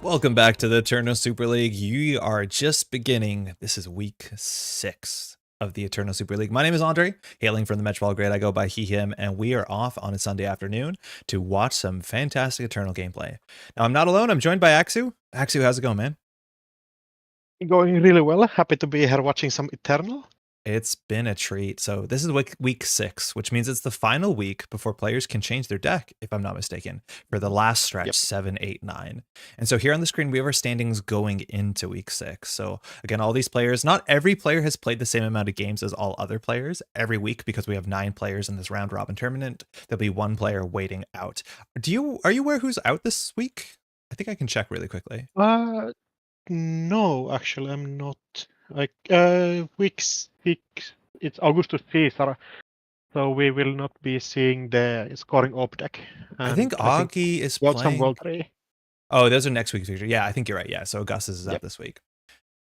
Welcome back to the Eternal Super League. You are just beginning. This is week 6 of the Eternal Super League. My name is Andre, hailing from the Metropole Grid. I go by he, him, and we are off on a Sunday afternoon to watch some fantastic Eternal gameplay. Now, I'm not alone. I'm joined by Axu. Axu, how's it going, man? Going really well. Happy to be here watching some Eternal. It's been a treat. So this is week 6, which means it's the final week before players can change their deck, if I'm not mistaken, for the last stretch, 7, 8, 9. And so here on the screen, we have our standings going into week 6. So again, all these players, not every player has played the same amount of games as all other players every week because we have 9 players in this round robin tournament. There'll be 1 player waiting out. Are you aware who's out this week? I think I can check really quickly. No, actually, I'm not. Like week 6, it's Augustus Caesar, so we will not be seeing the scoring op deck. I think Augie is World playing. World 3. Oh, those are next week's feature. Yeah, I think you're right. Yeah, so Augustus is out this week.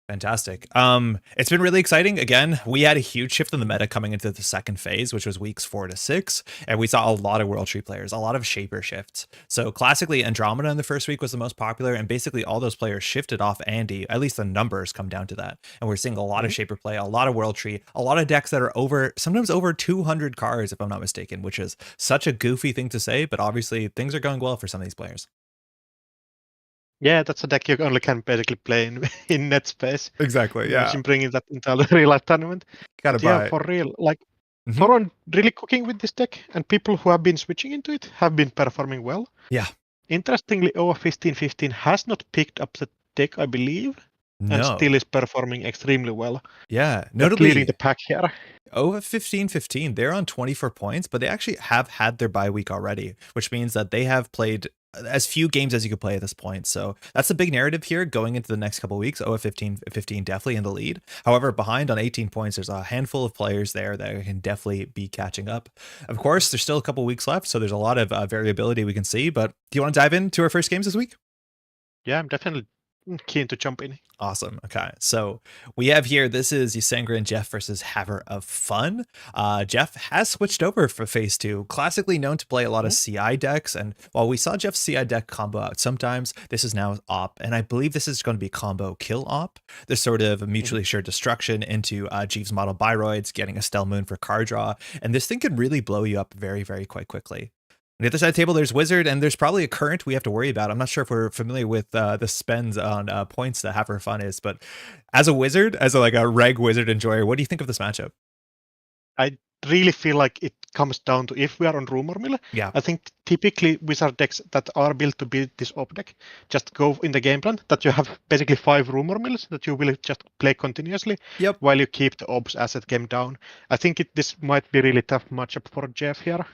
Fantastic. It's been really exciting. Again, we had a huge shift in the meta coming into the second phase, which was weeks 4 to 6, and we saw a lot of World Tree players, a lot of Shaper shifts. So classically, Andromeda in the first week was the most popular, and basically all those players shifted off Andy. At least the numbers come down to that, and we're seeing a lot of Shaper play, a lot of World Tree, a lot of decks that are sometimes over 200 cards, if I'm not mistaken, which is such a goofy thing to say, but obviously things are going well for some of these players. Yeah, that's a deck you only can basically play in net space. Exactly, yeah. Imagine bringing that into a real life tournament. Gotta buy. For real, like Toron really cooking with this deck, and people who have been switching into it have been performing well. Yeah. Interestingly, OF1515 has not picked up the deck, I believe, and still is performing extremely well. Yeah, notably leading the pack here. OF1515, they're on 24 points, but they actually have had their bye week already, which means that they have played as few games as you could play at this point. So that's the big narrative here going into the next couple of weeks. OF1515 definitely in the lead. However, behind on 18 points, there's a handful of players there that can definitely be catching up. Of course, there's still a couple weeks left, so there's a lot of variability we can see. But do you want to dive into our first games this week? Yeah, I'm definitely keen to jump in. Awesome. Okay, so we have here, this is Ysengrin Jeff versus HaverOfFun. Jeff has switched over for phase 2, classically known to play a lot of CI decks, and while we saw Jeff's CI deck combo out sometimes, this is now op, and I believe this is going to be combo kill op. This sort of mutually assured destruction into Jeeves model Byroids, getting a Stell Moon for card draw, and this thing can really blow you up very, very quite quickly. On the other side of the table, there's Whizzard, and there's probably a current we have to worry about. I'm not sure if we're familiar with the spends on points that HaverOfFun is, but as a Wizard, as a reg Wizard enjoyer, what do you think of this matchup? I really feel like it comes down to if we are on Rumor Mill. Yeah. I think typically Wizard decks that are built to build this op deck just go in the game plan that you have basically 5 Rumor Mills that you will just play continuously while you keep the ops asset game down. I think this might be really tough matchup for Jeff here.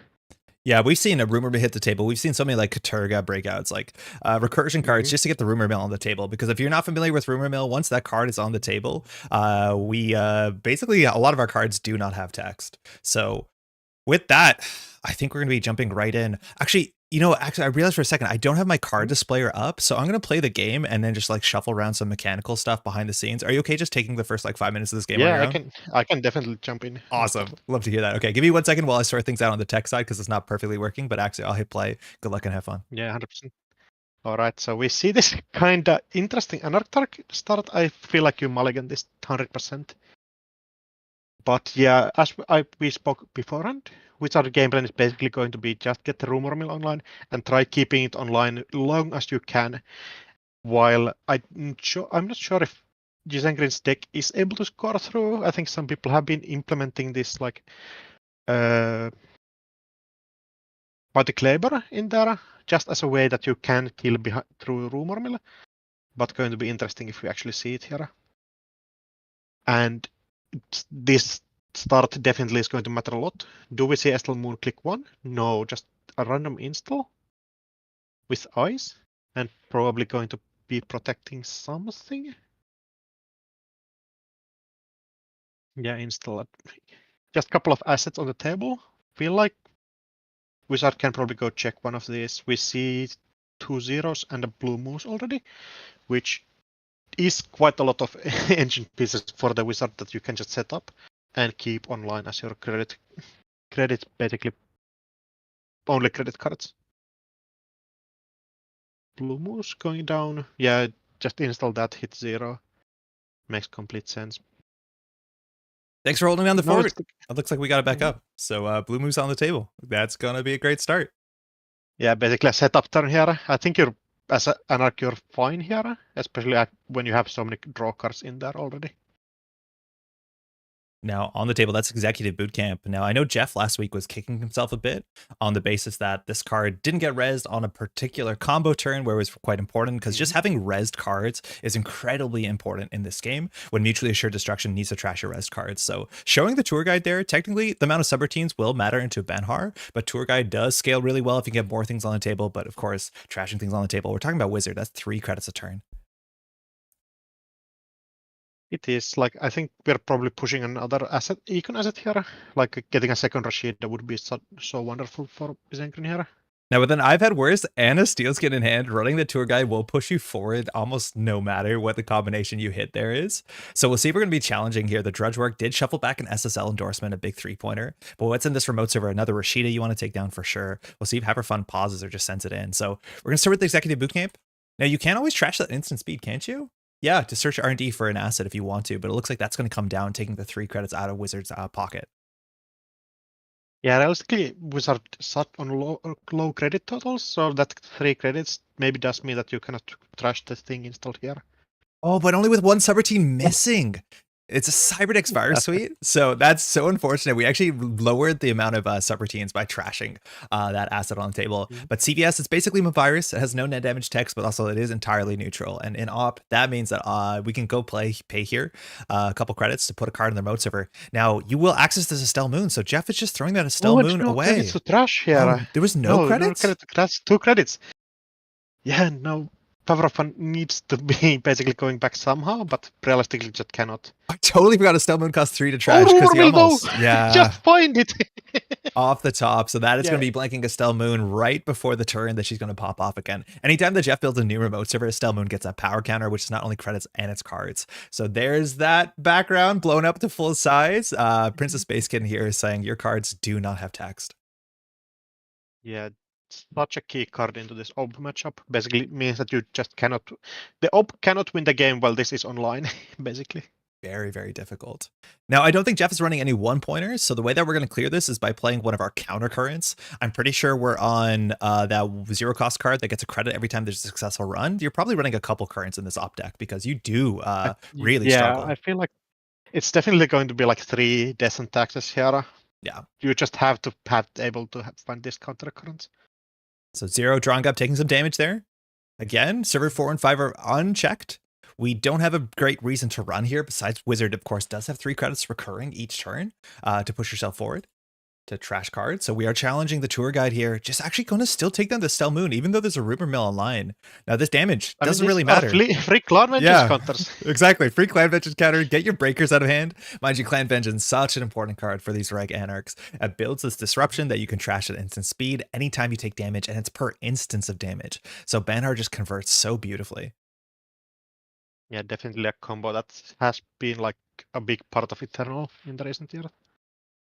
Yeah, we've seen a Rumor Mill hit the table. We've seen so many like Katurga breakouts, like recursion cards just to get the Rumor Mill on the table. Because if you're not familiar with Rumor Mill, once that card is on the table, we basically a lot of our cards do not have text. So with that, I think we're going to be jumping right in. Actually, I realized for a second, I don't have my card displayer up. So I'm going to play the game and then just like shuffle around some mechanical stuff behind the scenes. Are you okay just taking the first like 5 minutes of this game? Yeah, I can definitely jump in. Awesome. Love to hear that. Okay, give me 1 second while I sort things out on the tech side because it's not perfectly working, but actually I'll hit play. Good luck and have fun. Yeah, 100%. All right, so we see this kind of interesting Anarch start. I feel like you mulligan this 100%. But yeah, as we spoke beforehand, Whizzard game plan is basically going to be just get the Rumor Mill online and try keeping it online long as you can. While I'm not sure if Ysengrin's deck is able to score through. I think some people have been implementing this like Party Kleber in there just as a way that you can kill through Rumor Mill. But going to be interesting if we actually see it here. And this start definitely is going to matter a lot. Do we see Stell Moon click 1? No, just a random install with ice and probably going to be protecting something. Yeah, install just a couple of assets on the table. Feel like Wizard can probably go check one of these. We see 2 zeros and a blue moose already, which is quite a lot of engine pieces for the Wizard that you can just set up and keep online as your credit basically only credit cards. Blue Moose going down. Yeah, just install that, hit 0. Makes complete sense. Thanks for holding down the No, fort. it's- It looks like we got it back up. So blue moose on the table. That's gonna be a great start. Yeah, basically a setup turn here. I think you're as an Anarch, you're fine here, especially when you have so many draw cards in there already. Now on the table, that's Executive Bootcamp. Now I know Jeff last week was kicking himself a bit on the basis that this card didn't get rezzed on a particular combo turn where it was quite important, because just having rezzed cards is incredibly important in this game when Mutually Assured Destruction needs to trash your rezzed cards. So showing the tour guide there, technically the amount of subroutines will matter into Banhar, but tour guide does scale really well if you get more things on the table. But of course, trashing things on the table, we're talking about Whizzard, that's 3 credits a turn. It is like, I think we're probably pushing another asset, econ asset here. Like getting a second Rashid, that would be so wonderful for Ysengrin here. Now, with an I've had worse and a steel skin in hand, running the tour guide will push you forward almost no matter what the combination you hit there is. So we'll see if we're going to be challenging here. The Drudge Work did shuffle back an SSL endorsement, a big 3-pointer. But what's in this remote server? Another Rashida you want to take down for sure. We'll see if HaverOfFun pauses or just sends it in. So we're going to start with the Executive Bootcamp. Now, you can always trash that instant speed, can't you? Yeah, to search R&D for an asset if you want to, but it looks like that's going to come down, taking the 3 credits out of Whizzard's pocket. Yeah, realistically, Whizzard sat on low credit totals, so that 3 credits maybe does mean that you cannot trash the thing installed here. Oh, but only with 1 subroutine missing. It's a Cyberdex Fire Suite, so that's so unfortunate. We actually lowered the amount of subroutines by trashing that asset on the table. But CVS, it's basically a virus. It has no net damage text, but also it is entirely neutral. And in op, that means that we can go pay here a couple credits to put a card in the remote server. Now, you will access this Estelle Moon, so Jeff is just throwing that Estelle Moon away. Credits to trash here. Oh, there was no credits? No credits. That's 2 credits. Yeah, no. HaverOfFun needs to be basically going back somehow, but realistically just cannot. I totally forgot Estelle Moon costs 3 to trash because he almost just find it off the top. So that is going to be blanking Estelle Moon right before the turn that she's going to pop off again. Anytime that Jeff builds a new remote server, Estelle Moon gets a power counter, which is not only credits and its cards. So there's that background blown up to full size. Princess Space Kid here is saying your cards do not have text. Yeah. Such a key card into this OB matchup. Basically means that you just cannot, the OB cannot win the game while this is online, basically. Very, very difficult. Now, I don't think Jeff is running any 1-pointers, so the way that we're going to clear this is by playing one of our counter currents. I'm pretty sure we're on that 0 cost card that gets a credit every time there's a successful run. You're probably running a couple currents in this op deck because you do really struggle. Yeah, I feel like it's definitely going to be like 3 decent taxes here. Yeah. You just have to able to find this counter currents. So 0 drawing up, taking some damage there. Again, server 4 and 5 are unchecked. We don't have a great reason to run here. Besides, Whizzard, of course, does have 3 credits recurring each turn to push yourself forward to trash cards. So we are challenging the tour guide here. Just actually going to still take down the Estelle Moon, even though there's a rumor mill online. Now, this damage doesn't really matter. Free Clan Vengeance counters. Exactly. Free Clan Vengeance counter. Get your breakers out of hand. Mind you, Clan Vengeance, such an important card for these Reg Anarchs. It builds this disruption that you can trash at instant speed anytime you take damage, and it's per instance of damage. So Banhar just converts so beautifully. Yeah, definitely a combo that has been like a big part of Eternal in the recent years.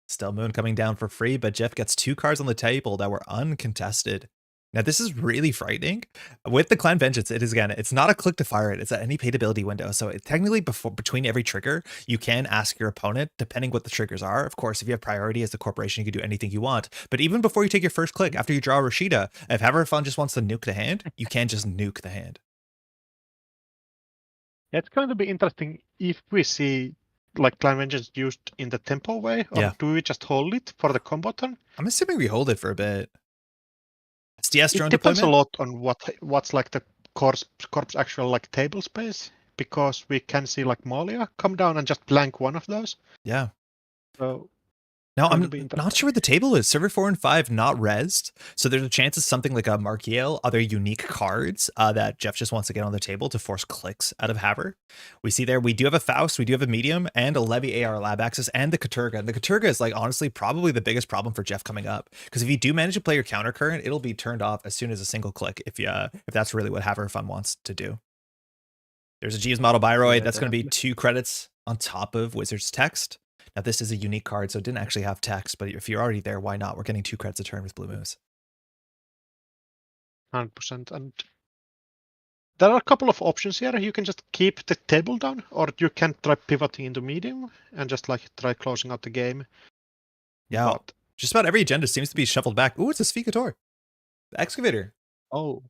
Estelle Moon coming down for free, but Jeff gets 2 cards on the table that were uncontested. Now, this is really frightening. With the Clan Vengeance, it is, again, it's not a click to fire it. It's at any paid-ability window. So technically, between every trigger, you can ask your opponent, depending what the triggers are. Of course, if you have priority as the corporation, you can do anything you want. But even before you take your first click, after you draw Rashida, if HaverOfFun just wants to nuke the hand, you can just nuke the hand. Yeah, it's going to be interesting if we see like Clan Vengeance used in the tempo way, or do we just hold it for the combo turn? I'm assuming we hold it for a bit. SDS drone it depends deployment? a lot on what's like the corpse actual like table space, because we can see like Malia come down and just blank one of those. Yeah. So now, I'm not sure what the table is. Server 4 and 5 not rezzed. So there's a chance it's something like a Markiel, other unique cards that Jeff just wants to get on the table to force clicks out of Haver. We see there, we do have a Faust, we do have a Medium, and a Levy AR Lab Access, and the Katurga. And the Katurga is like, honestly, probably the biggest problem for Jeff coming up. Because if you do manage to play your counter current, it'll be turned off as soon as a single click, if that's really what HaverOfFun wants to do. There's a Jeeves Model Byroid. That's going to be 2 credits on top of Wizard's text. Now, this is a unique card, so it didn't actually have text, but if you're already there, why not? We're getting 2 credits a turn with Blue Moose. 100%. And there are a couple of options here. You can just keep the table down, or you can try pivoting into medium and just like try closing out the game. Yeah, But, just about every agenda seems to be shuffled back. Ooh, it's a Sphicator. The Excavator. oh.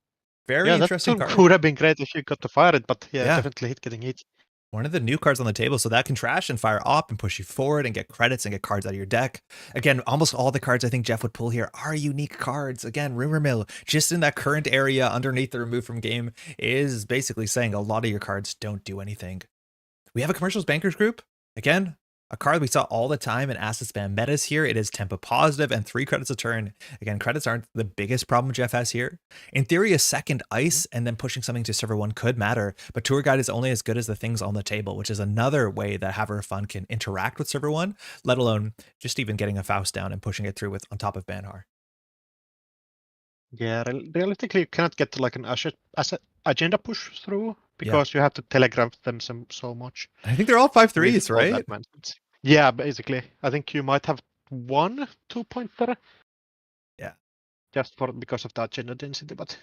Very Yeah, interesting that card. would have been great if you got to fire it, but yeah, Yeah. definitely getting hit. One of the new cards on the table, so that can trash and fire up and push you forward and get credits and get cards out of your deck. Again, almost all the cards I think Jeff would pull here are unique cards. Again, Rumor Mill, just in that current area underneath the remove from game, is basically saying a lot of your cards don't do anything. We have a Commercials Bankers Group. Again, a card we saw all the time in asset spam metas here. It is tempo positive and 3 credits a turn. Again, credits aren't the biggest problem Jeff has here. In theory, a second ice and then pushing something to server 1 could matter, but Tour Guide is only as good as the things on the table, which is another way that HaverOfFun can interact with server 1, let alone just even getting a Faust down and pushing it through with on top of Banhar. Yeah, realistically, you cannot get to like an agenda push through because you have to telegraph them so much. I think they're all 5/3s, right? Yeah, basically. I think you might have 1 2-pointer. Yeah. Just because of the agenda density, but.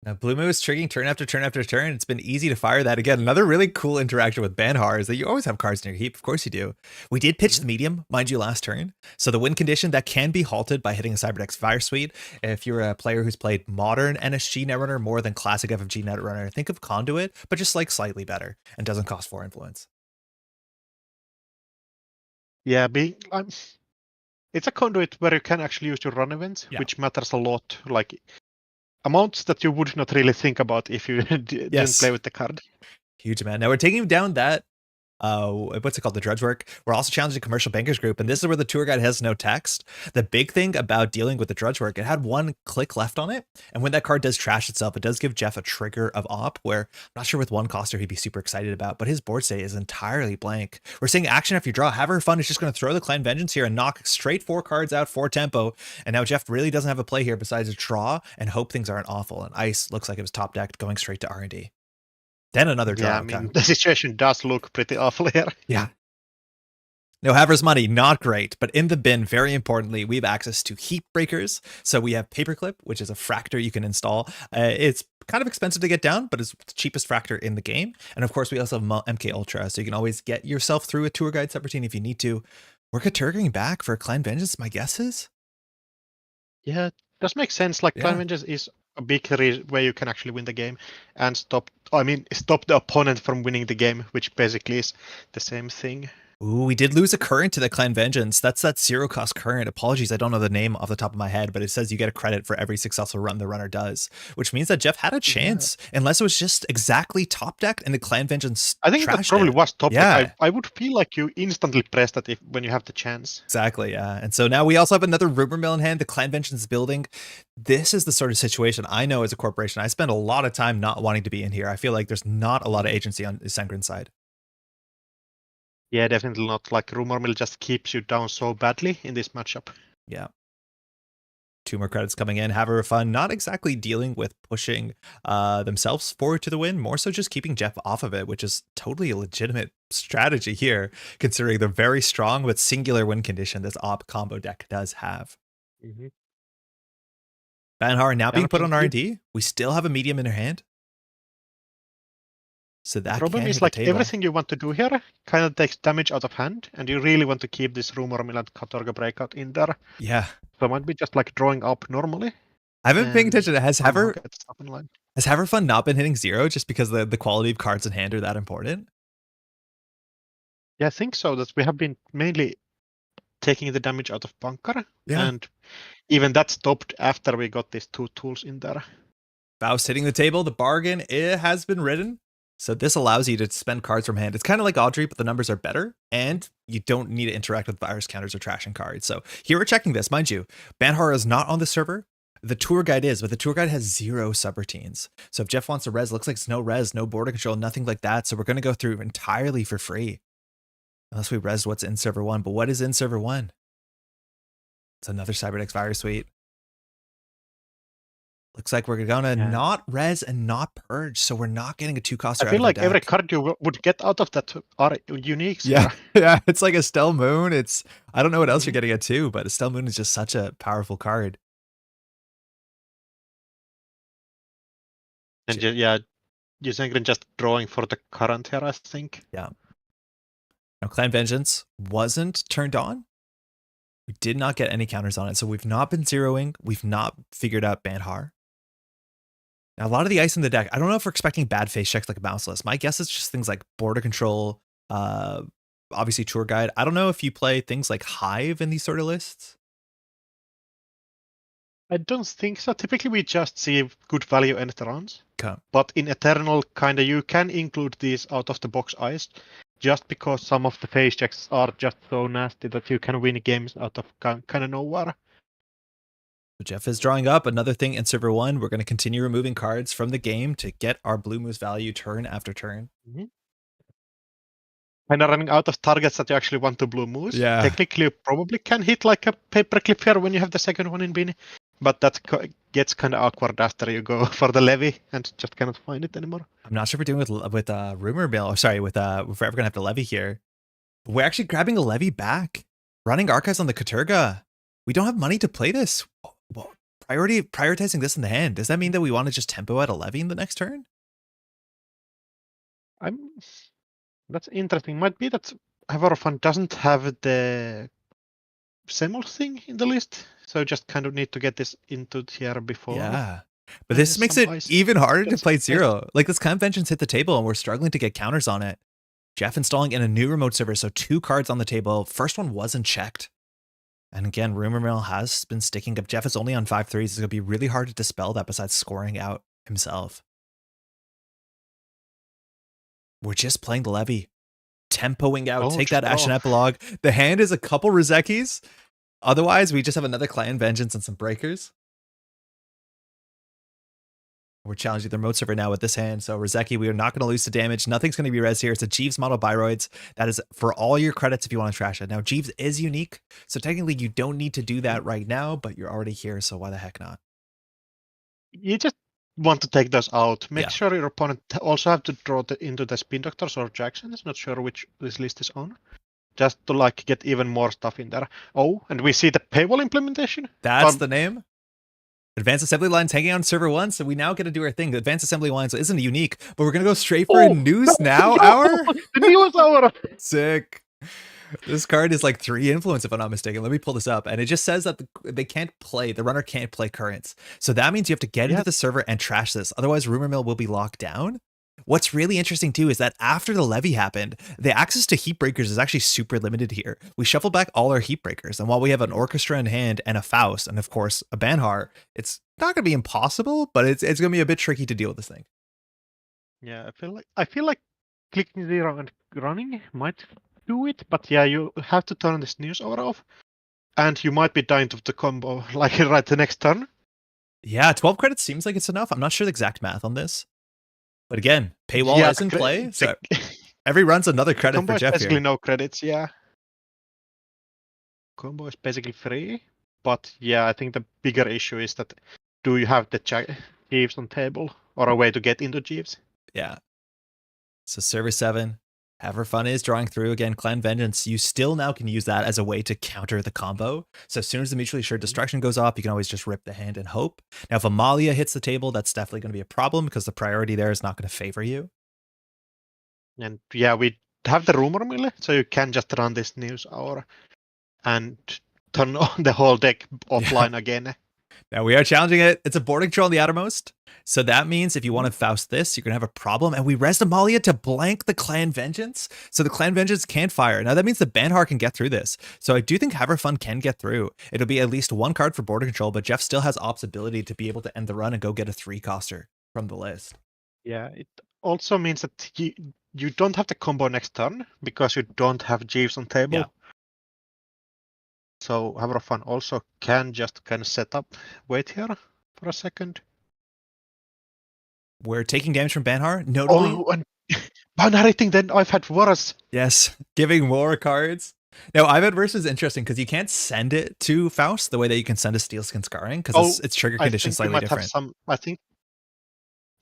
Now, Blue Moon is triggering turn after turn after turn. It's been easy to fire that. Again, another really cool interaction with Banhar is that you always have cards in your heap. Of course you do. We did pitch the medium, mind you, last turn. So the win condition that can be halted by hitting a Cyberdex Fire Suite. If you're a player who's played modern NSG Netrunner more than classic FFG Netrunner, think of Conduit, but just like slightly better and doesn't cost 4 influence. Yeah, it's a Conduit where you can actually use your run events, which matters a lot. Like amounts that you would not really think about if you didn't play with the card. Huge, man. Now we're taking down that, what's it called? The Drudge Work. We're also challenging Commercial Bankers Group, and this is where the Tour Guide has no text. The big thing about dealing with the Drudge Work, it had 1 click left on it, and when that card does trash itself, it does give Jeff a trigger of op, where I'm not sure with 1 coster he'd be super excited about, but his board state is entirely blank. We're seeing action after you draw. HaverOfFun is just going to throw the Clan Vengeance here and knock straight 4 cards out for tempo, and now Jeff really doesn't have a play here besides a draw and hope things aren't awful, and Ice looks like it was top decked going straight to R&D. Then another draw. Yeah, I mean, the situation does look pretty awful here. Yeah. No, Haver's money, not great, but in the bin, very importantly, we have access to heap breakers. So we have Paperclip, which is a fractor you can install. It's kind of expensive to get down, but it's the cheapest fractor in the game. And of course, we also have MK Ultra, so you can always get yourself through a Tour Guide subroutine if you need to. We're Katurging back for Clan Vengeance, my guess is? Yeah, does make sense. Like Clan Vengeance is a big way you can actually win the game and stop the opponent from winning the game, which basically is the same thing. Ooh, we did lose a current to the Clan Vengeance. That's that 0-cost current. Apologies, I don't know the name off the top of my head, but it says you get a credit for every successful run the runner does, which means that Jeff had a chance, unless it was just exactly top decked and the Clan Vengeance I think that probably was top deck. I would feel like you instantly press that when you have the chance. Exactly, yeah. And so now we also have another Rumor Mill in hand, the Clan Vengeance building. This is the sort of situation I know as a corporation. I spend a lot of time not wanting to be in here. I feel like there's not a lot of agency on Ysengrin's side. Yeah, definitely not. Like Rumor Mill just keeps you down so badly in this matchup. Yeah. 2 more credits coming in. HaverOfFun not exactly dealing with pushing themselves forward to the win, more so just keeping Jeff off of it, which is totally a legitimate strategy here, considering the very strong but singular win condition this op combo deck does have. Banhar now being put on R&D. We still have a medium in her hand. So that problem is like everything you want to do here kind of takes damage out of hand, and you really want to keep this Rumor Mill and Katorga breakout in there. Yeah. So it might be just like drawing up normally. I've been paying attention. Has HaverOfFun not been hitting 0 just because the quality of cards in hand are that important? Yeah, I think so. That we have been mainly taking the damage out of Bunker. Yeah. And even that stopped after we got these 2 tools in there. Faust hitting the table. The bargain, it has been ridden. So this allows you to spend cards from hand. It's kind of like Audrey, but the numbers are better, and you don't need to interact with virus counters or trashing cards. So here we're checking this. Mind you, Banhar is not on the server. The Tour Guide is, but the Tour Guide has 0 subroutines. So if Jeff wants to res, looks like it's no res, no border control, nothing like that. So we're going to go through entirely for free. Unless we res what's in server 1. But what is in server 1? It's another Cyberdex Virus Suite. Looks like we're gonna not res and not purge, so we're not getting a 2-coster. I feel like every card you would get out of that are unique. Yeah, yeah, it's like a Stell Moon. I don't know what else you're getting at 2, but a Stell Moon is just such a powerful card. And yeah, Ysengrin just drawing for the current here, I think. Yeah. Now, Clan Vengeance wasn't turned on. We did not get any counters on it, so we've not been zeroing. We've not figured out Banhar. Now, a lot of the ice in the deck, I don't know if we're expecting bad face checks like a Mouseless. My guess is just things like Border Control, obviously Tour Guide. I don't know if you play things like Hive in these sort of lists. I don't think so. Typically, we just see good value in Terrans. Okay. But in Eternal, kinda you can include these out-of-the-box ice, just because some of the face checks are just so nasty that you can win games out of kind of nowhere. So Jeff is drawing up another thing in server 1. We're going to continue removing cards from the game to get our blue moose value turn after turn. Kind of running out of targets that you actually want to blue moose. Yeah. Technically, you probably can hit like a paperclip here when you have the second one in Beanie. But that gets kind of awkward after you go for the levy and just cannot find it anymore. I'm not sure if we're doing with rumor mill. Oh, sorry, if we're ever gonna have to levy here. We're actually grabbing a levy back, running archives on the Katurga. We don't have money to play this. Well, prioritizing this in the hand. Does that mean that we want to just tempo out a levy in the next turn? That's interesting. Might be that HaverOfFun doesn't have the Semel thing in the list, so just kind of need to get this into here before. Yeah, but this makes it even harder to play zero. Like this Clan Vengeance hit the table and we're struggling to get counters on it. Jeff installing in a new remote server, so 2 cards on the table. First one wasn't checked. And again, rumor mill has been sticking up. Jeff is only on 5/3s. It's going to be really hard to dispel that besides scoring out himself. We're just playing the levy. Tempoing out. Take that Ashen Epilogue. The hand is a couple Rizekis. Otherwise, we just have another Clan Vengeance and some breakers. We're challenging the remote server now with this hand. So Rizeki, we are not going to lose the damage. Nothing's going to be res here. It's a Jeeves model Biroids. That is for all your credits if you want to trash it. Now, Jeeves is unique. So technically, you don't need to do that right now, but you're already here. So why the heck not? You just want to take those out. Make sure your opponent also have to draw into the Spin Doctors or Jacksons. Not sure which this list is on. Just to like get even more stuff in there. Oh, and we see the paywall implementation. That's the name. Advanced Assembly Lines hanging on server 1, so we now get to do our thing. The Advanced Assembly Lines isn't unique, but we're going to go straight for a News Now hour? The News Hour! Sick. This card is like 3 influence, if I'm not mistaken. Let me pull this up. And it just says that they can't play, the runner can't play currents. So that means you have to get into the server and trash this. Otherwise, Rumor Mill will be locked down. What's really interesting too is that after the levy happened, the access to heat breakers is actually super limited here. We shuffle back all our heat breakers, and while we have an Orchestra in hand and a Faust, and of course a Banhar, it's not going to be impossible, but it's going to be a bit tricky to deal with this thing. Yeah, I feel like clicking 0 and running might do it, but yeah, you have to turn this News Hour off, and you might be dying to the combo like right the next turn. Yeah, 12 credits seems like it's enough. I'm not sure the exact math on this. But again, paywall is in play, so every run's another credit for Jeff basically here. No credits, yeah. Combo is basically free, but yeah, I think the bigger issue is that do you have the Jeeves on table or a way to get into Jeeves? Yeah. So server 7, HaverOfFun is drawing through again. Clan Vengeance, you still now can use that as a way to counter the combo. So as soon as the mutually assured destruction goes off, you can always just rip the hand and hope. Now, if Amalia hits the table, that's definitely going to be a problem because the priority there is not going to favor you. And yeah, we have the rumor mill, so you can just run this News Hour and turn on the whole deck offline again. Now we are challenging it. It's a boarding control on the outermost. So that means if you want to Faust this, you're going to have a problem. And we res Amalia to blank the Clan Vengeance. So the Clan Vengeance can't fire. Now that means the Banhar can get through this. So I do think HaverOfFun can get through. It'll be at least 1 card for border control, but Jeff still has Op's ability to be able to end the run and go get a 3-coster from the list. Yeah, it also means that you don't have the combo next turn because you don't have Jeeves on table. Yeah. So HaverOfFun also can just kind of set up, wait here for a second. We're taking damage from Banhar, notably. Oh, and Banhar hitting, then I've had worse. Yes, giving more cards. Now, I've had versus interesting because you can't send it to Faust the way that you can send a Steelskin Scarring because its trigger condition is slightly different.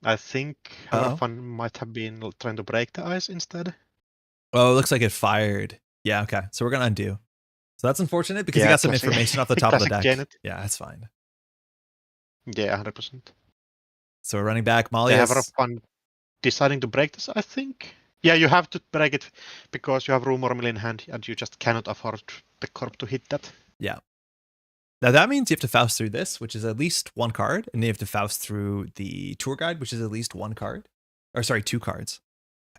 I think HaverOfFun might have been trying to break the ice instead. Oh, it looks like it fired. Yeah, okay. So we're going to undo. So that's unfortunate because you got some information off the top of the deck. Janet. Yeah, that's fine. Yeah, 100%. So we're running back. They Malia. have HaverOfFun deciding to break this, I think. Yeah, you have to break it because you have Rumor Mill in hand and you just cannot afford the corp to hit that. Yeah. Now that means you have to Faust through this, which is at least one card, and then you have to Faust through the tour guide, which is at least one card. Or sorry, 2 cards.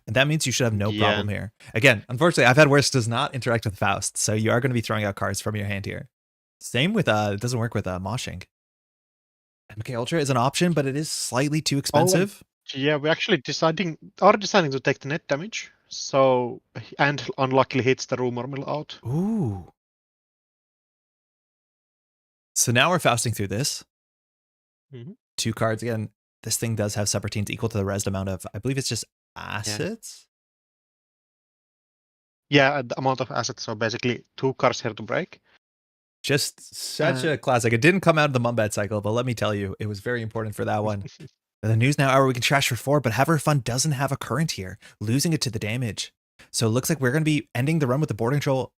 And that means you should have no problem here. Again, unfortunately, I've had worse does not interact with Faust, so you are going to be throwing out cards from your hand here. Same with it doesn't work with Moshing. MK Ultra is an option, but it is slightly too expensive. Yeah, we're actually deciding to take the net damage. So and unluckily hits the Rumor Mill out. Ooh. So now we're Fausting through this. 2 cards again. This thing does have subroutines equal to the rest amount of, I believe it's just assets. Yeah, the amount of assets. So basically 2 cards here to break. Just such a classic. It didn't come out of the Mumbat cycle, but let me tell you, it was very important for that one. The News Now hour we can trash for 4, but HaverOfFun doesn't have a current here, losing it to the damage. So it looks like we're going to be ending the run with the board control,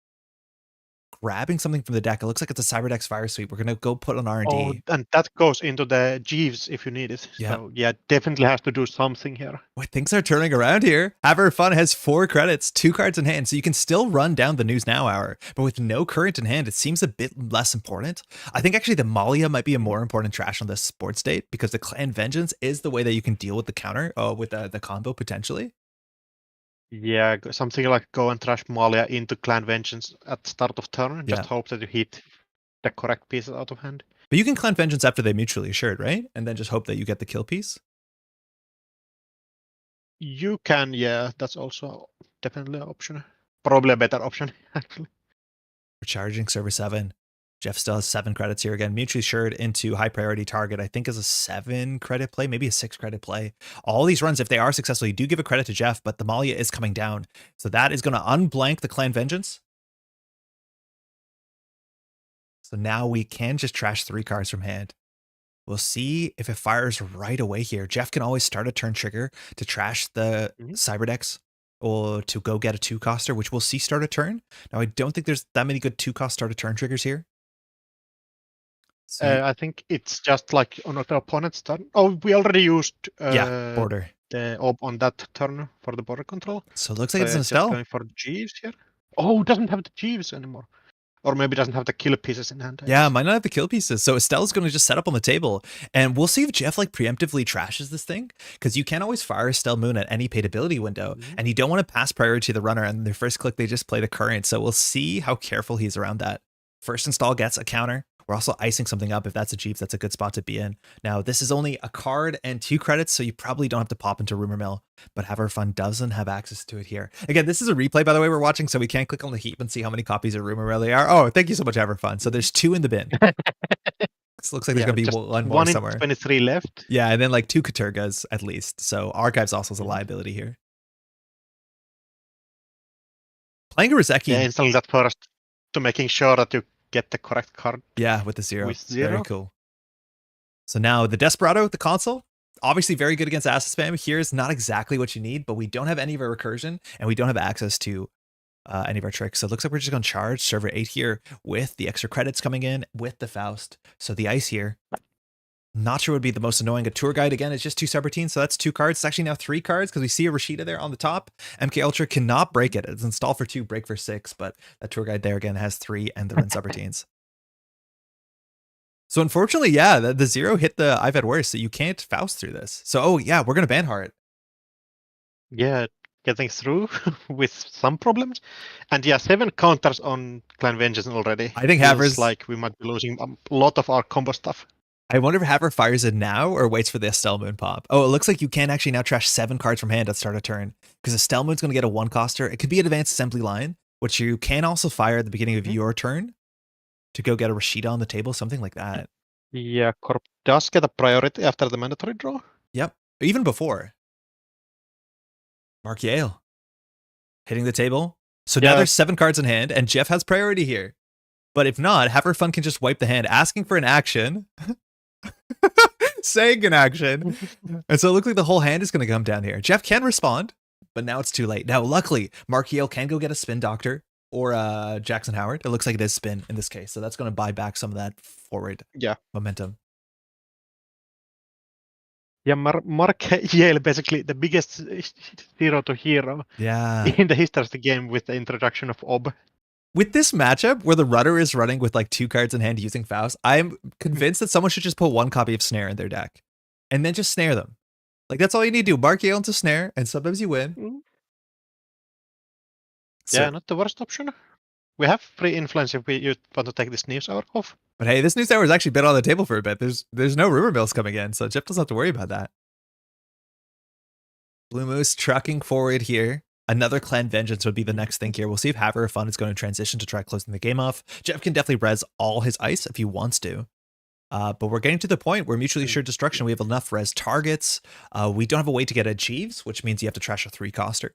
grabbing something from the deck. It looks like it's a Cyberdex Fire Sweep. We're going to go put on R&D. Oh, and that goes into the Jeeves if you need it. Yeah. So yeah, definitely has to do something here. Well, things are turning around here. HaverOfFun has 4 credits, 2 cards in hand, so you can still run down the News Now hour, but with no current in hand, it seems a bit less important. I think actually the Malia might be a more important trash on this board state because the Clan Vengeance is the way that you can deal with the counter, with the combo potentially. Yeah, something like go and trash Malia into Clan Vengeance at the start of turn and just hope that you hit the correct pieces out of hand. But you can Clan Vengeance after they mutually assured, right? And then just hope that you get the kill piece. You can, yeah, that's also definitely an option. Probably a better option, actually. We're charging server 7. Jeff still has 7 credits here again. Mutually assured into high priority target, I think is a 7 credit play, maybe a 6 credit play. All these runs, if they are successful, you do give a credit to Jeff, but the Malia is coming down. So that is going to unblank the Clan Vengeance. So now we can just trash 3 cards from hand. We'll see if it fires right away here. Jeff can always start a turn trigger to trash the Cyberdex or to go get a 2-coster, which we'll see start a turn. Now, I don't think there's that many good 2-cost start a turn triggers here. I think it's just like on the opponent's turn. Oh, we already used border the orb on that turn for the border control. So it looks like it's an Estelle. Going for Jeeves here. Oh, it doesn't have the Jeeves anymore. Or maybe doesn't have the kill pieces in hand. Yeah, might not have the kill pieces. So Estelle's going to just set up on the table. And we'll see if Jeff like preemptively trashes this thing. Because you can always fire Estelle Moon at any paid ability window. And you don't want to pass priority to the runner. And their first click, they just play the current. So we'll see how careful he's around that. First install gets a counter. We're also icing something up. If that's a Jeeves, that's a good spot to be in. Now, this is only a card and 2 credits, so you probably don't have to pop into Rumor Mill, but HaverOfFun doesn't have access to it here. Again, this is a replay, by the way, we're watching, so we can't click on the heap and see how many copies of Rumor Mill there are. Oh, thank you so much, HaverOfFun. So there's 2 in the bin. This looks like there's going to be one more somewhere. 23 left. Yeah, and then like 2 Katurgas at least. So Archives also is a liability here. Playing a Rizeki. Yeah, installing that first to making sure that you get the correct card. Yeah, with the 0. With 0. Very cool. So now the Desperado, the console, obviously very good against asset spam. Here's not exactly what you need, but we don't have any of our recursion and we don't have access to any of our tricks. So it looks like we're just going to charge server 8 here with the extra credits coming in with the Faust. So the ice here, not sure would be the most annoying. A tour guide again, it's just 2 subroutines. So that's 2 cards. It's actually now 3 cards because we see a Rashida there on the top. MK Ultra cannot break it. It's installed for 2, break for 6, but that tour guide there again has 3 and the run subroutines. So unfortunately, yeah, the 0 hit the I've had worse, so you can't Faust through this. So, oh yeah, we're going to ban Heart. Yeah, getting through with some problems. And yeah, 7 counters on Clan Vengeance already. I think Haver's like we might be losing a lot of our combo stuff. I wonder if Haver fires it now or waits for the Estelle Moon pop. Oh, it looks like you can actually now trash 7 cards from hand at start of turn because Estelle Moon's going to get a 1-coster. It could be an advanced assembly line, which you can also fire at the beginning of your turn to go get a Rashida on the table, something like that. Yeah, Corp does get a priority after the mandatory draw. Yep, even before. Mark Yale hitting the table. So now there's 7 cards in hand and Jeff has priority here. But if not, HaverOfFun can just wipe the hand, asking for an action. Saying an action. And so it looks like the whole hand is going to come down here. Jeff can respond, but now it's too late. Now, luckily, Mark Yale can go get a Spin Doctor or Jackson Howard. It looks like it is Spin in this case. So that's going to buy back some of that forward momentum. Yeah, Mark Yale, basically the biggest zero to hero in the history of the game with the introduction of Ob. With this matchup where the runner is running with like 2 cards in hand using Faust, I'm convinced that someone should just put 1 copy of Snare in their deck and then just snare them. Like, that's all you need to do. Mark Yale into Snare, and sometimes you win. So, yeah, not the worst option. We have free influence if you want to take this news hour off. But hey, this news hour has actually been on the table for a bit. There's no rumor mills coming in, so Jeff doesn't have to worry about that. Blue Moose trucking forward here. Another Clan Vengeance would be the next thing here. We'll see if HaverOfFun is going to transition to try closing the game off. Jeff can definitely res all his ice if he wants to. But we're getting to the point where mutually assured destruction, we have enough res targets. We don't have a way to get a Jeeves, which means you have to trash a 3-coster.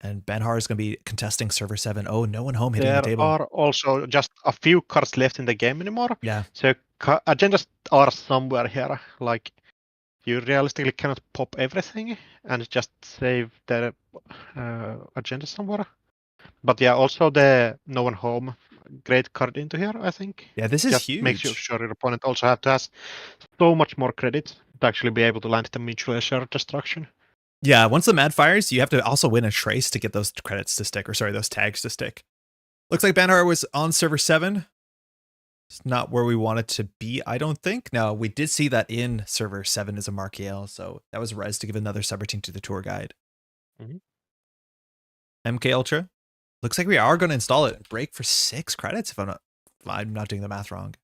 And Benhar is going to be contesting server 7. Oh, no one home hitting the table. There are also just a few cards left in the game anymore. Yeah. So agendas are somewhere here. Like, you realistically cannot pop everything and just save the agenda somewhere. But yeah, also the no one home, great card into here, I think. Yeah, this is just huge. Makes sure your opponent also have to have so much more credit to actually be able to land the mutually assured destruction. Yeah, once the Mad fires, you have to also win a trace to get those credits to stick, or sorry, those tags to stick. Looks like Benhar was on server 7. It's not where we want it to be, I don't think. No, we did see that in server 7 is a Mark Yale, so that was res to give another subroutine to the tour guide. MK Ultra. Looks like we are going to install it. Break for 6 credits if I'm not doing the math wrong.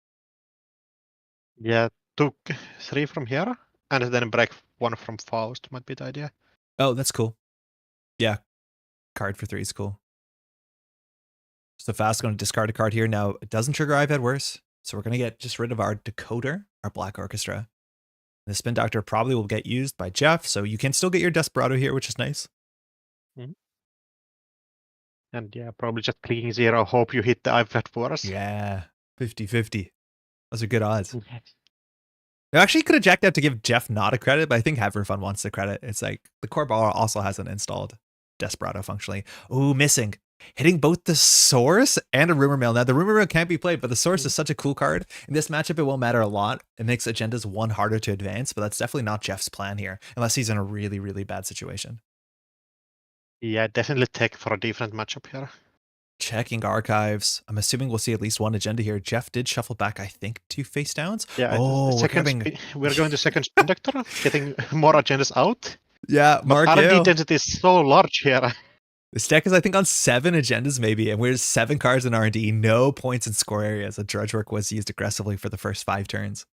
Yeah, took 3 from here, and then break 1 from Faust might be the idea. Oh, that's cool. Yeah, card for 3 is cool. So Fast going to discard a card here. Now, it doesn't trigger I've Had Worse, so we're going to get just rid of our Decoder, our Black Orchestra. The Spin Doctor probably will get used by Jeff, so you can still get your Desperado here, which is nice. And yeah, probably just clicking 0, hope you hit the I've Had Worse. Yeah, 50-50. Those are good odds. I actually could have jacked out to give Jeff not a credit, but I think HaverOfFun wants the credit. It's like the core bar also hasn't installed Desperado functionally. Ooh, missing. Hitting both the Source and a Rumor Mill. Now, the Rumor Mill can't be played, but the Source is such a cool card. In this matchup, it won't matter a lot. It makes agendas 1 harder to advance, but that's definitely not Jeff's plan here, unless he's in a really, really bad situation. Yeah, definitely take for a different matchup here. Checking archives. I'm assuming we'll see at least 1 agenda here. Jeff did shuffle back, I think, 2 face downs. Yeah, we're going to second Spin Doctor, getting more agendas out. Yeah, Mark R&D density is so large here. This deck is, I think, on 7 agendas maybe, and we're 7 cards in R&D, no points in score areas. A Drudge Work was used aggressively for the first 5 turns.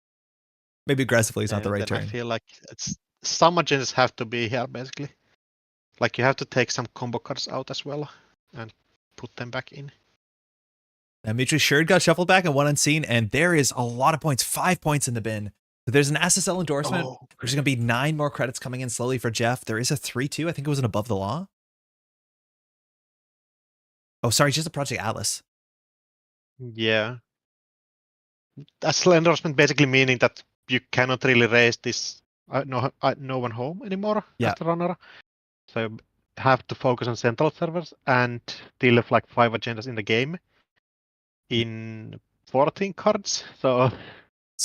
Maybe aggressively is not the right term. I feel like some agendas have to be here, basically. Like, you have to take some combo cards out as well and put them back in. Now, Mitri Sherd got shuffled back and 1 unseen, and there is a lot of points, 5 points in the bin. So there's an SSL endorsement. There's going to be 9 more credits coming in slowly for Jeff. There is a 3-2. I think it was an Above the Law. Oh, sorry, just a Project Atlas. Yeah. SSL endorsement basically meaning that you cannot really raise this no one home anymore as the runner. So you have to focus on central servers and still have like 5 agendas in the game in 14 cards. So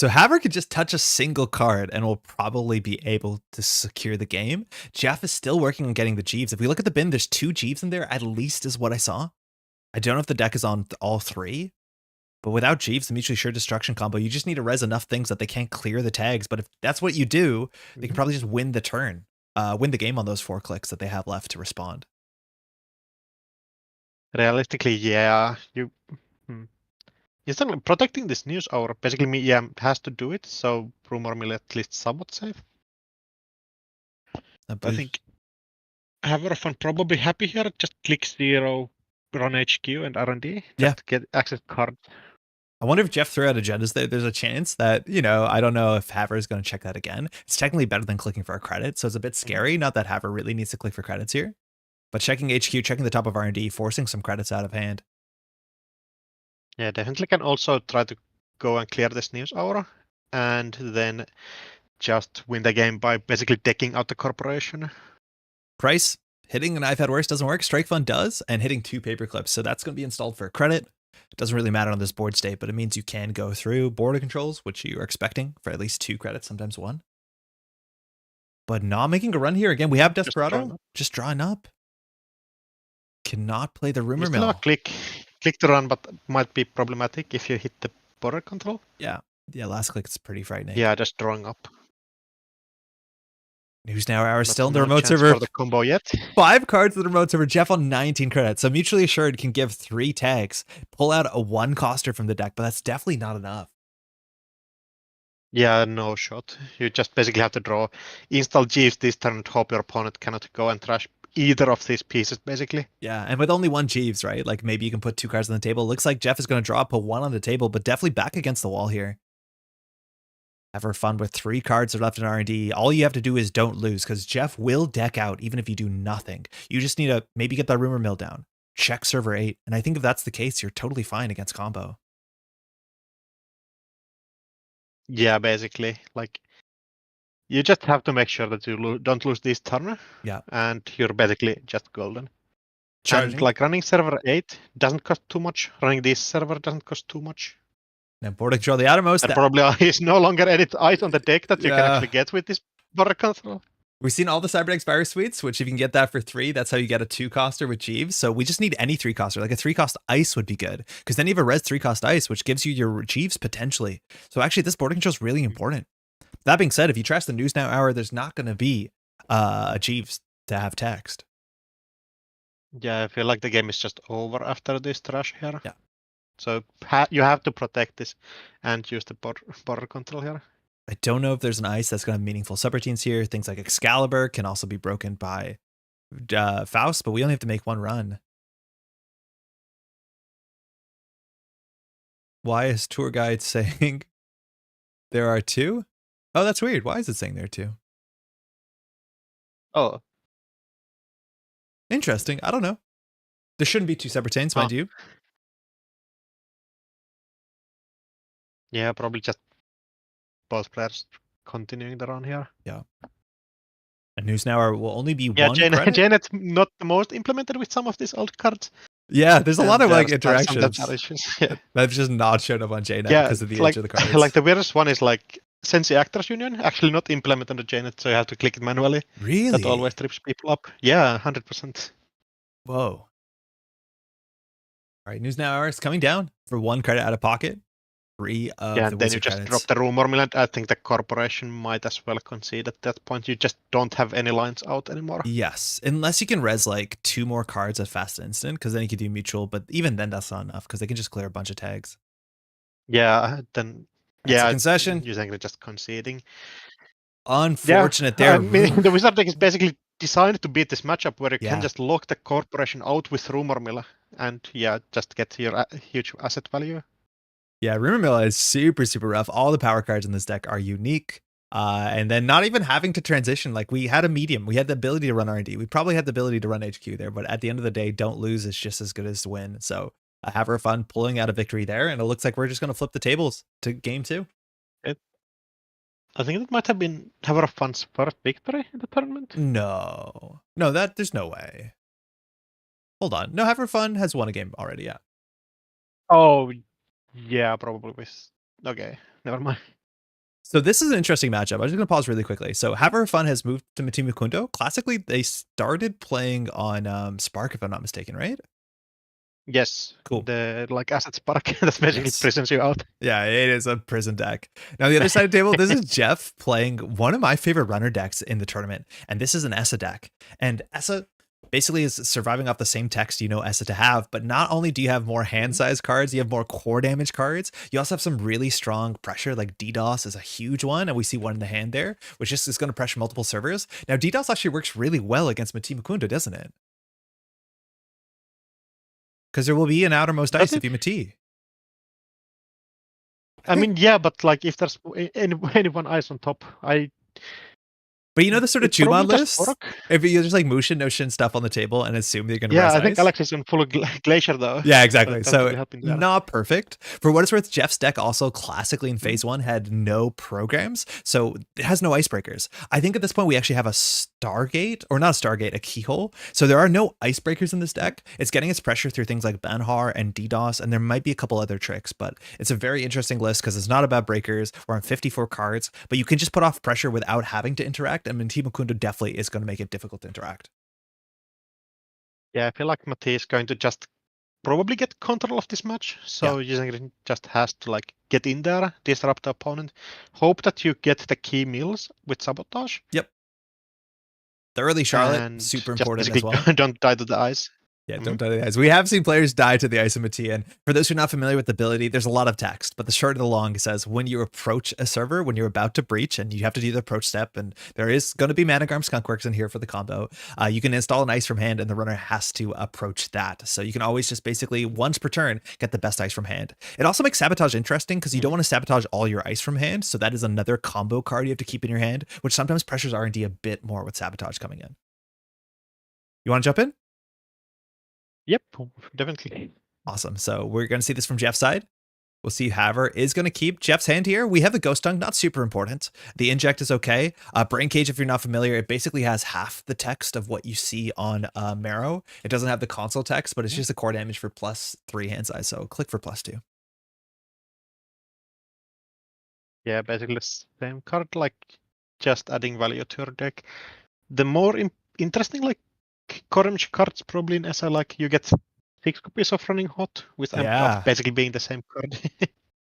Haver could just touch a single card and will probably be able to secure the game. Jeff is still working on getting the Jeeves. If we look at the bin, there's 2 Jeeves in there, at least is what I saw. I don't know if the deck is on all 3, but without Jeeves, the mutually assured destruction combo, you just need to res enough things that they can't clear the tags. But if that's what you do, they can probably just win the turn, win the game on those 4 clicks that they have left to respond. Realistically, yeah. Protecting this news hour basically has to do it, so Rumor Mill at least somewhat safe. I think HaverOfFun probably happy here. Just click 0, run HQ and R&D. Just get access cards. I wonder if Jeff threw out agendas there. There's a chance that, I don't know if Haver is going to check that again. It's technically better than clicking for a credit, so it's a bit scary. Not that Haver really needs to click for credits here, but checking HQ, checking the top of R&D, forcing some credits out of hand. Yeah, definitely can also try to go and clear this news aura and then just win the game by basically decking out the corporation. Price, hitting an I've Had Worse doesn't work. Strike Fund does, and hitting 2 paper clips. So that's going to be installed for a credit. It doesn't really matter on this board state, but it means you can go through border controls, which you are expecting for at least 2 credits, sometimes 1. but not making a run here. Again, we have drawing Desperado up. just drawing up. Cannot play the rumor You still have mill. a click to run, but might be problematic if you hit the border control. Yeah, last click is pretty frightening. Yeah, just drawing up. News Now Hour still in the No remote chance server. for the combo yet. 5 cards in the remote server. Jeff on 19 credits. So Mutually Assured can give 3 tags, pull out a 1 coster from the deck, but that's definitely not enough. Yeah, no shot. You just basically have to draw, install Jeeves this turn and hope your opponent cannot go and trash either of these pieces, basically. Yeah, and with only 1 Jeeves, right? Like maybe you can put 2 cards on the table. Looks like Jeff is going to draw, put 1 on the table, but definitely back against the wall here. HaverOfFun with 3 cards are left in R&D. All you have to do is don't lose, because Jeff will deck out even if you do nothing. You just need to maybe get that rumor mill down. Check server 8, and I think if that's the case, you're totally fine against combo. Yeah, basically. Like, you just have to make sure that you don't lose this turn. Yeah. And you're basically just golden. Charging. And like running server 8 doesn't cost too much. Running this server doesn't cost too much. Now board control the outermost. There probably is no longer any ice on the deck that you can Yeah. actually get with this border control. We've seen all the Cyberdeck Fire Suites, which if you can get that for 3, that's how you get a 2 coster with Jeeves. So we just need any 3 coster. Like a 3 cost ice would be good, because then you have a res 3 cost ice, which gives you your Jeeves potentially. So actually this border control is really important. That being said, if you trash the News Now Hour, there's not going to be a Jeeves to have text. Yeah, I feel like the game is just over after this trash here. Yeah. So you have to protect this and use the border control here. I don't know if there's an ice that's going to have meaningful subroutines here. Things like Excalibur can also be broken by Faust, but we only have to make 1 run. Why is tour guide saying there are 2? Oh, that's weird. Why is it saying there are 2? Oh. Interesting. I don't know. There shouldn't be 2 subroutines, mind you. Yeah, probably just both players continuing the run here. Yeah. And News Now will only be 1 credit. Janet's not the most implemented with some of these old cards. Yeah, there's a lot of like interactions Yeah. that just not showed up on JNet because of the age of the cards. Like the weirdest one is like Sensi Actors Union, actually not implemented on JNet, so you have to click it manually. Really? That always trips people up. Yeah, 100%. Whoa. All right, News Now Hour is coming down for 1 credit out of pocket. 3 of Yeah, the and then you Whizzard just credits. drop the rumor mill, and I think the corporation might as well concede at that point. You just don't have any lines out anymore. Yes, unless you can res like 2 more cards at fast instant, because then you can do mutual, but even then that's not enough because they can just clear a bunch of tags. Yeah, then That's a concession. Ysengrin just conceding. Unfortunate there. I mean, the Wizard deck is basically designed to beat this matchup where you Yeah. can just lock the corporation out with rumor mill and just get your huge asset value. Yeah, Rumor Mill is super, super rough. All the power cards in this deck are unique. And then not even having to transition. Like we had a medium. We had the ability to run R&D. We probably had the ability to run HQ there. But at the end of the day, don't lose is just as good as win. So HaverOfFun pulling out a victory there. And it looks like we're just going to flip the tables to game 2. I think it might have been HaverOfFun's first victory in the tournament. No, there's no way. Hold on. No, HaverOfFun has won a game already. Yeah. Oh, yeah, probably with. Okay, never mind. So this is an interesting matchup. I'm just going to pause really quickly. So HaverOfFun has moved to Matimu Kundo. Classically, they started playing on Spark, if I'm not mistaken, right? Yes. Cool. The asset spark that basically prisons you out. Yeah, it is a prison deck. Now the other side of the table, this is Jeff playing one of my favorite runner decks in the tournament, and this is an Essa deck. And Essa basically is surviving off the same text you know Essa to have, but not only do you have more hand size cards, you have more core damage cards, you also have some really strong pressure, like DDoS is a huge one, and we see one in the hand there, which just is going to pressure multiple servers. Now DDoS actually works really well against Matimu Kundo, doesn't it? Because there will be an outermost ice if you Mati. I mean, yeah, but like if there's any one ice on top, But you know the sort of Chumon list? Work. If you just like Mushin, no Shin stuff on the table and assume you're going to I think Alex is on full Glacier though. Yeah, exactly. So So not perfect. For what it's worth, Jeff's deck also classically in phase 1 had no programs. So it has no icebreakers. I think at this point we actually have a Stargate, or not a Stargate, a Keyhole. So there are no icebreakers in this deck. It's getting its pressure through things like Banhar and DDoS, and there might be a couple other tricks, but it's a very interesting list because it's not about breakers. We're on 54 cards, but you can just put off pressure without having to interact. interact, and Team Mukundo definitely is going to make it difficult to interact. Yeah, I feel like Matti is going to just probably get control of this match. So Ysengrin just has to like get in there, disrupt the opponent, hope that you get the key mills with sabotage. Yep. The early Charlotte, super important as well. Don't die to the ice. Yeah, don't die to the ice. We have seen players die to the ice in Matti, and for those who are not familiar with the ability, there's a lot of text, but the short and the long says when you approach a server, when you're about to breach, and you have to do the approach step, and there is going to be Managarm Skunkworks in here for the combo, you can install an ice from hand, and the runner has to approach that. So you can always just basically, once per turn, get the best ice from hand. It also makes Sabotage interesting, because you don't want to sabotage all your ice from hand, so that is another combo card you have to keep in your hand, which sometimes pressures R&D a bit more with Sabotage coming in. You want to jump in? Yep, definitely. Awesome. So we're going to see this from Jeff's side. We'll see Haver is going to keep Jeff's hand here. We have the Ghost Tongue, not super important. The Inject is okay. Brain Cage, if you're not familiar, it basically has half the text of what you see on Marrow. It doesn't have the console text, but it's just a core damage for +3 hand size. So click for +2. Yeah, basically the same card, like just adding value to your deck. The more interesting, like, core damage cards probably in SI, like you get 6 copies of Running Hot with basically being the same card.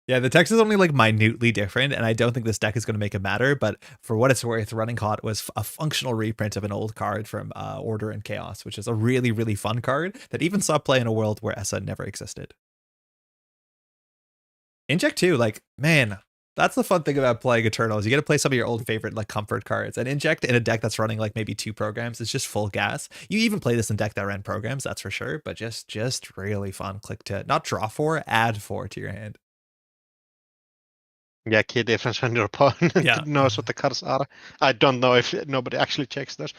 Yeah, the text is only like minutely different, and I don't think this deck is going to make it matter, but for what it's worth, Running Hot was a functional reprint of an old card from Order and Chaos, which is a really, really fun card that even saw play in a world where ESA never existed. Inject 2, like, man, that's the fun thing about playing Eternals. You get to play some of your old favorite like comfort cards, and Inject in a deck that's running like maybe 2 programs is just full gas. You even play this in deck that ran programs, that's for sure, but just really fun. Click to not draw 4, add 4 to your hand. Yeah, key difference when your opponent knows what the cards are. I don't know if nobody actually checks those.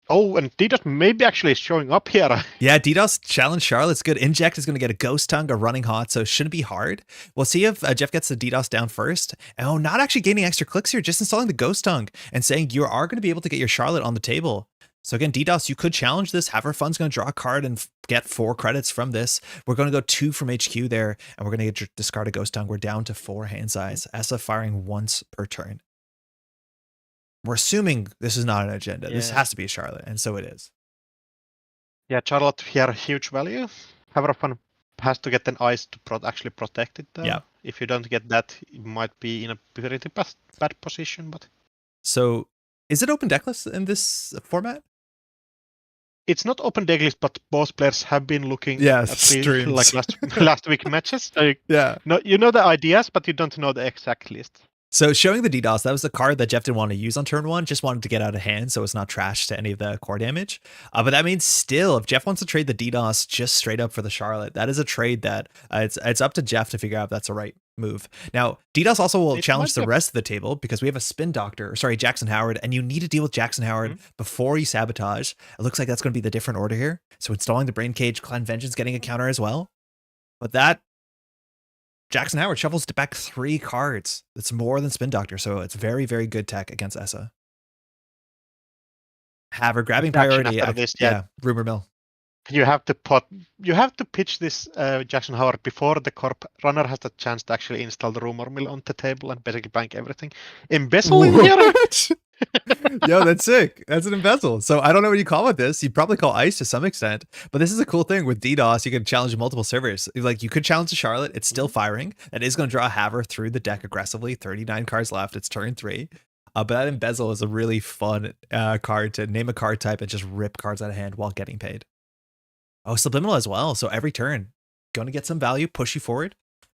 Oh, and DDoS maybe actually is showing up here. Yeah, DDoS challenge Charlotte's good. Inject is going to get a Ghost Tongue, a Running Hot, so it shouldn't be hard. We'll see if Jeff gets the DDoS down first. Oh, not actually gaining extra clicks here, just installing the Ghost Tongue and saying you are going to be able to get your Charlotte on the table. So again, DDoS, you could challenge this. HaverOfFun's going to draw a card and get 4 credits from this. We're going to go 2 from HQ there, and we're going to discard a Ghost Tongue. We're down to 4 hand size. ESA firing once per turn. We're assuming this is not an agenda. This has to be a Charlotte, and so it is. Yeah, Charlotte here, huge value. HaverOfFun has to get an ice to actually protect it, though. Yeah. If you don't get that, you might be in a pretty bad position. But so, is it open decklist in this format? It's not open decklist, but both players have been looking at streams like last week matches. So you know the ideas, but you don't know the exact list. So showing the DDoS, that was the card that Jeff didn't want to use on turn 1, just wanted to get out of hand so it's not trash to any of the core damage. But that means still, if Jeff wants to trade the DDoS just straight up for the Charlotte, that is a trade that it's up to Jeff to figure out if that's the right move. Now, DDoS also will challenge the rest of the table because we have a Spin Doctor, Jackson Howard, and you need to deal with Jackson Howard before you sabotage. It looks like that's going to be the different order here. So installing the Brain Cage, Clan Vengeance getting a counter as well. But that Jackson Howard shuffles back 3 cards. It's more than Spin Doctor, so it's very, very good tech against ESA. Haver grabbing priority. Rumor mill. You have to pitch this Jackson Howard before the corp runner has the chance to actually install the rumor mill on the table and basically blank everything. Embezzling here. Yo, that's sick. That's an embezzle. So I don't know what you call it this. You'd probably call ice to some extent, but this is a cool thing with DDoS. You can challenge multiple servers. Like you could challenge the Charlotte. It's still firing. That is going to draw a Haver through the deck aggressively. 39 cards left. It's turn 3. But that embezzle is a really fun card to name a card type and just rip cards out of hand while getting paid. Oh, Subliminal as well. So every turn, going to get some value, push you forward.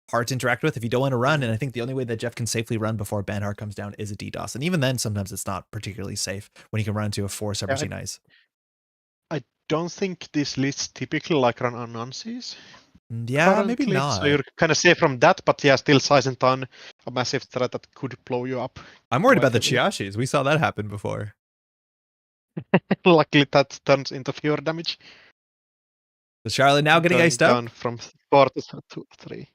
Hard to interact with if you don't want to run. And I think the only way that Jeff can safely run before Banhart comes down is a DDoS. And even then, sometimes it's not particularly safe when you can run into a 4 Subroutine Ice. I don't think this list typically like run on nonces. Yeah, currently, maybe not. So you're kind of safe from that, but yeah, still Size and Ton, a massive threat that could blow you up. I'm worried about the Chiashis. We saw that happen before. Luckily, that turns into fewer damage. The Charlotte now getting iced up. Down from 4 to 3.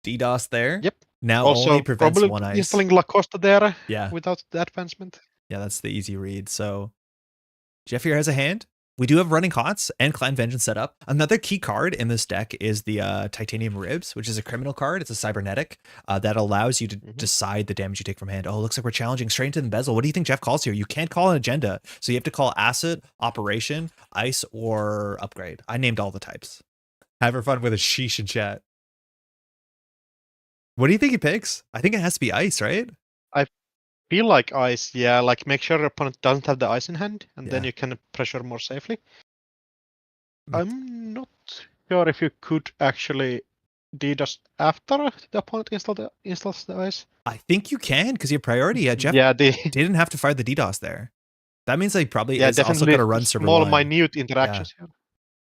DDoS there. Yep. Now also, only prevents probably 1 ice. Installing Lacosta there without the advancement. Yeah, that's the easy read. So Jeff here has a hand. we do have Running Hots and Clan Vengeance set up. Another key card in this deck is the Titanium Ribs, which is a criminal card. It's a cybernetic that allows you to decide the damage you take from hand. Oh, looks like we're challenging straight into the embezzle. What do you think Jeff calls here? You can't call an agenda, so you have to call Asset, Operation, Ice, or Upgrade. I named all the types. HaverOfFun with a sheesh in chat. What do you think he picks? I think it has to be Ice, right? Feel like Ice, yeah. Like make sure your opponent doesn't have the Ice in hand, and then you can pressure more safely. I'm not sure if you could actually DDoS after the opponent installs the Ice. I think you can because your priority, Jeff didn't have to fire the DDoS there. That means they probably is also going to run server small, 1. minute interactions. Yeah.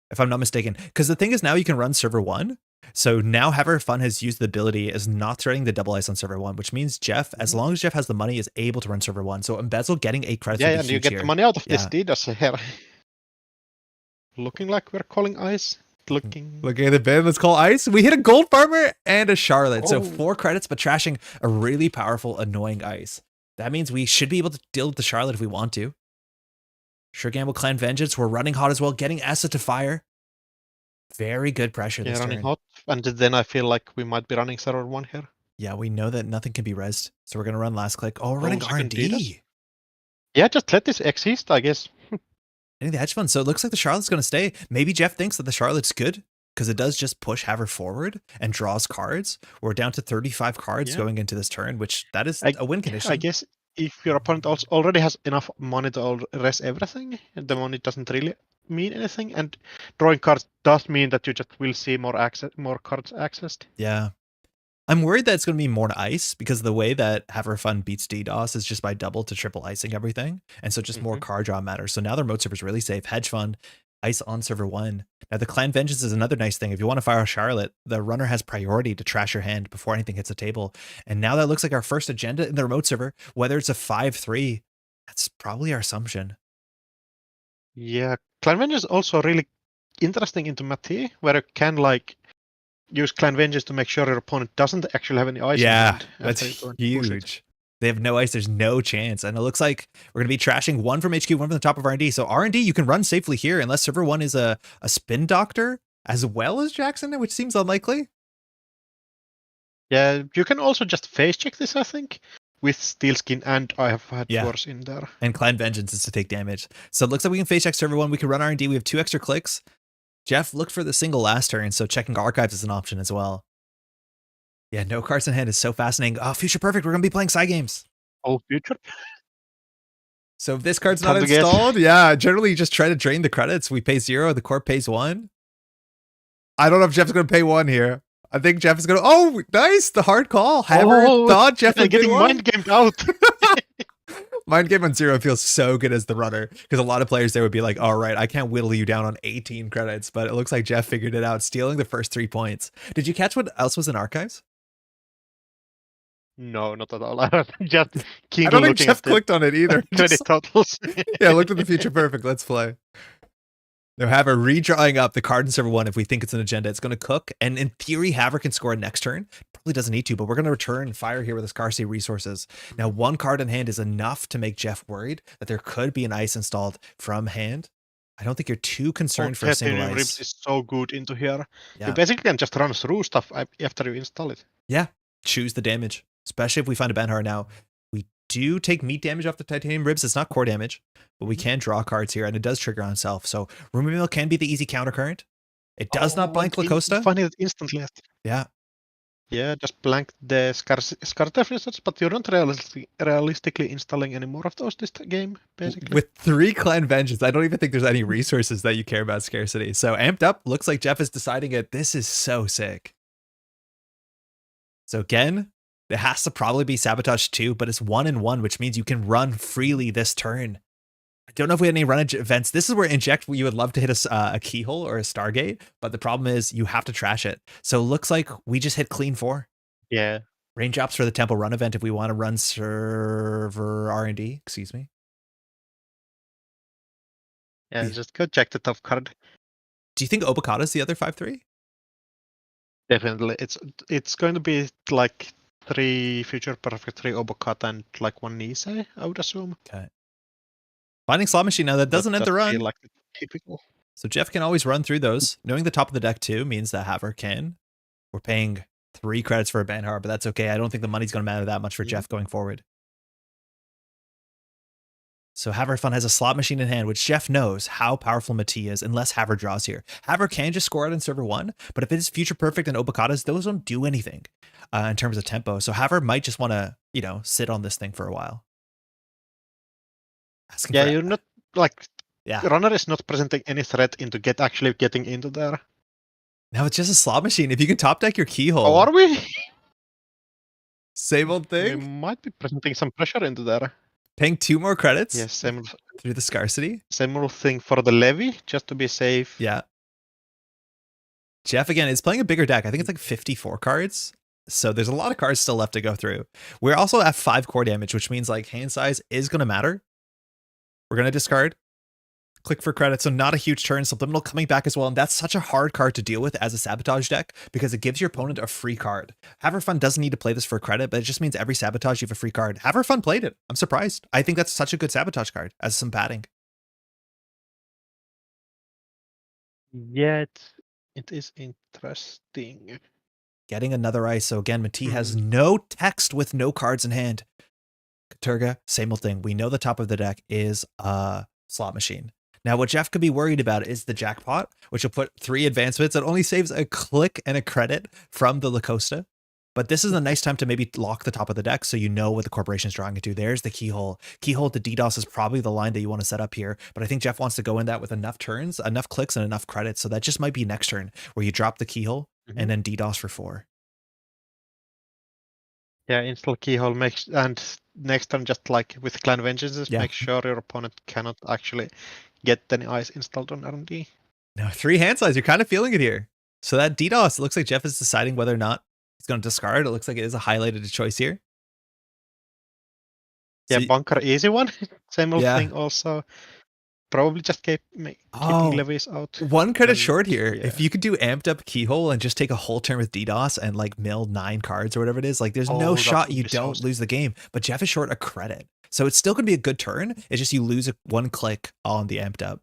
If I'm not mistaken. Because the thing is now you can run server 1. So now HaverOfFun has used the ability as not threading the double ice on server 1, which means Jeff, as long as Jeff has the money, is able to run server 1. So Embezzle getting 8 credits. Yeah, and you get the money out of this DDoS here. Looking like we're calling Ice. Looking at the bin. Let's call Ice. We hit a Gold Farmer and a Charlotte. So 4 credits, but trashing a really powerful, annoying Ice. That means we should be able to deal with the Charlotte if we want to. Sure Gamble Clan Vengeance. We're running hot as well, getting Essa to fire. Very good pressure this running turn. hot. And then I feel like we might be running server 1 here. Yeah, we know that nothing can be rezzed. So we're going to run last click. Oh, we're running R&D. Yeah, just let this exist, I guess. Any the hedge fund. So it looks like the Charlotte's going to stay. Maybe Jeff thinks that the Charlotte's good because it does just push Haver forward and draws cards. We're down to 35 cards going into this turn, which that is a win condition. I guess if your opponent also already has enough money to rest everything, the money doesn't really mean anything, and drawing cards does mean that you just will see more cards accessed. Yeah. I'm worried that it's going to be more Ice because the way that HaverOfFun beats DDoS is just by double to triple icing everything. And so just more card draw matters. So now their mode server is really safe. Hedge fund, Ice on server 1. Now the Clan Vengeance is another nice thing. If you want to fire a Charlotte, the runner has priority to trash your hand before anything hits the table. And now that looks like our first agenda in the remote server, whether it's a 5-3, that's probably our assumption. Yeah, Clan Vengeance is also really interesting into Mate, where you can like use Clan Vengeance to make sure your opponent doesn't actually have any ice. Yeah, that's huge. They have no ice. There's no chance. And it looks like we're going to be trashing 1 from HQ, 1 from the top of R&D. So R&D, you can run safely here unless server 1 is a spin doctor as well as Jackson, which seems unlikely. Yeah, you can also just face check this, I think, with Steel Skin, and I have had Wars in there. And Clan Vengeance is to take damage. So it looks like we can face check server 1. We can run R&D. We have 2 extra clicks. Jeff looked for the single last turn, so checking archives is an option as well. Yeah, no cards in hand is so fascinating. Oh, Future Perfect. We're going to be playing side games. Oh, Future. So if this card's not installed, generally you just try to drain the credits. We pay 0, the corp pays 1. I don't know if Jeff's going to pay 1 here. I think Jeff is going to... Oh, nice. The hard call. Haver thought Jeff was getting mind gamed out. Mind game on 0 feels so good as the runner because a lot of players there would be like, all right, I can't whittle you down on 18 credits, but it looks like Jeff figured it out, stealing the first 3 points. Did you catch what else was in archives? No, not at all. I don't think Jeff clicked on it either. Credit totals. Yeah, looked at the Future Perfect. Let's play. Now Haver redrawing up the card in server 1 if we think it's an agenda. It's going to cook, and in theory, Haver can score next turn. Probably doesn't need to, but we're going to return and fire here with a scarcity resources. Now 1 card in hand is enough to make Jeff worried that there could be an ice installed from hand. I don't think you're too concerned for a single ice. Ribs is so good into here. Yeah. You basically can just run through stuff after you install it. Yeah, choose the damage, especially if we find a Benhar now. We do take meat damage off the Titanium Ribs. It's not core damage, but we can draw cards here, and it does trigger on self. So Rumor Mill can be the easy counter current. It does not blank Lacosta. Funny that instantly. Yeah. Yeah, just blank the Scar deficits, but you're not realistically installing any more of those this game, basically. With 3 Clan Vengeance, I don't even think there's any resources that you care about scarcity. So amped up, looks like Jeff is deciding it. This is so sick. So again, it has to probably be Sabotage 2, but it's 1-1, which means you can run freely this turn. I don't know if we had any run events. This is where Inject, you would love to hit a Keyhole or a Stargate, but the problem is you have to trash it. So it looks like we just hit clean 4. Yeah. Raindrops for the Temple Run event if we want to run server R&D, excuse me. Yeah, just go check the top card. Do you think Obokata is the other 5-3? Definitely. It's going to be like 3 Future Perfect, 3 Obokata, and like 1 Nisei, I would assume. Okay. Finding Slot Machine now, that doesn't end the run. typical. So Jeff can always run through those. Knowing the top of the deck too means that Haver can. We're paying 3 credits for a Banhar, but that's okay. I don't think the money's going to matter that much for Jeff going forward. So HaverOfFun has a slot machine in hand, which Jeff knows how powerful Mati is unless Haver draws here. Haver can just score out in server 1, but if it is Future Perfect and Obokatas, those don't do anything in terms of tempo. So Haver might just want to, you know, sit on this thing for a while. Yeah, you're not like Runner is not presenting any threat into actually getting into there. No, it's just a slot machine. If you can top deck your keyhole. Oh, are we? Same old thing. We might be presenting some pressure into there. Paying 2 more credits. Yes, same through the scarcity. Same little thing for the levy, just to be safe. Yeah. Jeff again is playing a bigger deck. I think it's like 54 cards. So there's a lot of cards still left to go through. We're also at 5 core damage, which means like hand size is going to matter. We're going to discard. Click for credit, so not a huge turn. Subliminal coming back as well, and that's such a hard card to deal with as a sabotage deck because it gives your opponent a free card. HaverOfFun doesn't need to play this for credit, but it just means every sabotage you have a free card. HaverOfFun played it. I'm surprised. I think that's such a good sabotage card as some padding. Yeah, it is interesting. Getting another ice. So again, Mati has no text with no cards in hand. Katurga, same old thing. We know the top of the deck is a slot machine. Now, what Jeff could be worried about is the jackpot, which will put 3 advancements. It only saves a click and a credit from the Lacosta. But this is a nice time to maybe lock the top of the deck so you know what the corporation is drawing into. There's the keyhole. Keyhole to DDoS is probably the line that you want to set up here. But I think Jeff wants to go in that with enough turns, enough clicks, and enough credits. So that just might be next turn where you drop the keyhole and then DDoS for 4. Yeah, install keyhole makes, and next turn, just like with Clan Vengeances, make sure your opponent cannot actually get any ice installed on R&D. Now 3 hand size, you're kind of feeling it here. So that DDoS, it looks like Jeff is deciding whether or not he's going to discard. It looks like it is a highlighted choice here. Yeah, so bunker easy one. Same old thing also. Probably just keeping levies out. 1 credit short here. Yeah. If you could do amped up keyhole and just take a whole turn with DDoS and like mill 9 cards or whatever it is, like there's no shot you don't lose the game. But Jeff is short a credit. So it's still going to be a good turn. It's just you lose 1 click on the amped up.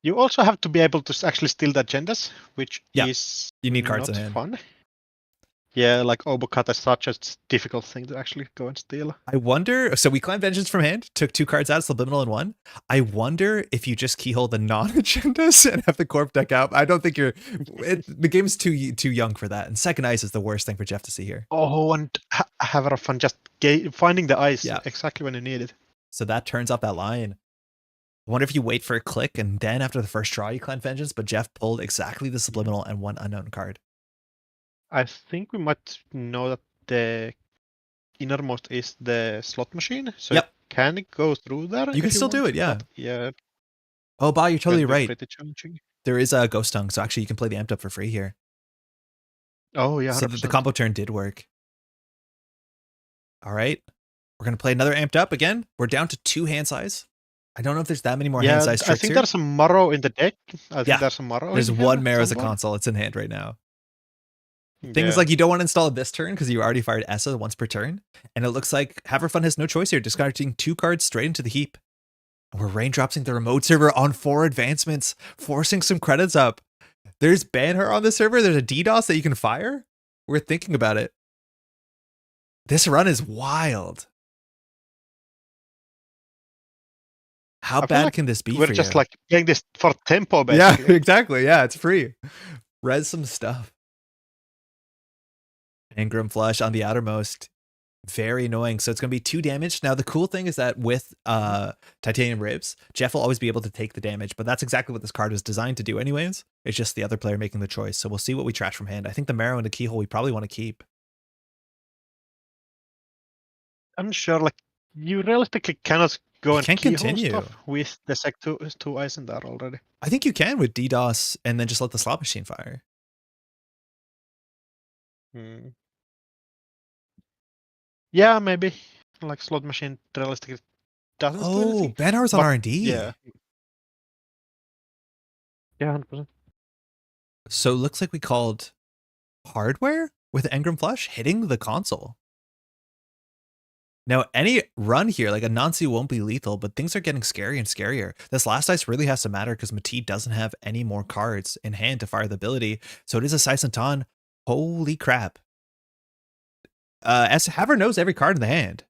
You also have to be able to actually steal the agendas, which is you need cards in hand. Fun. Yeah, like Obokata is such a difficult thing to actually go and steal. I wonder, so we Clan Vengeance from hand, took 2 cards out, Subliminal in 1. I wonder if you just keyhole the non-agendas and have the corp deck out. I don't think the game's too young for that. And second ice is the worst thing for Jeff to see here. Oh, and HaverOfFun just finding the ice exactly when you need it. So that turns off that line. I wonder if you wait for a click and then after the first draw you Clan Vengeance, but Jeff pulled exactly the Subliminal and 1 unknown card. I think we might know that the innermost is the slot machine. So it can go through there. You can still do it, yeah. Yeah. Oh, Ba, you're totally right. Pretty challenging. There is a Ghost Tongue, so actually you can play the amped up for free here. Oh, yeah. 100%. So the combo turn did work. All right. We're going to play another amped up again. We're down to 2 hand size. I don't know if there's that many more hand size tricks I think there's some Marrow in the deck. I think there's some Marrow. There's 1 Marrow as a console. It's in hand right now. Things like you don't want to install it this turn because you already fired Essa once per turn. And it looks like HaverOfFun has no choice here, discarding 2 cards straight into the heap. And we're raindropsing the remote server on 4 advancements, forcing some credits up. There's Banhar on the server. There's a DDoS that you can fire. We're thinking about it. This run is wild. How bad can this be for you? We're just like playing this for tempo, basically. Yeah, exactly. Yeah, it's free. Res some stuff. Ysengrin flush on the outermost. Very annoying. So it's going to be 2 damage. Now, the cool thing is that with Titanium Ribs, Jeff will always be able to take the damage, but that's exactly what this card was designed to do anyways. It's just the other player making the choice. So we'll see what we trash from hand. I think the Marrow and the Keyhole we probably want to keep. I'm sure, like, you realistically cannot go and continue stuff with the Sec 2 ice in there already. I think you can with DDoS and then just let the slot machine fire. Yeah, maybe. Like slot machine realistically doesn't do anything. Banhar's on R&D. Yeah. Yeah, 100%. So it looks like we called hardware with Ysengrin flush hitting the console. Now, any run here, like a Nancy won't be lethal, but things are getting scarier and scarier. This last ice really has to matter because Mati doesn't have any more cards in hand to fire the ability. So it is a Saisentan. Holy crap. Haver knows every card in the hand.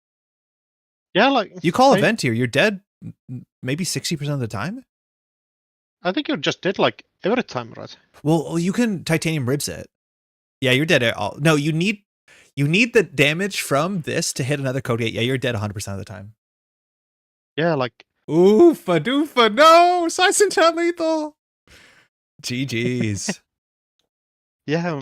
Yeah, like you call event here, you're dead maybe 60% of the time? I think you're just dead like every time, right? Well, you can titanium ribs it. Yeah, you're dead at all. No, you need the damage from this to hit another code gate. Yeah, you're dead 100% of the time. Yeah, like oofa doofa, no! Saisentan lethal! GG's. Yeah.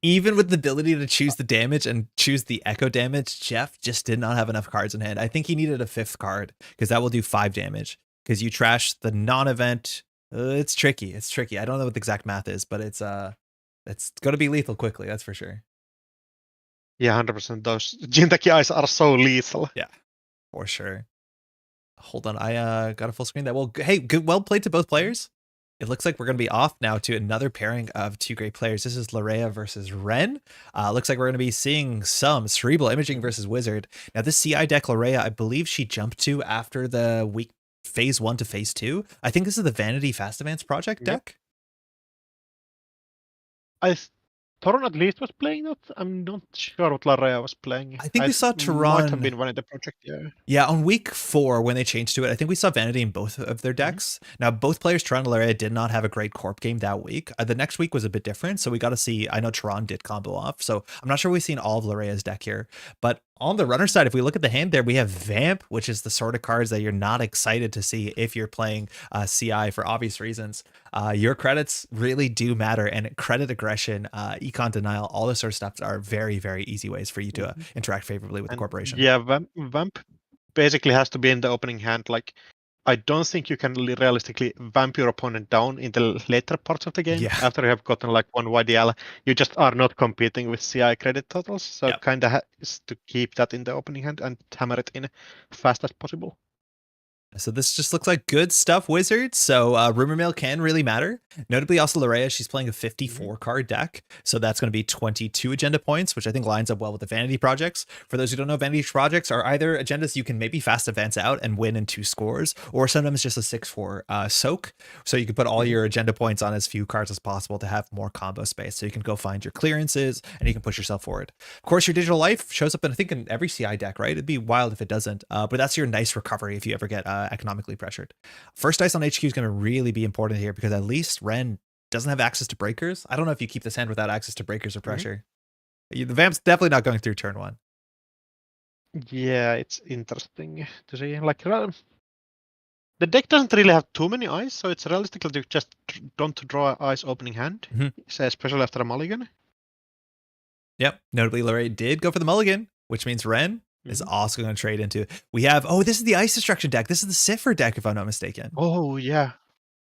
Even with the ability to choose the damage and choose the echo damage, Jeff just did not have enough cards in hand. I think he needed a 5th card because that will do 5 damage. Because you trash the non-event. It's tricky. It's tricky. I don't know what the exact math is, but it's going to be lethal quickly. That's for sure. Yeah, 100%. Those Jinteki eyes are so lethal. Yeah, for sure. Hold on. I got a full screen. That well, hey, good, well played to both players. It looks like we're going to be off now to another pairing of 2 great players. This is Larrea versus Wren. Looks like we're going to be seeing some Cerebral Imaging versus Whizzard. Now, this CI deck, Larrea, I believe she jumped to after the week phase 1 to phase 2. I think this is the Vanity Fast Advance project deck. Toron at least was playing that. I'm not sure what Larrea was playing. I think we saw Toron. Might have been one of the project, yeah. Yeah, on week 4 when they changed to it, I think we saw Vanity in both of their decks. Now, both players, Toron and Larrea, did not have a great Corp game that week. The next week was a bit different, so we got to see. I know Toron did combo off, so I'm not sure we've seen all of Larrea's deck here. But on the runner side, if we look at the hand there, we have Vamp, which is the sort of cards that you're not excited to see if you're playing CI for obvious reasons. Your credits really do matter, and credit aggression, econ denial, all this sort of stuff are very, very easy ways for you to interact favorably with the corporation. Yeah, Vamp basically has to be in the opening hand. Like, I don't think you can realistically vamp your opponent down in the later parts of the game. Yeah. After you have gotten like 1 YDL, you just are not competing with CI credit totals. So kind of has to keep that in the opening hand and hammer it in fast as possible. So this just looks like good stuff, Whizzard. So Rumor Mill can really matter. Notably also Larrea, she's playing a 54 card deck. So that's going to be 22 agenda points, which I think lines up well with the Vanity projects. For those who don't know, Vanity projects are either agendas you can maybe fast advance out and win in 2 scores, or sometimes just a 6-4 soak. So you can put all your agenda points on as few cards as possible to have more combo space. So you can go find your clearances and you can push yourself forward. Of course, your Digital Life shows up in, I think, in every CI deck, right? It'd be wild if it doesn't. But that's your nice recovery if you ever get economically pressured. First dice on HQ is going to really be important here because at least Wren doesn't have access to breakers. I don't know if you keep this hand without access to breakers or pressure. The Vamp's definitely not going through turn 1. Yeah, it's interesting to see. Like, the deck doesn't really have too many eyes, so it's realistically to just don't draw eyes opening hand, so especially after a mulligan. Yep. Notably, Larrea did go for the mulligan, which means Wren is also going to trade into. We have, this is the Ice Destruction deck. This is the Cipher deck, if I'm not mistaken. Oh, yeah.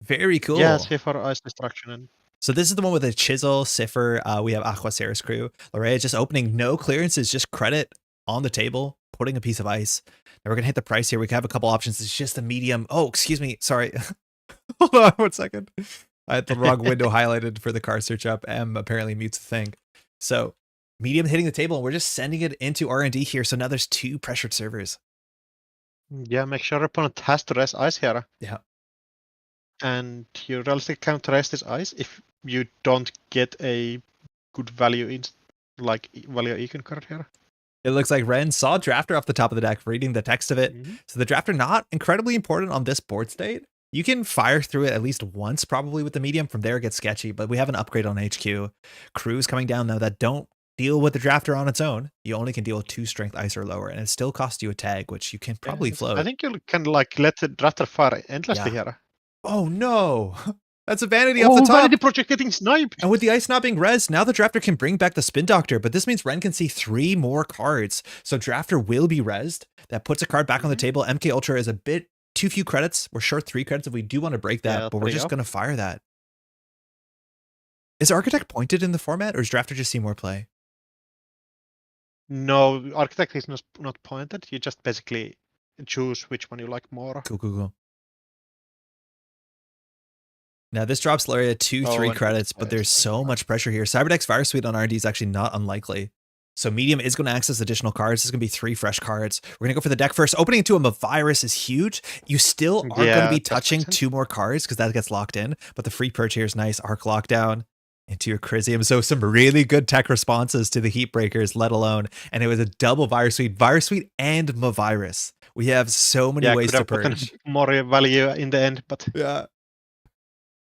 Very cool. Yeah, Cipher, Ice Destruction. So this is the one with a Chisel, Cipher. We have Aquaceres Crew. Larrea just opening no clearances, just credit on the table, putting a piece of ice. Now we're going to hit the price here. We can have a couple options. It's just a medium. Oh, excuse me. Sorry. Hold on 1 second. I had the wrong window highlighted for the card search up. M apparently mutes the thing. So medium hitting the table, and we're just sending it into R&D here. So now there's 2 pressured servers. Yeah, make sure your opponent has to rest ice here. Yeah. And you realistically can't rest this ice if you don't get a good value in, like, value econ card here. It looks like Wren saw Drafter off the top of the deck, reading the text of it. So the Drafter not incredibly important on this board state. You can fire through it at least once, probably with the medium. From there, it gets sketchy, but we have an upgrade on HQ. Crews coming down, though, that don't deal with the Drafter on its own. You only can deal with 2 strength ice or lower, and it still costs you a tag, which you can probably float. I think you can, like, let the Drafter fire endlessly here. Oh, no. That's a Vanity off the top. Vanity project getting sniped. And with the ice not being res, now the Drafter can bring back the Spin Doctor, but this means Wren can see 3 more cards. So Drafter will be resed. That puts a card back on the table. MK Ultra is a bit too few credits. We're short 3 credits if we do want to break that, but we're just going to fire that. Is Architect pointed in the format, or does Drafter just see more play? No, Architect is not pointed. You just basically choose which one you like more. Cool. Now this drops Larrea 2-3 credits, but there's so much pressure here. Cyberdeck's Fire Suite on R&D is actually not unlikely. So medium is going to access additional cards. It's going to be 3 fresh cards. We're going to go for the deck first. Opening into a virus is huge. You still are going to be touching 2 more cards because that gets locked in. But the free purge here is nice. Arc lockdown into your Chrysium. So some really good tech responses to the Heat Breakers, let alone. And it was a double Virus Suite and Mavirus. We have so many ways to purge. More value in the end, but yeah.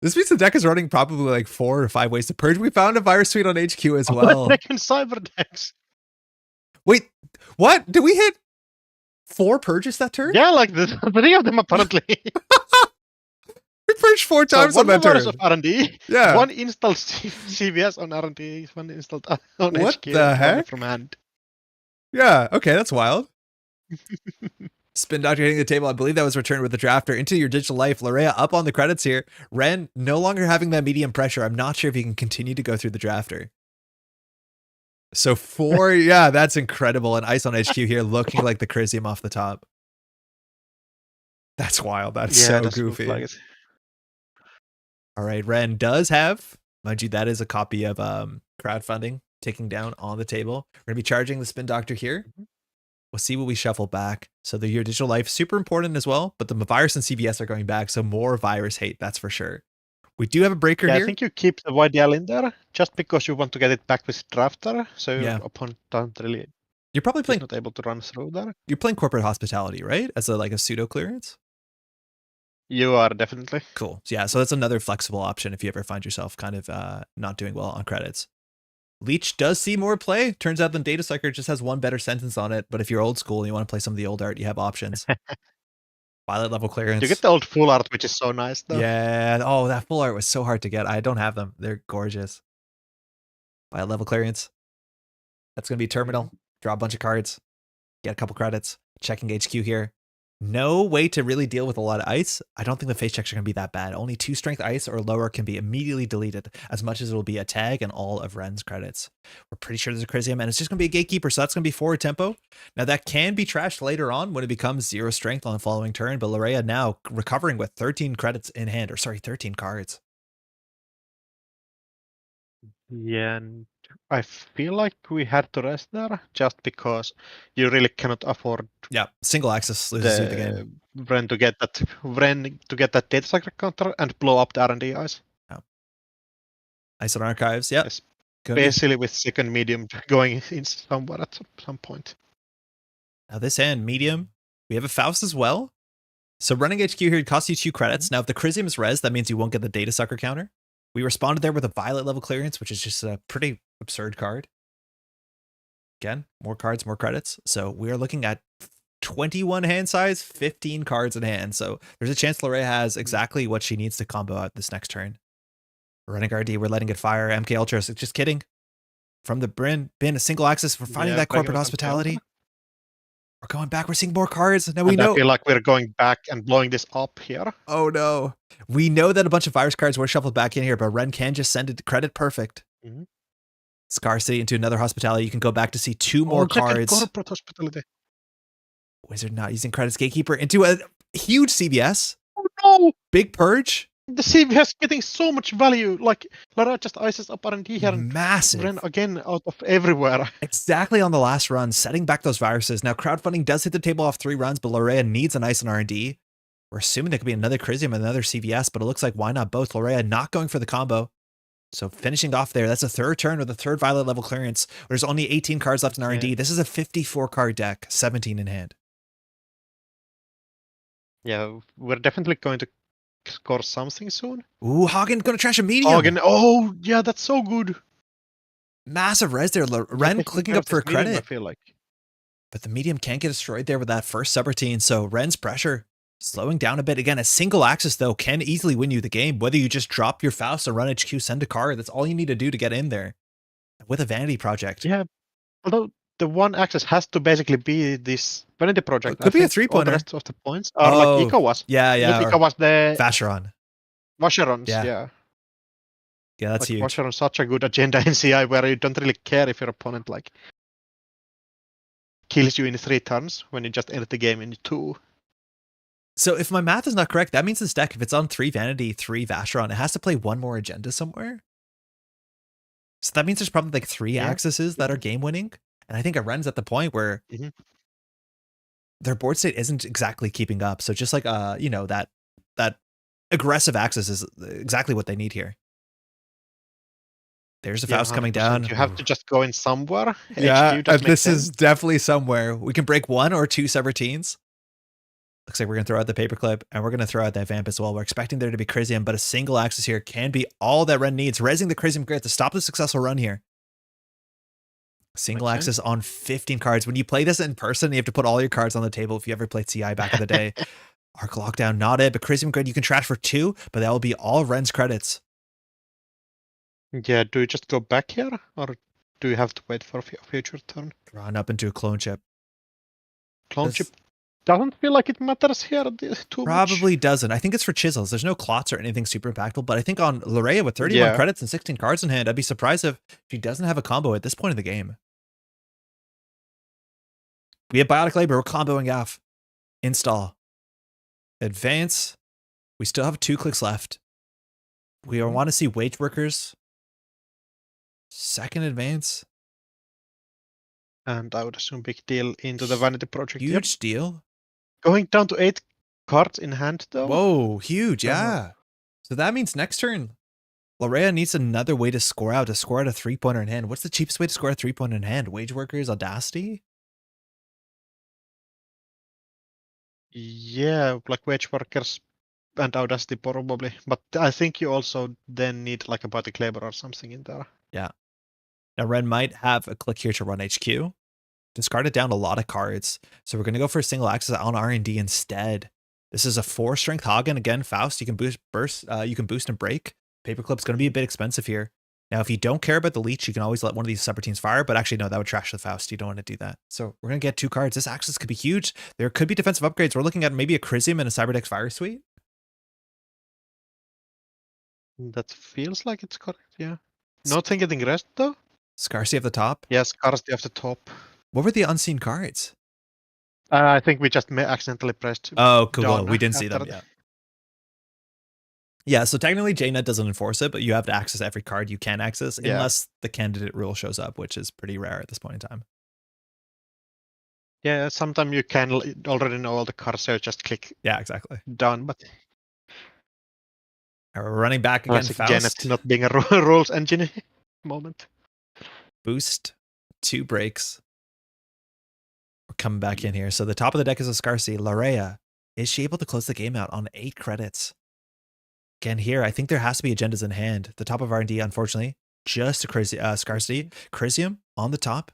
This means the deck is running probably like 4 or 5 ways to purge. We found a Virus Suite on HQ as well. Second cyber decks. Wait, what? Did we hit 4 purges that turn? Yeah, like the 3 of them apparently. We purged 4 times on that turn. 1 of R&D. Yeah. 1 installed CVS on R&D. 1 installed on HQ. What the heck? From hand. Yeah. Okay, that's wild. Spin Doctor hitting the table. I believe that was returned with the drafter into your digital life. Larrea up on the credits here. Wren no longer having that medium pressure. I'm not sure if you can continue to go through the drafter. So 4, yeah, that's incredible. And Ice on HQ here looking like the Chrysium off the top. That's wild. That's so goofy. Like all right, Wren does have, mind you, that is a copy of crowdfunding ticking down on the table. We're going to be charging the Spin Doctor here. We'll see what we shuffle back. So the Your Digital Life, super important as well, but the virus and CVS are going back, so more virus hate, that's for sure. We do have a breaker here. I think you keep the YDL in there just because you want to get it back with drafter, so your opponent don't really. You're probably playing not able to run through there. You're playing Corporate Hospitality, right? As a pseudo clearance. You are definitely cool. Yeah, so that's another flexible option if you ever find yourself kind of not doing well on credits. Leech does see more play. Turns out the Data Sucker just has 1 better sentence on it. But if you're old school and you want to play some of the old art, you have options. Violet level clearance. You get the old full art, which is so nice though. Yeah. Oh, that full art was so hard to get. I don't have them. They're gorgeous. Violet level clearance. That's going to be terminal. Draw a bunch of cards. Get a couple credits. Checking HQ here. No way to really deal with a lot of ice. I don't think the face checks are going to be that bad. Only 2 strength ice or lower can be immediately deleted, as much as it will be a tag and all of Wren's credits. We're pretty sure there's a Chrysium, and it's just going to be a gatekeeper, so that's going to be forward tempo. Now that can be trashed later on when it becomes 0 strength on the following turn, but Larrea now recovering with 13 credits in hand, or sorry, 13 cards. Yeah, and I feel like we had to rest there just because you really cannot afford. Yeah, single access loses the game. Wren to get that Data Sucker counter and blow up the R&D ice. Oh. Ice on Archives, yeah. Especially with second medium going in somewhere at some point. Now this hand, medium, we have a Faust as well. So running HQ here costs you 2 credits. Now if the Chrysium is res, that means you won't get the Data Sucker counter. We responded there with a Violet level clearance, which is just a pretty absurd card. Again, more cards, more credits. So we are looking at 21 hand size, 15 cards in hand. So there's a chance Larrea has exactly what she needs to combo out this next turn. We're running RD, we're letting it fire. MK Ultra, just kidding. From the bin, a single access. We're finding that Corporate Hospitality. We're going back. We're seeing more cards. Now we know. I feel like we're going back and blowing this up here. Oh no. We know that a bunch of virus cards were shuffled back in here, but Wren can just send it credit perfect. Scarcity into another hospitality. You can go back to see 2 more cards. Corporate Hospitality. Whizzard not using credits. Gatekeeper into a huge CBS. Oh no. Big purge. The CBS getting so much value. Like Larrea just ices up R&D here. Massive. Wren again out of everywhere. Exactly on the last run, setting back those viruses. Now crowdfunding does hit the table off 3 runs, but Larrea needs an ice on R&D. We're assuming there could be another Chrysium and another CVS, but it looks like why not both? Larrea not going for the combo. So finishing off there, that's a 3rd turn with a 3rd Violet level clearance. There's only 18 cards left in R&D. This is a 54 card deck, 17 in hand. Yeah, we're definitely going to score something soon. Ooh, Hagen gonna trash a medium. Hagen, oh yeah, that's so good. Massive res there. Wren clicking up for a credit. Medium, I feel like. But the medium can't get destroyed there with that first subroutine, so Wren's pressure slowing down a bit. Again, a single axis, though, can easily win you the game. Whether you just drop your Faust or run HQ, send a card, that's all you need to do to get in there. With a Vanity Project. Yeah, although the 1 axis has to basically be this Vanity Project. It could be a 3-pointer. The rest of the points are like Eco was. Yeah. Eco was the Vacheron. Vacherons, yeah. Yeah, that's huge. Vacheron's such a good agenda in CI where you don't really care if your opponent like kills you in 3 turns when you just end the game in 2. So if my math is not correct, that means this deck, if it's on 3 Vanity, 3 Vacheron, it has to play 1 more agenda somewhere. So that means there's probably like 3 axes that are game winning. And I think Ren's at the point where their board state isn't exactly keeping up. So just like you know, that aggressive access is exactly what they need here. There's the Faust coming down. You have to just go in somewhere. Yeah, this is definitely somewhere. We can break 1 or 2 subroutines. Looks like we're going to throw out the paperclip, and we're going to throw out that vamp as well. We're expecting there to be Crisium, but a single axis here can be all that Ren needs. Resing the Crisium Grit to stop the successful run here. Single axis on 15 cards. When you play this in person, you have to put all your cards on the table if you ever played CI back in the day. Arc Lockdown, not it, but Crisium Grid you can trash for 2, but that will be all Ren's credits. Yeah, do you just go back here, or do you have to wait for a future turn? Drawn up into a clone chip. Clone chip doesn't feel like it matters here too much. Probably doesn't. I think it's for chisels. There's no clots or anything super impactful, but I think on Larrea with 31 credits and 16 cards in hand, I'd be surprised if she doesn't have a combo at this point in the game. We have Biotic Labor, we're comboing off. Install. Advance. We still have 2 clicks left. We want to see Wage Workers. Second advance. And I would assume big deal into the Vanity Project. Huge deal. Going down to 8 cards in hand, though. Whoa, huge, yeah. So that means next turn, Larrea needs another way to score out a 3-pointer in hand. What's the cheapest way to score a 3-pointer in hand? Wage Workers, Audacity? Yeah, like Wage Workers and Audacity probably. But I think you also then need like a Biotic Labor or something in there. Yeah. Now Ren might have a click here to run HQ. Discarded down a lot of cards. So we're going to go for a single axis on R&D instead. This is a 4 strength Hagen. Again, Faust, you can boost and break. Paperclip's going to be a bit expensive here. Now, if you don't care about the leech, you can always let one of these subroutines fire, but actually, no, that would trash the Faust. You don't want to do that. So we're going to get 2 cards. This axis could be huge. There could be defensive upgrades. We're looking at maybe a Crisium and a Cyberdex Fire Suite. That feels like it's correct, yeah. Not getting rest, though? Scarcity at the top? Yes, Scarcity at the top. What were the unseen cards? I think we just accidentally pressed. Oh, cool. We didn't see them yet. Yeah, so technically JNet doesn't enforce it, but you have to access every card you can access unless the candidate rule shows up, which is pretty rare at this point in time. Yeah, sometimes you can already know all the cards, so just click. Yeah, exactly. Done, but we're running back again. Faust. JNet not being a rules engine moment. Boost, 2 breaks. We're coming back in here. So the top of the deck is a Scarcity. Larrea, is she able to close the game out on 8 credits? Again, here, I think there has to be agendas in hand. The top of R&D, unfortunately, just a Scarcity. Crisium on the top.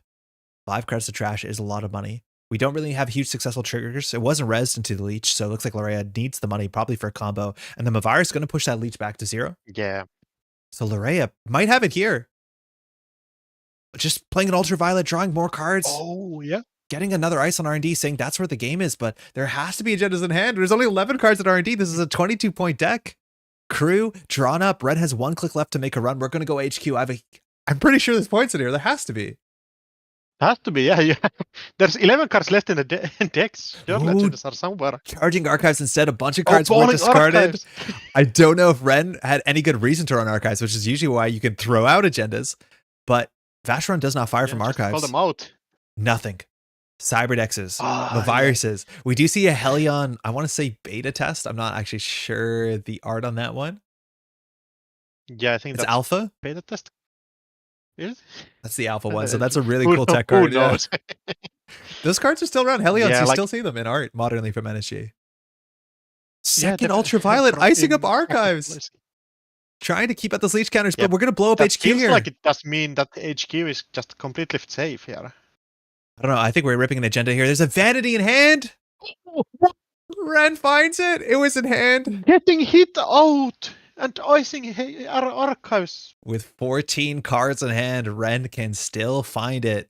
5 credits to trash is a lot of money. We don't really have huge successful triggers. It wasn't rezzed into the leech, so it looks like Larrea needs the money probably for a combo. And the Mavar is going to push that leech back to 0. Yeah. So Larrea might have it here. Just playing an Ultraviolet, drawing more cards. Oh, yeah. Getting another ice on R&D, saying that's where the game is, but there has to be agendas in hand. There's only 11 cards at R&D. This is a 22-point deck. Crew, drawn up. Red has 1 click left to make a run. We're going to go HQ. I'm pretty sure there's points in here. There has to be. Has to be, yeah. There's 11 cards left in the decks. Your legends are somewhere. Charging Archives instead. A bunch of cards were discarded. I don't know if Ren had any good reason to run Archives, which is usually why you can throw out agendas. But Vacheron does not fire from Archives. Call them out. Nothing. Cyberdexes, the viruses. Yeah. We do see a Helion, I want to say beta test. I'm not actually sure the art on that one. Yeah, I think it's alpha. Beta test. Is it? That's the alpha one. So that's a really cool tech card. Yeah. Those cards are still around. Helions, you still see them in art modernly from NSG. Second Ultraviolet, icing up Archives. Trying to keep at those leech counters, but we're going to blow up HQ here. Feels like it does mean that HQ is just completely safe here. I don't know. I think we're ripping an agenda here. There's a Vanity in hand. Ren finds it. It was in hand. Getting hit out and icing Archives. With 14 cards in hand, Ren can still find it.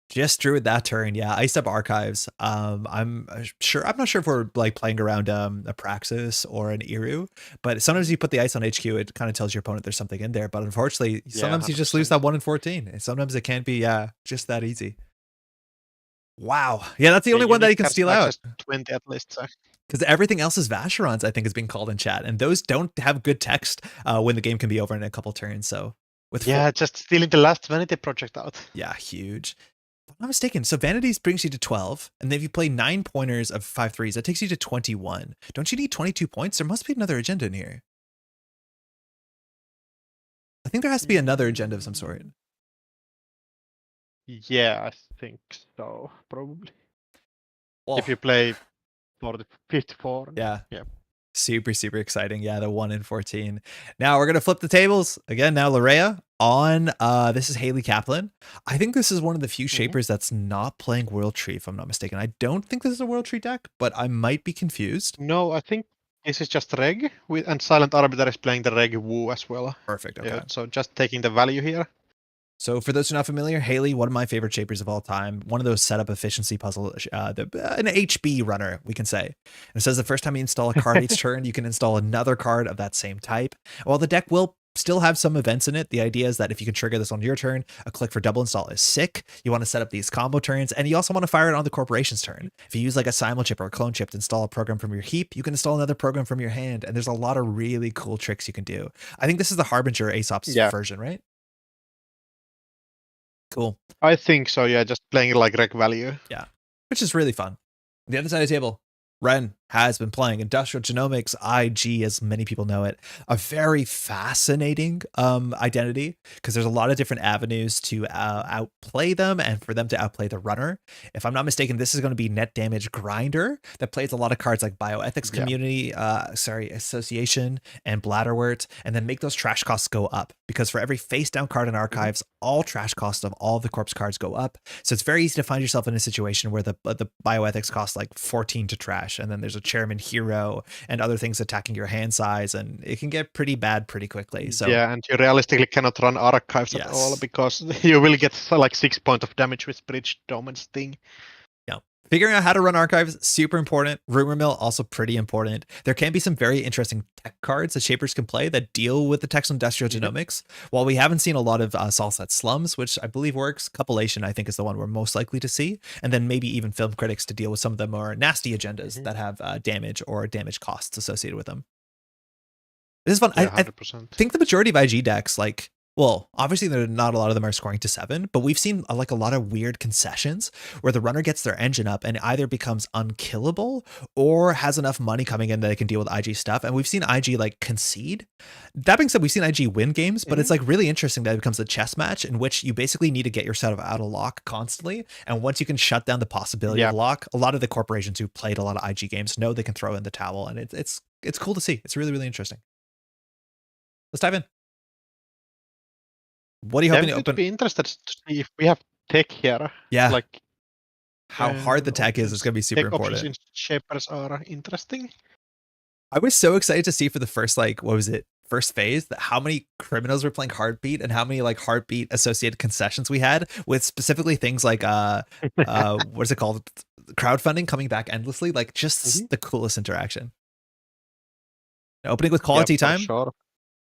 Just drew it that turn. Yeah, iced up Archives. I'm not sure if we're like playing around a Praxis or an Iru, but sometimes you put the ice on HQ, it kind of tells your opponent there's something in there. But unfortunately, sometimes you just lose that 1 in 14. And sometimes it can't be just that easy. Wow. Yeah, that's the only one that he can steal out. 20 at least. Because everything else is Vacherons, I think, is being called in chat. And those don't have good text when the game can be over in a couple turns. So with just stealing the last Vanity Project out. Yeah, huge. I'm not mistaken. So Vanities brings you to 12, and then if you play 9 pointers of 5/3s, that takes you to 21. Don't you need 22 points? There must be another agenda in here. I think there has to be another agenda of some sort. Yeah, I think so, probably. Well, If you play for the 54. yeah. Yeah. Super, super exciting. Yeah, the 1 in 14. Now we're gonna flip the tables again. Now Larrea on this is Hayley Kaplan. I think this is one of the few shapers that's not playing World Tree, if I'm not mistaken. I don't think this is a World Tree deck, but I might be confused. No, I think this is just Reg, and Silent Arbiter is playing the Reg Woo as well. Perfect. Okay. Yeah, so just taking the value here. So for those who are not familiar, Hayley, one of my favorite shapers of all time, one of those setup efficiency puzzle, an HB runner, we can say. And it says the first time you install a card each turn, you can install another card of that same type. While the deck will still have some events in it, the idea is that if you can trigger this on your turn, a click for double install is sick. You want to set up these combo turns, and you also want to fire it on the corporation's turn. If you use like a simul chip or a clone chip to install a program from your heap, you can install another program from your hand, and there's a lot of really cool tricks you can do. I think this is the Harbinger Aesop's version, right? Cool. I think so, yeah, just playing it like reg value. Yeah, which is really fun. The other side of the table, Wren has been playing Industrial Genomics, IG, as many people know it, a very fascinating identity, because there's a lot of different avenues to outplay them and for them to outplay the runner. If I'm not mistaken, this is going to be net damage grinder that plays a lot of cards like Bioethics Community, Association, and Bladderwort, and then make those trash costs go up, because for every face down card in archives, all trash costs of all the corpse cards go up. So it's very easy to find yourself in a situation where the bioethics cost like 14 to trash, and then there's a chairman hero and other things attacking your hand size, and it can get pretty bad pretty quickly. So yeah, and you realistically cannot run archives at all, because you will get like 6 points of damage with Bridge Domin's thing. Figuring out how to run archives, super important. Rumor mill, also pretty important. There can be some very interesting tech cards that shapers can play that deal with the text industrial genomics. While we haven't seen a lot of Salsat Slums, which I believe works, Compilation I think is the one we're most likely to see, and then maybe even Film Critics to deal with some of the more nasty agendas that have damage or damage costs associated with them. This is fun. Yeah, I think the majority of IG decks, like, well, obviously not a lot of them are scoring to 7, but we've seen like a lot of weird concessions where the runner gets their engine up and either becomes unkillable or has enough money coming in that they can deal with IG stuff. And we've seen IG like concede. That being said, we've seen IG win games, but it's like really interesting that it becomes a chess match in which you basically need to get yourself out of lock constantly. And once you can shut down the possibility of lock, a lot of the corporations who played a lot of IG games know they can throw in the towel, and it's cool to see. It's really, really interesting. Let's dive in. What are you hoping to open? I'd be interested to see if we have tech here. Yeah. Like how hard the tech is going to be super important. Tech shapers are interesting. I was so excited to see for the first, like, what was it? First phase, that how many criminals were playing Heartbeat and how many like Heartbeat associated concessions we had with specifically things like what is it called? Crowdfunding coming back endlessly. Like just the coolest interaction. Opening with quality time. Sure.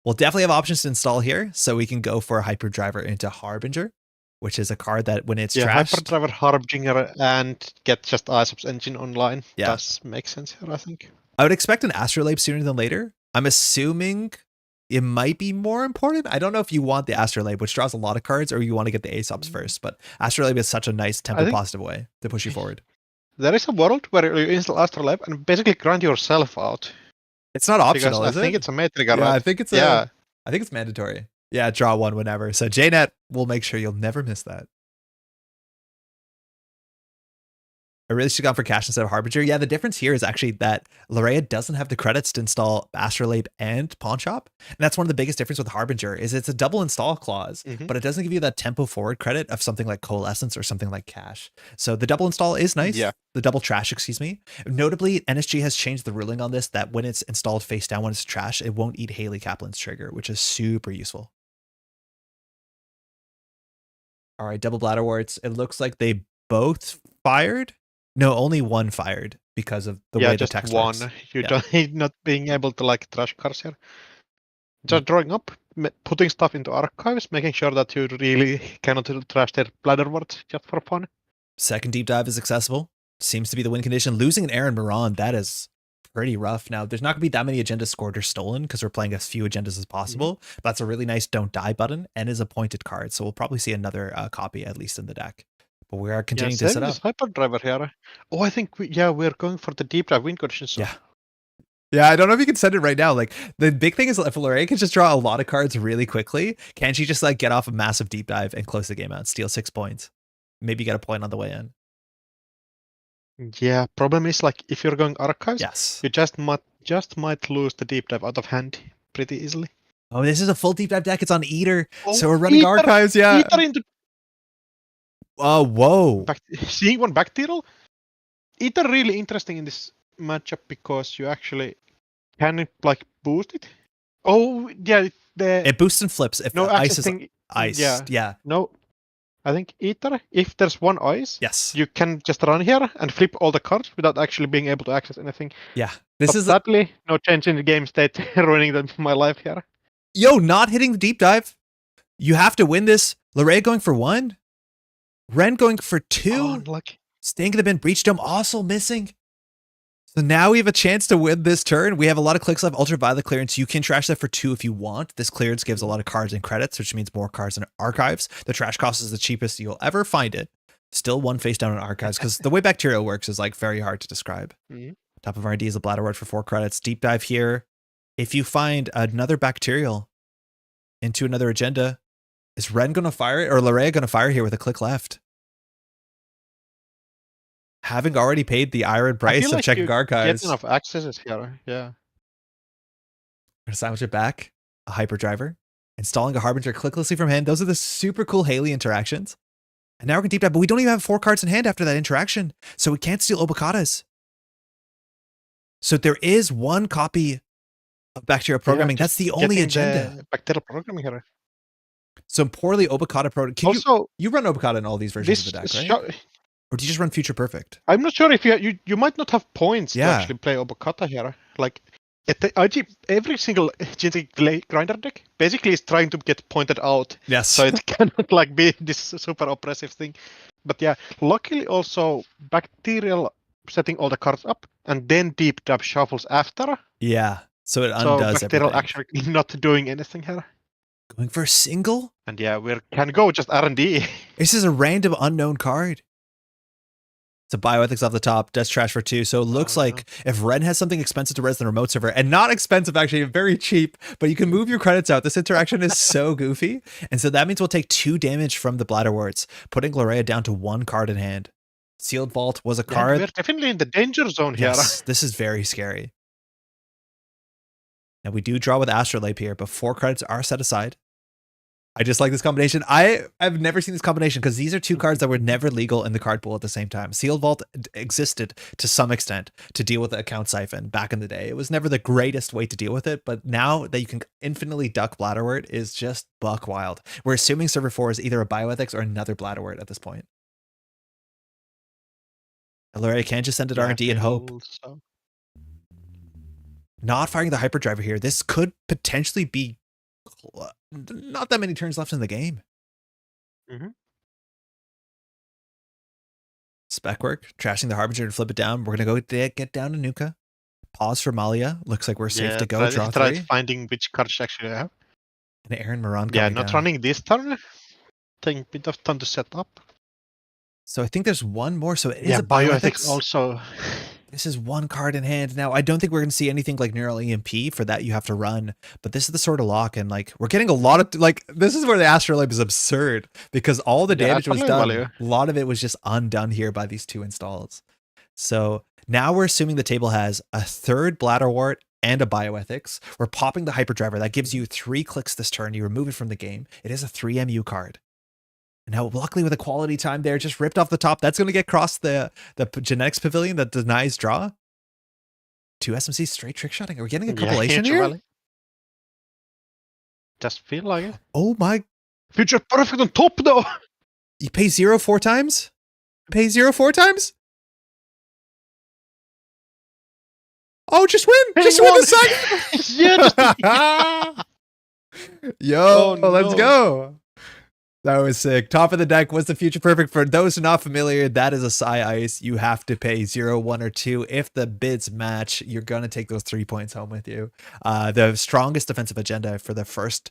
We'll definitely have options to install here, so we can go for a Hyperdriver into Harbinger, which is a card that when it's trashed... Hyperdriver, Harbinger, and get just Aesop's engine online. Yeah. Does make sense here, I think. I would expect an Astrolabe sooner than later. I'm assuming it might be more important. I don't know if you want the Astrolabe, which draws a lot of cards, or you want to get the Aesops first, but Astrolabe is such a nice tempo positive way to push you forward. There is a world where you install Astrolabe and basically grind yourself out. It's not optional, is it? I think it's a metric. Yeah, I think it's I think it's mandatory. Yeah, draw one whenever. So JNet will make sure you'll never miss that. I really should have gone for cash instead of Harbinger. Yeah, the difference here is actually that Larrea doesn't have the credits to install Astrolabe and Pawn Shop. And that's one of the biggest difference with Harbinger is it's a double install clause, but it doesn't give you that tempo forward credit of something like Coalescence or something like Cash. So the double install is nice. Yeah. The double trash, excuse me. Notably, NSG has changed the ruling on this that when it's installed face down when it's trash, it won't eat Hayley Kaplan's trigger, which is super useful. All right, double Bladderworts. It looks like they both fired. No, only one fired because of the way the text works. You don't not being able to like trash cards here. Just drawing up, putting stuff into archives, making sure that you really cannot trash their Bladderworts just for fun. Second deep dive is accessible. Seems to be the win condition. Losing an Aaron Moran, that is pretty rough. Now, there's not going to be that many agendas scored or stolen because we're playing as few agendas as possible. That's a really nice don't die button and is a pointed card. So we'll probably see another copy at least in the deck. But we are continuing to set up. Hyperdriver here. Oh, I think we're going for the deep dive win condition. So. Yeah. Yeah, I don't know if you can send it right now. Like, the big thing is if Larrea can just draw a lot of cards really quickly, can she just like get off a massive deep dive and close the game out, steal 6 points? Maybe get a point on the way in. Yeah, problem is like if you're going archives, yes, you just might lose the deep dive out of hand pretty easily. Oh, this is a full deep dive deck. It's on Eater, so we're running archives. Yeah. Eater into. Oh, whoa! Seeing one back title, Eater really interesting in this matchup because you actually can like boost it. Oh yeah, it boosts and flips if no the ice is thing, ice. Yeah. No, I think Eater, if there's one ice, yes, you can just run here and flip all the cards without actually being able to access anything. Yeah, this is sadly no change in the game state ruining my life here. Yo, not hitting the deep dive. You have to win this. Larrea going for 1. Wren going for 2. Oh, unlucky. Staying in the bin. Breach Dome also missing. So now we have a chance to win this turn. We have a lot of clicks left. Ultraviolet clearance. You can trash that for 2 if you want. This clearance gives a lot of cards and credits, which means more cards in archives. The trash cost is the cheapest you'll ever find it. Still 1 face down in archives because the way Bacterial works is like very hard to describe. Top of R&D is a Bladder Word for 4 credits. Deep dive here. If you find another Bacterial into another agenda, is Wren going to fire it or Larrea going to fire here with a click left? Having already paid the iron price of checking archives. Get enough accesses here, yeah. Gonna sandwich it back. A Hyperdriver. Installing a Harbinger clicklessly from hand. Those are the super cool Hayley interactions. And now we can deep dive, but we don't even have 4 cards in hand after that interaction. So we can't steal Obokatas. So there is 1 copy of Bacterial Programming. That's the only agenda. Bacterial Programming here. So poorly Obokata also, you run Obokata in all these versions of the deck, right? Or do you just run Future Perfect? I'm not sure if you might not have points to actually play Obokata here. Like every single Genetic Grinder deck basically is trying to get pointed out. Yes. So it cannot like be this super oppressive thing. But yeah, luckily also Bacterial setting all the cards up and then deep dive shuffles after. Yeah. So it undoes Bacterial everything. Actually not doing anything here. Going for a single? And yeah, we can go just R&D. This is a random unknown card. It's a bioethics off the top, does trash for 2. So it looks like if Wren has something expensive to res than remote server, and not expensive, actually very cheap, but you can move your credits out. This interaction is so goofy. And so that means we'll take 2 damage from the Bladder Words, putting Larrea down to 1 card in hand. Sealed Vault was a card. We're definitely in the danger zone here. Yes, this is very scary. Now we do draw with Astrolabe here, but 4 credits are set aside. I just like this combination. I've never seen this combination because these are 2 cards that were never legal in the card pool at the same time. Sealed Vault existed to some extent to deal with the account siphon back in the day. It was never the greatest way to deal with it, but now that you can infinitely duck Bladderwort is just buck wild. We're assuming server 4 is either a bioethics or another Bladderwort at this point. Larrea can just send it R&D and hope. Not firing the Hyperdriver here. This could potentially be not that many turns left in the game. Spec work, trashing the Harbinger and flip it down. We're going to go get down to Nuka. Pause for Malia. Looks like we're safe to go. Draw 3. Finding which cards actually have. And Aaron Moran not down. Running this turn. Taking a bit of time to set up. So I think there's 1 more. So it is a bioethics also. This is 1 card in hand. Now, I don't think we're going to see anything like Neural EMP. For that, you have to run. But this is the sort of lock. And like, we're getting a lot of, like, this is where the Astrolabe is absurd. Because all the damage was done. A lot of it was just undone here by these 2 installs. So now we're assuming the table has a 3rd Bladderwort and a bioethics. We're popping the Hyperdriver. That gives you 3 clicks this turn. You remove it from the game. It is a 3 MU card. Now, luckily with a quality time there, just ripped off the top. That's going to get across the genetics pavilion that denies draw. 2 SMC straight trick shotting. Are we getting a compilation here? Really. Just feel like it. Oh my. Future Perfect on top though. You pay 0 4 times? Pay 0 4 times? Oh, just win. Just win the second. Yo, let's go. That was sick. Top of the deck was the Future Perfect. For those who are not familiar, that is a Psy Ice. You have to pay 0, 1, or 2. If the bids match, you're going to take those 3 points home with you. The strongest defensive agenda for the first,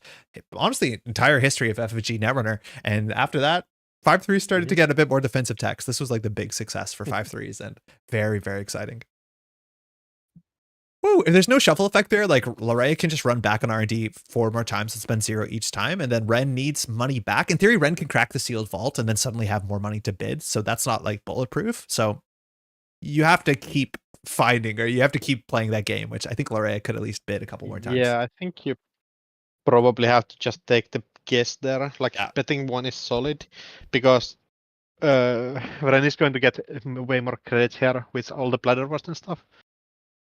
honestly, entire history of FFG Netrunner. And after that, 5-3 started to get a bit more defensive text. This was like the big success for 5-3s and very, very exciting. Woo, if there's no shuffle effect there, like Larrea can just run back on R&D 4 more times and spend 0 each time, and then Wren needs money back. In theory, Wren can crack the sealed vault and then suddenly have more money to bid, so that's not like bulletproof. So you have to keep finding, or you have to keep playing that game, which I think Larrea could at least bid a couple more times. Yeah, I think you probably have to just take the guess there. Like betting one is solid because Wren is going to get way more credit here with all the bladder wars and stuff.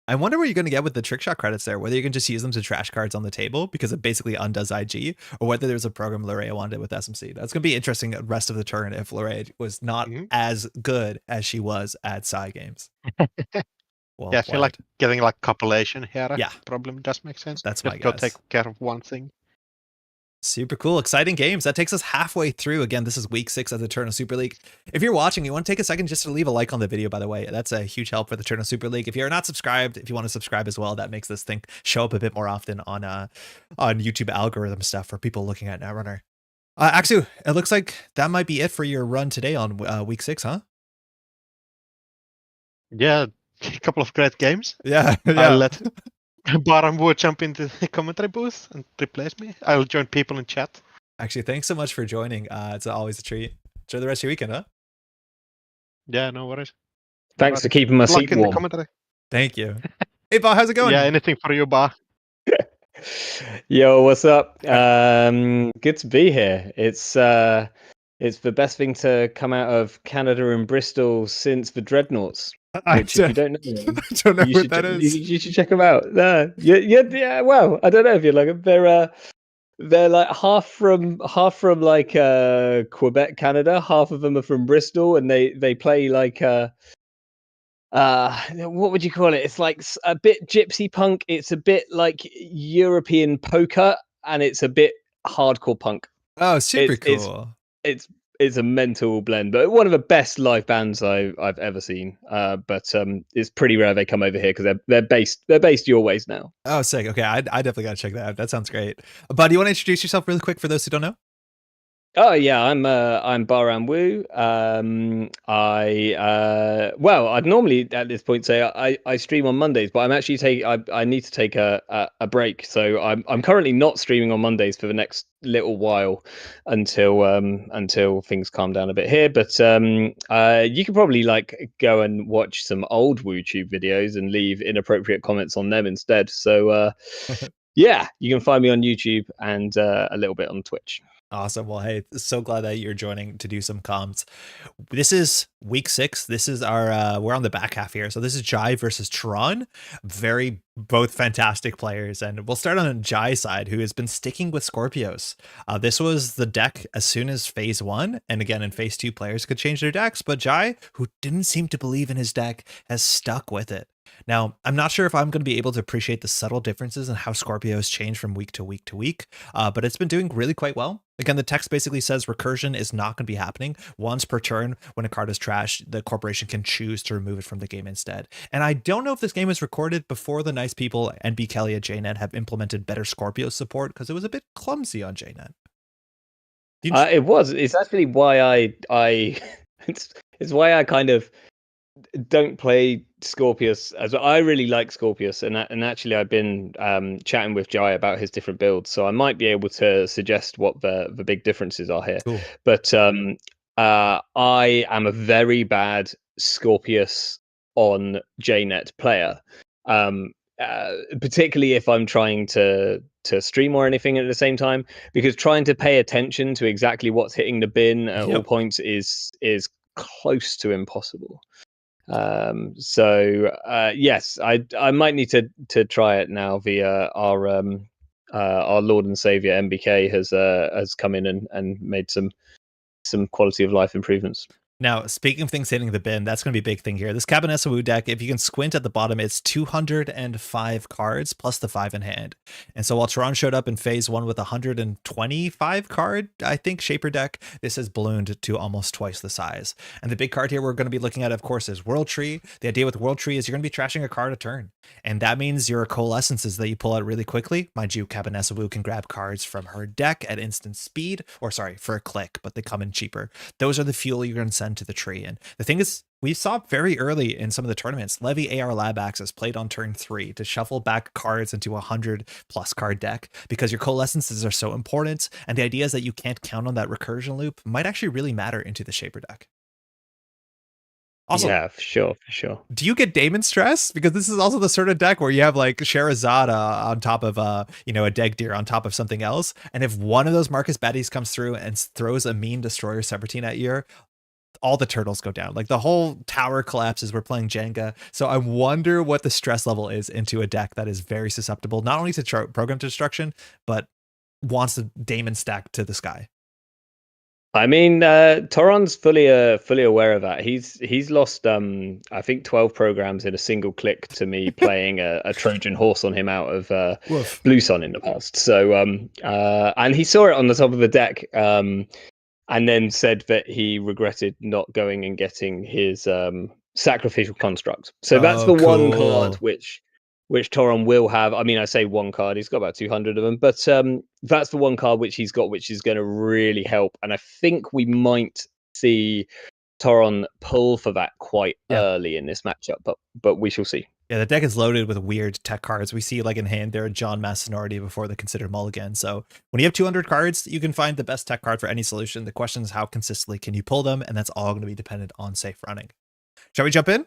I wonder what you're going to get with the trick shot credits there, whether you can just use them to trash cards on the table because it basically undoes IG, or whether there's a program Larrea wanted with SMC. That's going to be interesting the rest of the turn if Larrea was not as good as she was at Psy games. Well, yeah, I feel like getting like compilation here problem does make sense. That's my guess. Go take care of one thing. Super cool. Exciting games. That takes us halfway through. Again, this is week 6 of the Toron Super League. If you're watching, you want to take a second just to leave a like on the video, by the way. That's a huge help for the Toron Super League. If you're not subscribed, if you want to subscribe as well, that makes this thing show up a bit more often on YouTube algorithm stuff for people looking at Netrunner. Axu, it looks like that might be it for your run today on week 6, huh? Yeah, a couple of great games. Yeah. I'll let Baran will jump into the commentary booth and replace me. I'll join people in chat. Actually, thanks so much for joining. It's always a treat. Enjoy the rest of your weekend, huh? Yeah, no worries. Thanks for keeping my seat warm. Thank you. Hey, Ba, how's it going? Yeah, anything for you, Ba. Yo, what's up? Good to be here. It's the best thing to come out of Canada and Bristol since the Dreadnoughts. Which, if you don't know, I don't know what that is. You should check them out. Yeah. Well, I don't know if you like them. They're like half from like Quebec, Canada. Half of them are from Bristol, and they play like what would you call it? It's like a bit gypsy punk. It's a bit like European poker, and it's a bit hardcore punk. Oh, super cool. It's a mental blend, but one of the best live bands I've ever seen. But it's pretty rare they come over here because they're based your ways now. Oh, sick. Okay, I definitely gotta check that out. That sounds great. Bud, do you want to introduce yourself really quick for those who don't know? Oh yeah, I'm Baran Wu. I'd normally at this point say I stream on Mondays, but I'm actually I need to take a break. So I'm currently not streaming on Mondays for the next little while until things calm down a bit here. But you can probably like go and watch some old WooTube videos and leave inappropriate comments on them instead. So yeah, you can find me on YouTube and a little bit on Twitch. Awesome. Well, hey, so glad that you're joining to do some comms. This is week 6. This is our we're on the back half here. So this is Jai versus Toron. Both fantastic players. And we'll start on Jai's side, who has been sticking with Skorpios. This was the deck as soon as phase 1. And again, in phase 2, players could change their decks. But Jai, who didn't seem to believe in his deck, has stuck with it. Now, I'm not sure if I'm going to be able to appreciate the subtle differences in how Skorpios change from week to week to week, but it's been doing really quite well. Again, the text basically says recursion is not going to be happening. Once per turn, when a card is trashed, the corporation can choose to remove it from the game instead. And I don't know if this game was recorded before the nice people NB Kelly at JNet have implemented better Skorpios support, because it was a bit clumsy on JNet. It was. It's actually why it's why I kind of don't play Skorpios as I really like Skorpios, and actually I've been chatting with Jai about his different builds, so I might be able to suggest what the big differences are here. Cool. But I am a very bad Skorpios on JNet player, particularly if I'm trying to stream or anything at the same time, because trying to pay attention to exactly what's hitting the bin at all points is close to impossible. Yes, I might need to try it now via our Lord and Savior MBK has come in and made some quality of life improvements. Now, speaking of things hitting the bin, that's going to be a big thing here. This Cabernet Sauvignon deck, if you can squint at the bottom, it's 205 cards plus the 5 in hand. And so while Toron showed up in phase 1 with 125 card, I think, Shaper deck, this has ballooned to almost twice the size. And the big card here we're going to be looking at, of course, is World Tree. The idea with World Tree is you're going to be trashing a card a turn. And that means your coalescences that you pull out really quickly. Mind you, Cabernet Sauvignon can grab cards from her deck at instant speed, or sorry, for a click, but they come in cheaper. Those are the fuel you're going to send to the tree. And the thing is, we saw very early in some of the tournaments, Levy AR Lab Access played on turn 3 to shuffle back cards into a 100+ card deck because your coalescences are so important. And the idea is that you can't count on that recursion loop might actually really matter into the Shaper deck. Also, yeah, for sure. Do you get Damon stress? Because this is also the sort of deck where you have like Sherazada on top of a Deg Deer on top of something else. And if one of those Marcus Baddies comes through and throws a mean Destroyer Severtine at you, all the turtles go down. Like the whole tower collapses. We're playing Jenga. So I wonder what the stress level is into a deck that is very susceptible, not only to program destruction, but wants the Damon stack to the sky. I mean, Toron's fully aware of that. He's lost, I think, 12 programs in a single click to me playing a Trojan horse on him out of Blue Sun in the past. So, and he saw it on the top of the deck, and then said that he regretted not going and getting his Sacrificial Construct. So that's the one card which Toron will have. I mean, I say one card, he's got about 200 of them, but that's the one card which he's got, which is going to really help. And I think we might see Toron pull for that quite early in this matchup, but we shall see. Yeah, the deck is loaded with weird tech cards. We see like in hand there, John Mass Sonority before the Considered Mulligan. So when you have 200 cards, you can find the best tech card for any solution. The question is how consistently can you pull them? And that's all going to be dependent on safe running. Shall we jump in?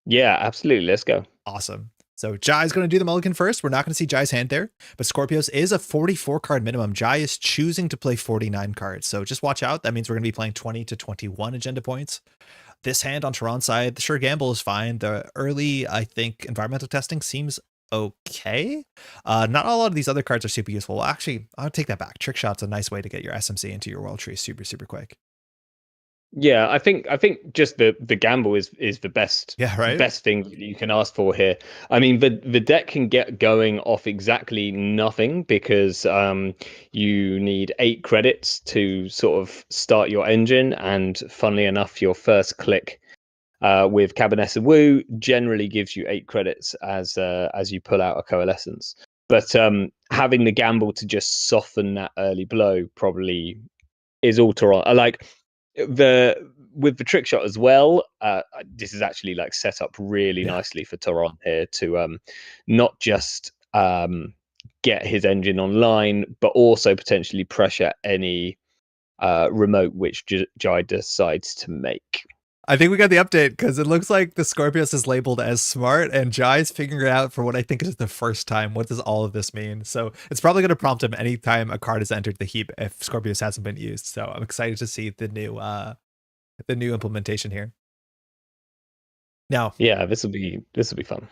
Yeah, absolutely. Let's go. Awesome. So Jai's going to do the mulligan first. We're not going to see Jai's hand there, but Skorpios is a 44 card minimum. Jai is choosing to play 49 cards. So just watch out. That means we're going to be playing 20 to 21 agenda points. This hand on Toron's side, the sure gamble is fine. The early, I think, environmental testing seems okay. Not a lot of these other cards are super useful. Well, actually, I'll take that back. Trick Shot's a nice way to get your SMC into your World Tree super, super quick. Yeah, I think just the gamble is the best best thing you can ask for here. I mean, the deck can get going off exactly nothing because you need 8 credits to sort of start your engine, and funnily enough, your first click with Cabernet Sauvignon generally gives you 8 credits as you pull out a coalescence. But having the gamble to just soften that early blow probably is all Toron. With the trick shot as well, this is actually like set up really nicely for Toron here to not just get his engine online, but also potentially pressure any remote which Jai decides to make. I think we got the update because it looks like the Skorpios is labeled as smart, and Jai's figuring out for what I think is the first time, what does all of this mean? So it's probably going to prompt him anytime a card has entered the heap if Skorpios hasn't been used. So I'm excited to see the new implementation here. Now, yeah, this will be fun.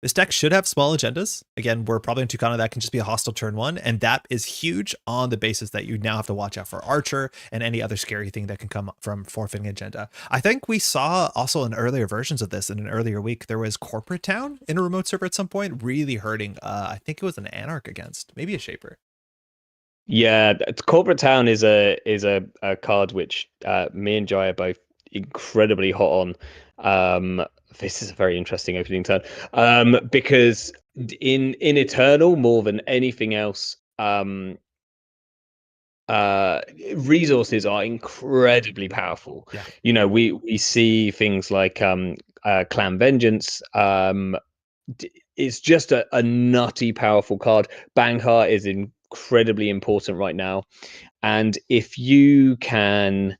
This deck should have small agendas. Again, we're probably in Tucana that can just be a hostile turn 1, and that is huge on the basis that you now have to watch out for Archer and any other scary thing that can come from forfeiting agenda. I think we saw also in earlier versions of this in an earlier week, there was Corporate Town in a remote server at some point, really hurting. I think it was an Anarch against, maybe a Shaper. Yeah, Corporate Town is a card which me and Jai are both incredibly hot on. This is a very interesting opening turn because in Eternal, more than anything else, resources are incredibly powerful. Yeah. You know, we see things like Clan Vengeance. It's just a nutty powerful card. Bangheart is incredibly important right now, and if you can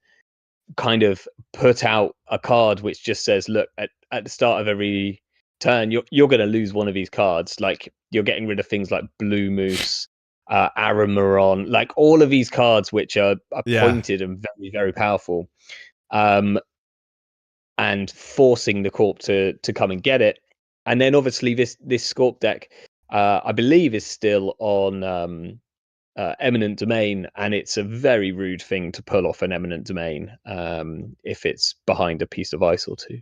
kind of put out a card which just says, look, at the start of every turn, you're going to lose one of these cards. Like you're getting rid of things like Blue Moose, Aramaron, like all of these cards which are pointed and very, very powerful, and forcing the Corp to come and get it. And then obviously this Scorp deck, I believe, is still on eminent domain, and it's a very rude thing to pull off an eminent domain if it's behind a piece of ice or two.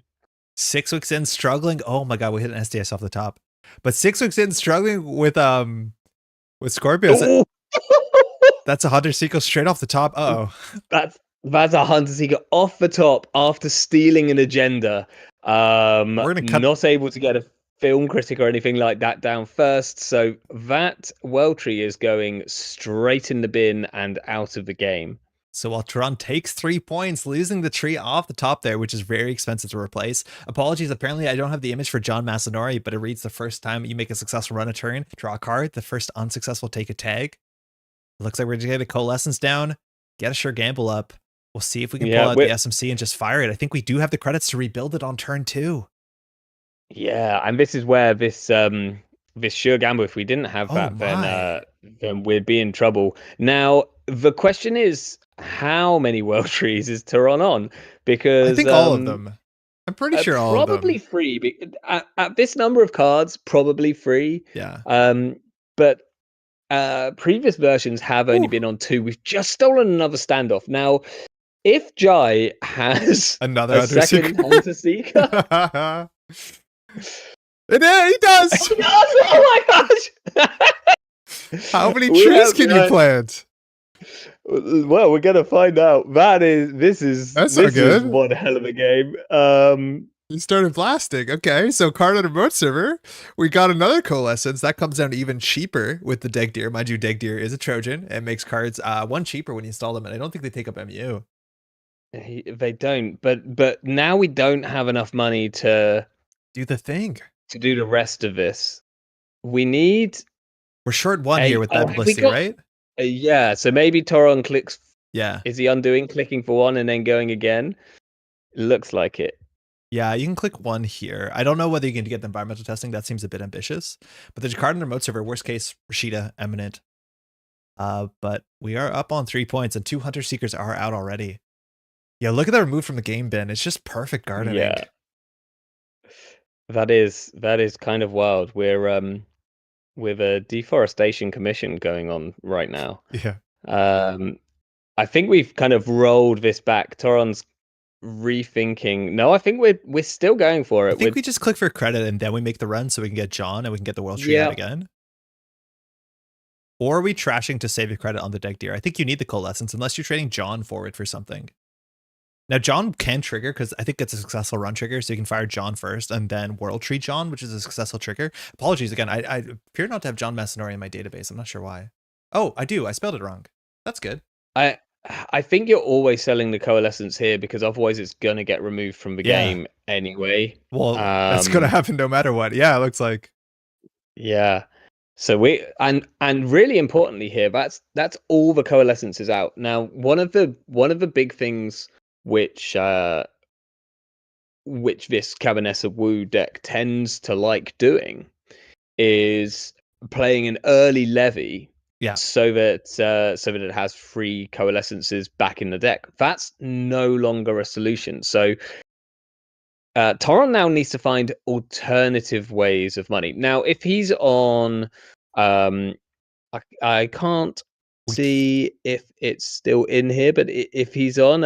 6 weeks in, struggling. Oh my god, we hit an SDS off the top. But 6 weeks in, struggling with Skorpios. Oh! That's a Hunter Seeker straight off the top. Uh-oh. That's a Hunter Seeker off the top after stealing an agenda. We're gonna cut... Not able to get a film critic or anything like that down first, so that World Tree is going straight in the bin and out of the game. So while Toron takes 3 points, losing the tree off the top there, which is very expensive to replace. Apologies, apparently I don't have the image for John Masanori, but it reads the first time you make a successful run a turn, draw a card, the first unsuccessful take a tag. It looks like we're gonna get a Coalescence down, get a Sure Gamble up. We'll see if we can pull out the SMC and just fire it. I think we do have the credits to rebuild it on turn 2. Yeah, and this is where this Sure Gamble, if we didn't have that, then we'd be in trouble. Now, the question is, how many World Trees is Toron on? Because I think all of them. I'm pretty sure all of them. Probably free. At this number of cards, probably free. Yeah. But previous versions have only been on 2. We've just stolen another standoff. Now, if Jai has another a second Hunter Seeker... He does! Oh my gosh! How many trees can you plant? Well, we're gonna find out. This is one hell of a game. You started blasting. Okay, so card on a remote server. We got another Coalescence. That comes down to even cheaper with the Deg Deer. Mind you, Deg Deer is a Trojan and makes cards 1 cheaper when you install them, and I don't think they take up MU. They don't, but now we don't have enough money to do the thing. To do the rest of this. We're short 1 here with that publicity, right? Yeah, so maybe Toron clicks. Yeah. Is he clicking for 1 and then going again? It looks like it. Yeah, you can click 1 here. I don't know whether you can get the environmental testing. That seems a bit ambitious. But there's a card in the remote server. Worst case, Rashida, Eminent. But we are up on 3 points, and 2 Hunter Seekers are out already. Yeah, look at that remove from the game bin. It's just perfect gardening. Yeah. That is kind of wild. We're with a deforestation commission going on right now. Yeah. I think we've kind of rolled this back. Toron's rethinking. No, I think we're still going for it. I think we just click for credit and then we make the run so we can get John and we can get the World Tree out again. Or are we trashing to save your credit on the Deg Deer? I think you need the Coalescence unless you're trading John forward for something. Now, John can trigger because I think it's a successful run trigger, so you can fire John first and then World Tree John, which is a successful trigger. Apologies again. I appear not to have John Masanori in my database. I'm not sure why. Oh, I do. I spelled it wrong. That's good. I think you're always selling the Coalescence here because otherwise it's going to get removed from the game anyway. Well, that's going to happen no matter what. Yeah, it looks like. Yeah. So we and really importantly here, that's all the Coalescence is out. Now, one of the big things which this Cabinessa Wu deck tends to like doing is playing an early levy, so that it has 3 Coalescences back in the deck. That's no longer a solution. So Toron now needs to find alternative ways of money. Now, if he's on, I can't see if it's still in here, but if he's on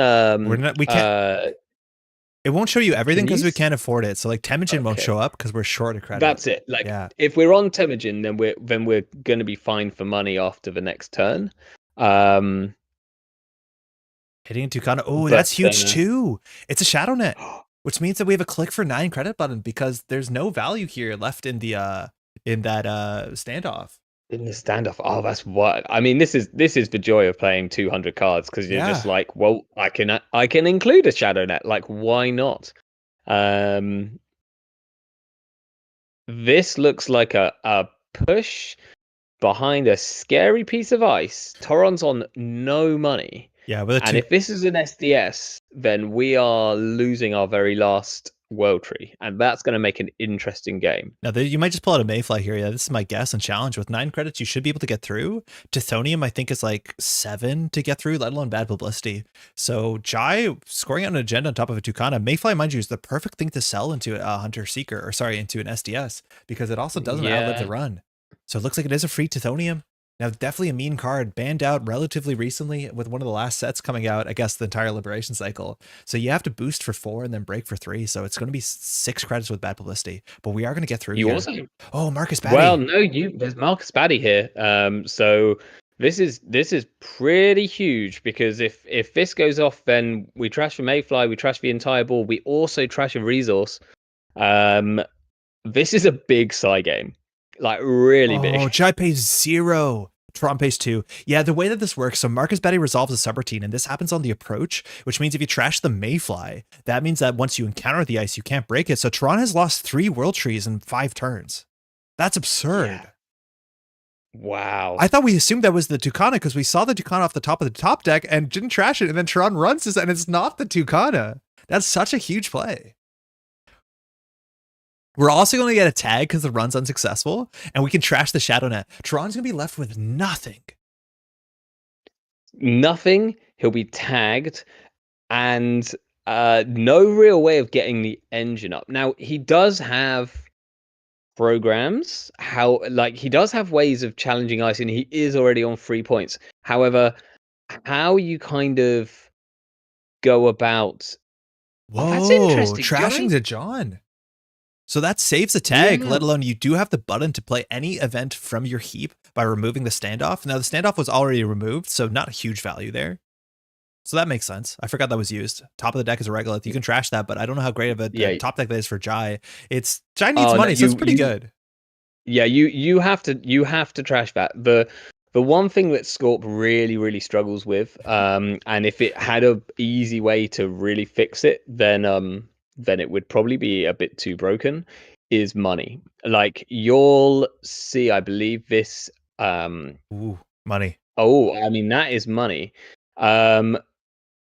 we can't it won't show you everything because we can't afford it, so like Temujin won't show up because we're short of credit. That's it. Like if we're on Temujin, then we're going to be fine for money after the next turn. Hitting into kind of that's huge too. It's a Shadow Net, which means that we have a click for 9 credit button because there's no value here left in the in that standoff. In the standoff, that's what I mean. This is the joy of playing 200 cards because you're just like, well, I can include a Shadow Net. Like, why not? This looks like a push behind a scary piece of ice. Toron's on no money. Yeah, and if this is an SDS, then we are losing our very last World Tree, and that's going to make an interesting game. Now, you might just pull out a Mayfly here. Yeah, this is my guess and challenge. With 9 credits, you should be able to get through. Tithonium, I think, is like 7 to get through, let alone bad publicity. So Jai scoring out an agenda on top of a Tucana. Mayfly, mind you, is the perfect thing to sell into a Hunter Seeker, or sorry, into an SDS, because it also doesn't outlive the run. So it looks like it is a free Tithonium. Now, definitely a mean card, banned out relatively recently with one of the last sets coming out, I guess, the entire Liberation cycle. So you have to boost for 4 and then break for 3. So it's going to be 6 credits with bad publicity, but we are going to get through You here. also, Oh, Marcus Batty. well, no, there's Marcus Batty here. So this is pretty huge, because if this goes off, then we trash the Mayfly, we trash the entire ball, we also trash a resource. This is a big side game, like really big. Oh, Jai pays 0. Toron pays 2. Yeah, the way that this works, so Marcus Batty resolves a subroutine, and this happens on the approach, which means if you trash the Mayfly, that means that once you encounter the ice, you can't break it. So Toron has lost 3 World Trees in 5 turns. That's absurd. Yeah. Wow. I thought we assumed that was the Tucana because we saw the Tucana off the top of the top deck and didn't trash it, and then Toron runs this, and it's not the Tucana. That's such a huge play. We're also going to get a tag because the run's unsuccessful, and we can trash the Shadow Net. Toron's going to be left with nothing. Nothing. He'll be tagged, and no real way of getting the engine up. Now, he does have programs, he does have ways of challenging ice, and he is already on 3 points. However, how you kind of go about... Whoa, that's interesting. Trashing to John. So that saves a tag, Yeah. let alone you do have the button to play any event from your heap by removing the standoff. Now, the standoff was already removed, so not a huge value there. So that makes sense. I forgot that was used. Top of the deck is a regolith. You can trash that, but I don't know how great of a top deck that is for Jai. Jai needs money, so it's pretty good. Yeah, you have to trash that. The one thing that Skorp really, really struggles with, and if it had a easy way to really fix it, then it would probably be a bit too broken, is money. Like, you'll see, I believe this... Ooh, money. Oh, I mean, that is money.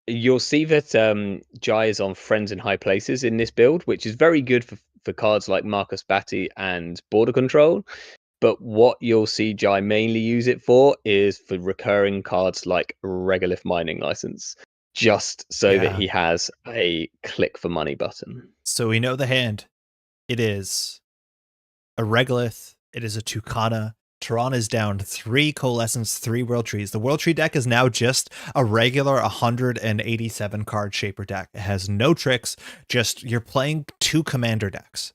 You'll see that Jai is on Friends in High Places in this build, which is very good for cards like Marcus Batty and Border Control. But what you'll see Jai mainly use it for is for recurring cards like Regolith Mining License, just so that he has a click for money button. So we know the hand. It is a Regolith. It is a Tucana. Toron is down 3 Coalescence, 3 World Trees. The World Tree deck is now just a regular 187 card Shaper deck. It has no tricks, just you're playing 2 commander decks.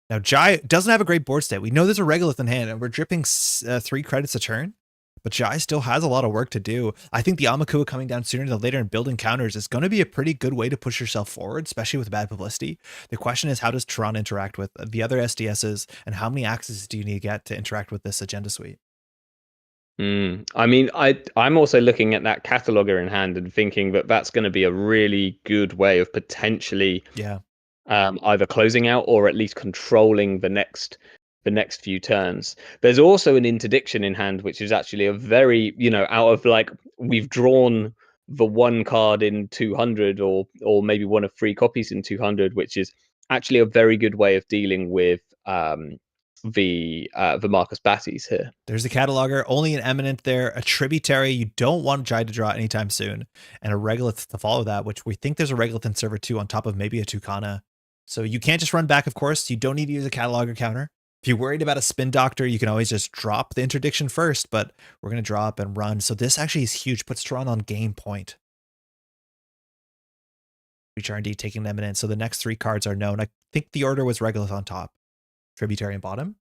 Now, Jai doesn't have a great board state. We know there's a Regolith in hand, and we're dripping 3 credits a turn, but Jai still has a lot of work to do. I think the Amakua coming down sooner than later and building counters is going to be a pretty good way to push yourself forward, especially with bad publicity. The question is, how does Toron interact with the other SDSs, and how many axes do you need to get to interact with this agenda suite? I mean, I'm also looking at that cataloger in hand and thinking that that's going to be a really good way of potentially either closing out or at least controlling the next few turns. There's also an interdiction in hand, which is actually a very, out of like, we've drawn the 1 card in 200 or maybe one of 3 copies in 200, which is actually a very good way of dealing with the Marcus Batties here. There's a cataloger, only an eminent there, a tributary you don't want Jai to draw anytime soon, and a Regolith to follow that, which we think there's a Regolith in server 2 on top of maybe a Tucana. So you can't just run back, of course. You don't need to use a cataloger counter. If you're worried about a Spin Doctor, you can always just drop the interdiction first, but we're going to drop and run. So this actually is huge, puts Toron on game point. Reach R&D taking eminent. So the next 3 cards are known. I think the order was Regolith on top, Tributary on bottom.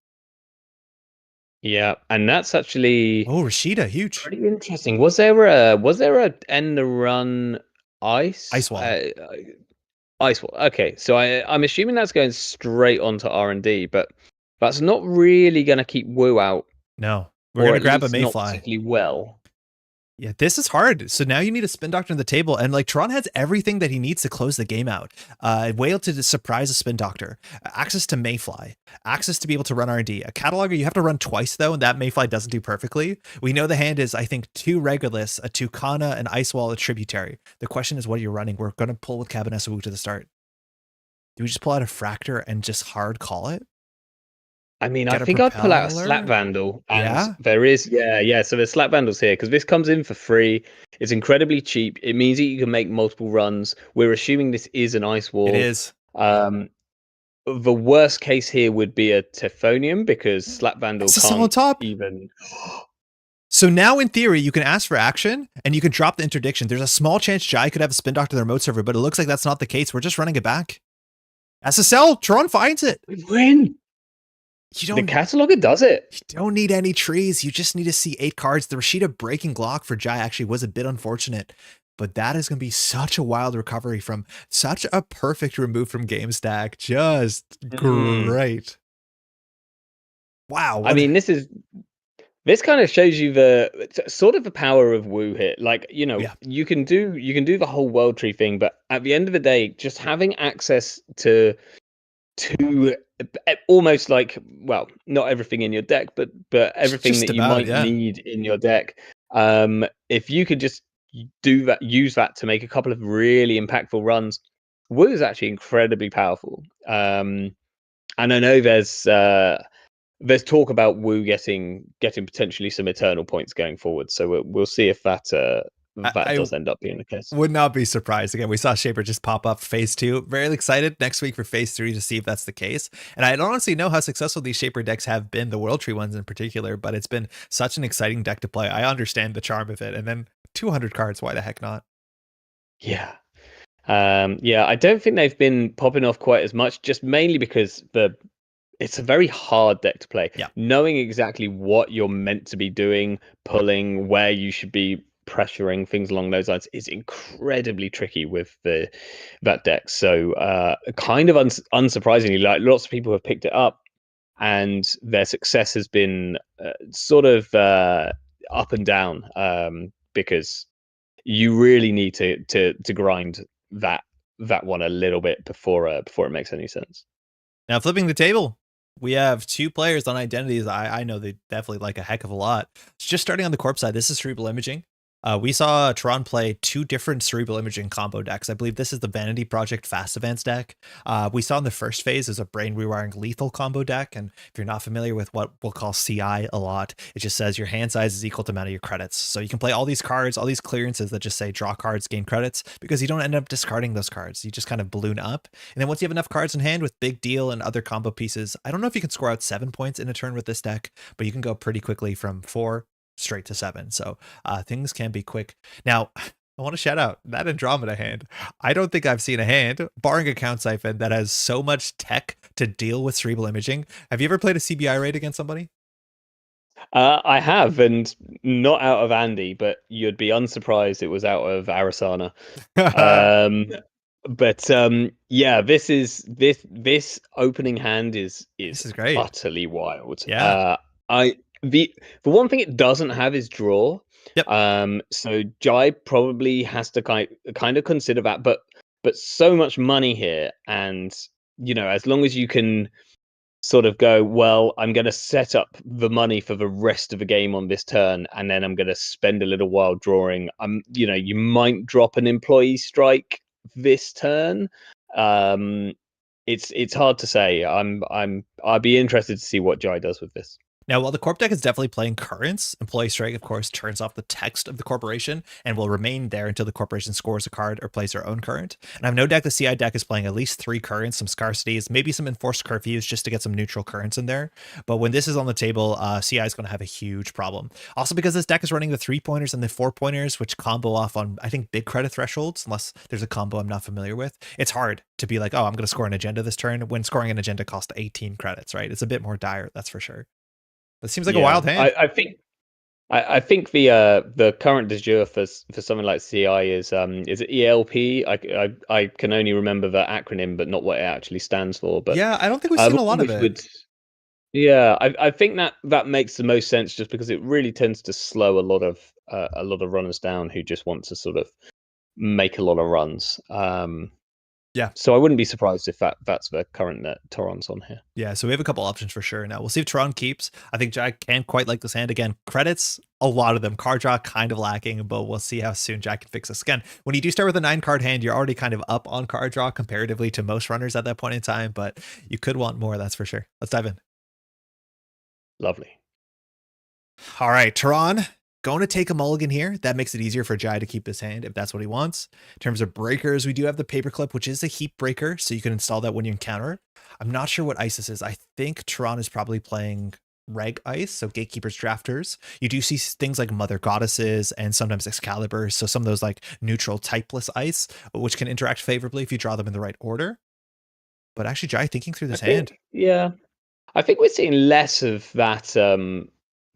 Yeah, and that's actually Rashida, huge. Pretty interesting. Was there a end the run ice wall? Ice wall. Okay, so I'm assuming that's going straight onto R&D, but that's not really going to keep Woo out. No, we're going to grab a Mayfly. Not particularly well. Yeah, this is hard. So now you need a Spin Doctor on the table, and like Toron has everything that he needs to close the game out. Whale to surprise a Spin Doctor, access to Mayfly, access to be able to run R&D. A cataloger you have to run twice though, and that Mayfly doesn't do perfectly. We know the hand is, I think, 2 Regoliths, a Tucana, an Ice Wall, a Tributary. The question is, what are you running? We're going to pull with Cabanessa Wu to the start. Do we just pull out a Fractor and just hard call it? I mean, I think I'd pull out a Slap Vandal. And there is, so there's Slap Vandals here, because this comes in for free. It's incredibly cheap. It means that you can make multiple runs. We're assuming this is an Ice Wall. It is. The worst case here would be a Tefonium, because Slap Vandal can't on top. even... So now in theory, you can ask for action and you can drop the interdiction. There's a small chance Jai could have a spin doctor to the remote server, but it looks like that's not the case. We're just running it back. SSL, Toron finds it. We win. The cataloger does it. You don't need any trees. You just need to see 8 cards. The Rashida breaking Glock for Jai actually was a bit unfortunate, but that is going to be such a wild recovery from such a perfect remove from game stack. Just great. Wow. I mean, this kind of shows you the sort of the power of Woo here. Like, you know, you can do the whole world tree thing, but at the end of the day, just having access to almost like, well, not everything in your deck, but everything that you might need in your deck. If you could just use that to make a couple of really impactful runs, Woo is actually incredibly powerful. And I know there's talk about Woo getting potentially some eternal points going forward. So we'll see if that does end up being the case. Would not be surprised. Again, we saw Shaper just pop up phase 2. Very excited next week for phase 3 to see if that's the case. And I don't honestly know how successful these Shaper decks have been, the World Tree ones in particular, but it's been such an exciting deck to play. I understand the charm of it. And then 200 cards, why the heck not? Yeah. I don't think they've been popping off quite as much, just mainly because it's a very hard deck to play. Yeah. Knowing exactly what you're meant to be doing, pulling, where you should be pressuring, things along those lines is incredibly tricky with that deck. So kind of unsurprisingly, like lots of people have picked it up and their success has been sort of up and down, because you really need to grind that one a little bit before it makes any sense. Now flipping the table, we have 2 players on identities I know they definitely like a heck of a lot. It's just starting on the corp side. This is Cerebral Imaging. We saw Toron play 2 different Cerebral Imaging combo decks. I believe this is the Vanity Project Fast Advance deck. We saw in the first phase is a Brain Rewiring Lethal combo deck. And if you're not familiar with what we'll call CI a lot, it just says your hand size is equal to the amount of your credits. So you can play all these cards, all these clearances that just say draw cards, gain credits, because you don't end up discarding those cards. You just kind of balloon up. And then once you have enough cards in hand with Big Deal and other combo pieces, I don't know if you can score out 7 points in a turn with this deck, but you can go pretty quickly from 4 straight to 7. So things can be quick. Now, I want to shout out that Andromeda hand. I don't think I've seen a hand, barring Account Siphon, that has so much tech to deal with Cerebral Imaging. Have you ever played a CBI raid against somebody? I have, and not out of Andy, but you'd be unsurprised it was out of Arasana. This opening hand is great. Utterly wild. Yeah. The one thing it doesn't have is draw. Yep. So Jai probably has to kind of consider that, but so much money here, and you know, as long as you can sort of go, well, I'm going to set up the money for the rest of the game on this turn, and then I'm going to spend a little while drawing. You might drop an employee strike this turn. It's hard to say. I'd be interested to see what Jai does with this. Now, while the corp deck is definitely playing currents, Employee Strike, of course, turns off the text of the corporation and will remain there until the corporation scores a card or plays their own current. And I have no doubt the CI deck is playing at least 3 currents, some scarcities, maybe some enforced curfews just to get some neutral currents in there. But when this is on the table, CI is going to have a huge problem. Also because this deck is running the 3-pointers and the 4-pointers, which combo off on, I think, big credit thresholds, unless there's a combo I'm not familiar with. It's hard to be like, oh, I'm going to score an agenda this turn when scoring an agenda costs 18 credits, right? It's a bit more dire, that's for sure. It seems like a wild hand. I think the current de jure for something like CI is it ELP? I can only remember the acronym, but not what it actually stands for. But yeah, I don't think we've seen a lot of it. I think that makes the most sense, just because it really tends to slow a lot of runners down who just want to sort of make a lot of runs. Yeah. So I wouldn't be surprised if that's the current Toron's on here. Yeah, so we have a couple options for sure. Now, we'll see if Toron keeps. I think Jack can't quite like this hand. Again, credits, a lot of them. Card draw kind of lacking, but we'll see how soon Jack can fix this. Again, when you do start with a 9-card hand, you're already kind of up on card draw comparatively to most runners at that point in time, but you could want more, that's for sure. Let's dive in. Lovely. All right, Toron. Going to take a mulligan here. That makes it easier for Jai to keep his hand if that's what he wants. In terms of breakers, we do have the paperclip, which is a heap breaker, so you can install that when you encounter. I'm not sure what ISIS is. I think Toron is probably playing reg ice, so gatekeepers, drafters. You do see things like mother goddesses and sometimes Excalibur, so some of those like neutral typeless ice, which can interact favorably if you draw them in the right order. But actually, Jai, thinking through this hand. Yeah. I think we're seeing less of that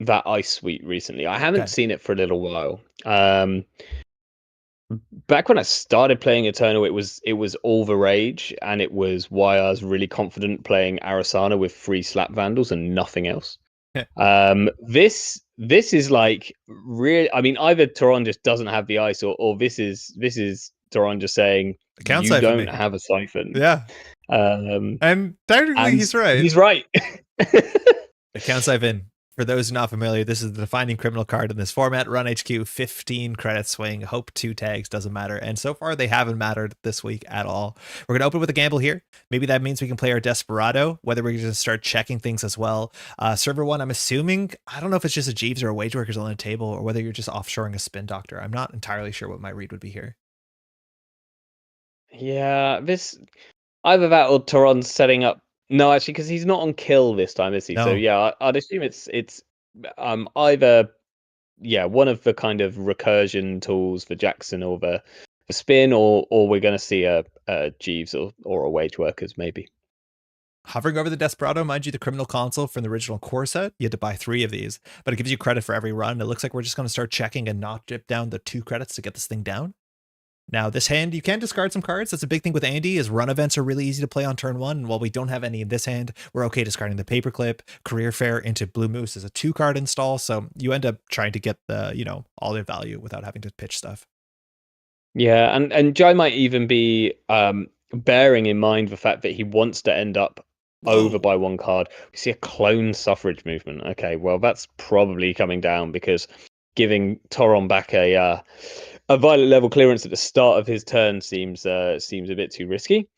that ice suite recently. I haven't seen it for a little while. Back when I started playing Eternal, it was all the rage, and it was why I was really confident playing Arasana with 3 slap vandals and nothing else. This is like really. I mean, either Toron just doesn't have the ice, or this is Toron just saying you don't have a siphon. Yeah. And technically, he's right. He's right. Account siphon. For those not familiar, this is the defining criminal card in this format. Run HQ, 15 credit swing. Hope 2 tags, doesn't matter. And so far, they haven't mattered this week at all. We're going to open with a gamble here. Maybe that means we can play our Desperado, whether we're going to start checking things as well. Server 1, I'm assuming, I don't know if it's just a Jeeves or a Wage Workers on the table, or whether you're just offshoring a Spin Doctor. I'm not entirely sure what my read would be here. Yeah, this either that or Toron setting up. No, actually, because he's not on kill this time, is he? No. So yeah, I'd assume it's either one of the kind of recursion tools for Jackson or the spin, or we're going to see a Jeeves or a Wage Workers maybe. Hovering over the Desperado, mind you, the Criminal Console from the original core set, you had to buy 3 of these, but it gives you credit for every run. It looks like we're just going to start checking and not dip down the 2 credits to get this thing down. Now, this hand, you can discard some cards. That's a big thing with Andy, is run events are really easy to play on turn 1. And while we don't have any in this hand, we're okay discarding the Paperclip. Career Fair into Blue Moose is a 2-card install, so you end up trying to get the, all the value without having to pitch stuff. Yeah, and Jai might even be bearing in mind the fact that he wants to end up over by 1 card. We see a clone suffrage movement. Okay, well, that's probably coming down, because giving Toron back a violet level clearance at the start of his turn seems a bit too risky.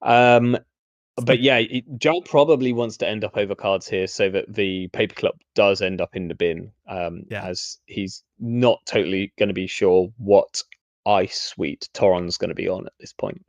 But yeah, Jai probably wants to end up over cards here so that the Paperclip does end up in the bin, as he's not totally going to be sure what ice suite Toron's going to be on at this point.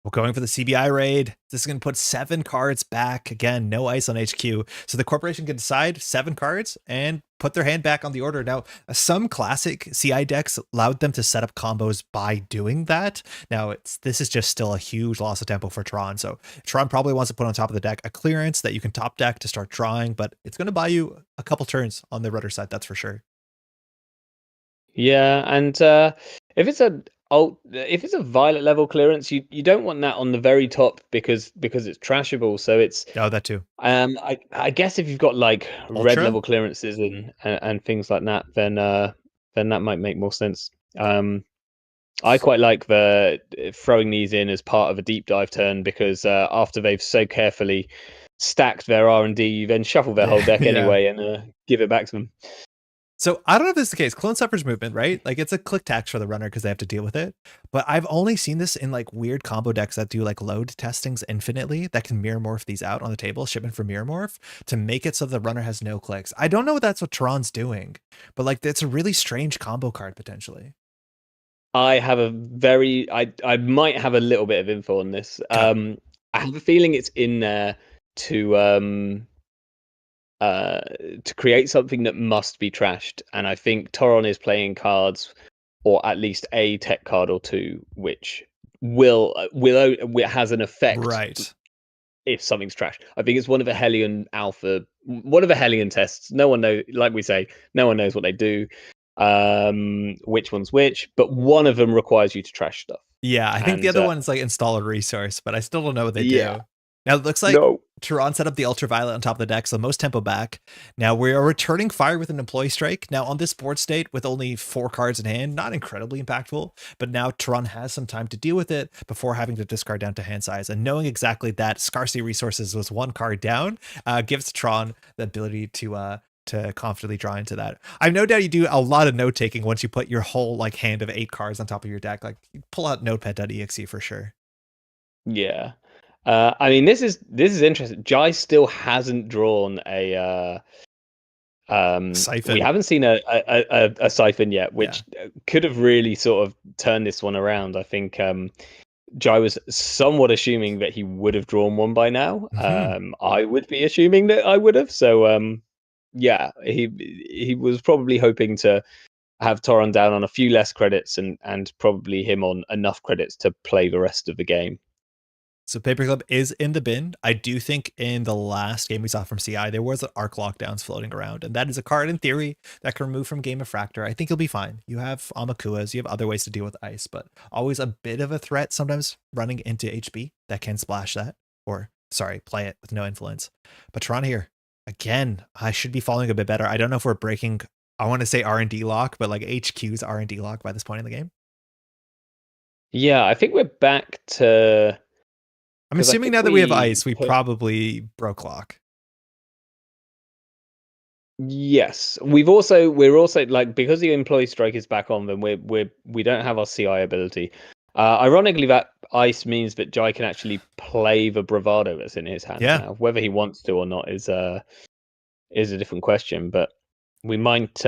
We're going for the CBI raid. This is going to put 7 cards back. Again, no ice on HQ. So the corporation can decide 7 cards and put their hand back on the order. Now, some classic CI decks allowed them to set up combos by doing that. Now, this is just still a huge loss of tempo for Toron. So Toron probably wants to put on top of the deck a clearance that you can top deck to start drawing, but it's going to buy you a couple turns on the rudder side, that's for sure. Yeah, and if it's a violet level clearance, you don't want that on the very top because it's trashable. So it's that too. I guess if you've got like Ultra? Red level clearances and things like that, then that might make more sense. I quite like the throwing these in as part of a deep dive turn, because after they've so carefully stacked their R&D, you then shuffle their whole deck anyway and give it back to them. So I don't know if this is the case. Clone suffrage movement, right? Like, it's a click tax for the runner because they have to deal with it. But I've only seen this in like weird combo decks that do like load testings infinitely that can mirror morph these out on the table, shipment for mirror morph, to make it so the runner has no clicks. I don't know if that's what Toron's doing, but like, it's a really strange combo card potentially. I have I might have a little bit of info on this. I have a feeling it's in there to create something that must be trashed, and I think Toron is playing cards, or at least a tech card or 2, which will has an effect, right, if something's trashed. I think it's one of the Hellion alpha, one of the Hellion tests. No one knows, like we say, no one knows what they do, which one's which, but one of them requires you to trash stuff. Yeah, I think the other one's like install a resource, but I still don't know what they do. Now it looks like Toron set up the ultraviolet on top of the deck, so most tempo back. Now we are returning fire with an employee strike. Now on this board state with only 4 cards in hand, not incredibly impactful, but now Toron has some time to deal with it before having to discard down to hand size. And knowing exactly that scarcity resources was 1 card down gives Toron the ability to confidently draw into that. I've no doubt you do a lot of note taking once you put your whole like hand of 8 cards on top of your deck. Like, you pull out notepad.exe for sure. Yeah. I mean, this is interesting. Jai still hasn't drawn a siphon. We haven't seen a siphon yet, which could have really sort of turned this one around. I think Jai was somewhat assuming that he would have drawn one by now. I would be assuming that I would have. So yeah, he was probably hoping to have Toron down on a few less credits and probably him on enough credits to play the rest of the game. So Paperclip is in the bin. I do think in the last game we saw from CI, there was Arc Lockdowns floating around, and that is a card in theory that can remove from Game of Fractor. I think you'll be fine. You have Amakuas, you have other ways to deal with ice, but always a bit of a threat sometimes running into HB that can splash that, or sorry, play it with no influence. But Toron here, again, I should be following a bit better. I don't know if we're breaking, I want to say R&D lock, but like HQ's R&D lock by this point in the game. Yeah, I think we're back to... I'm assuming now that we have ice, we probably broke lock. Yes, we're also like, because the employee strike is back on, then we don't have our CI ability. Ironically, that ice means that Jai can actually play the bravado that's in his hand now. Whether he wants to or not is a different question. But we might.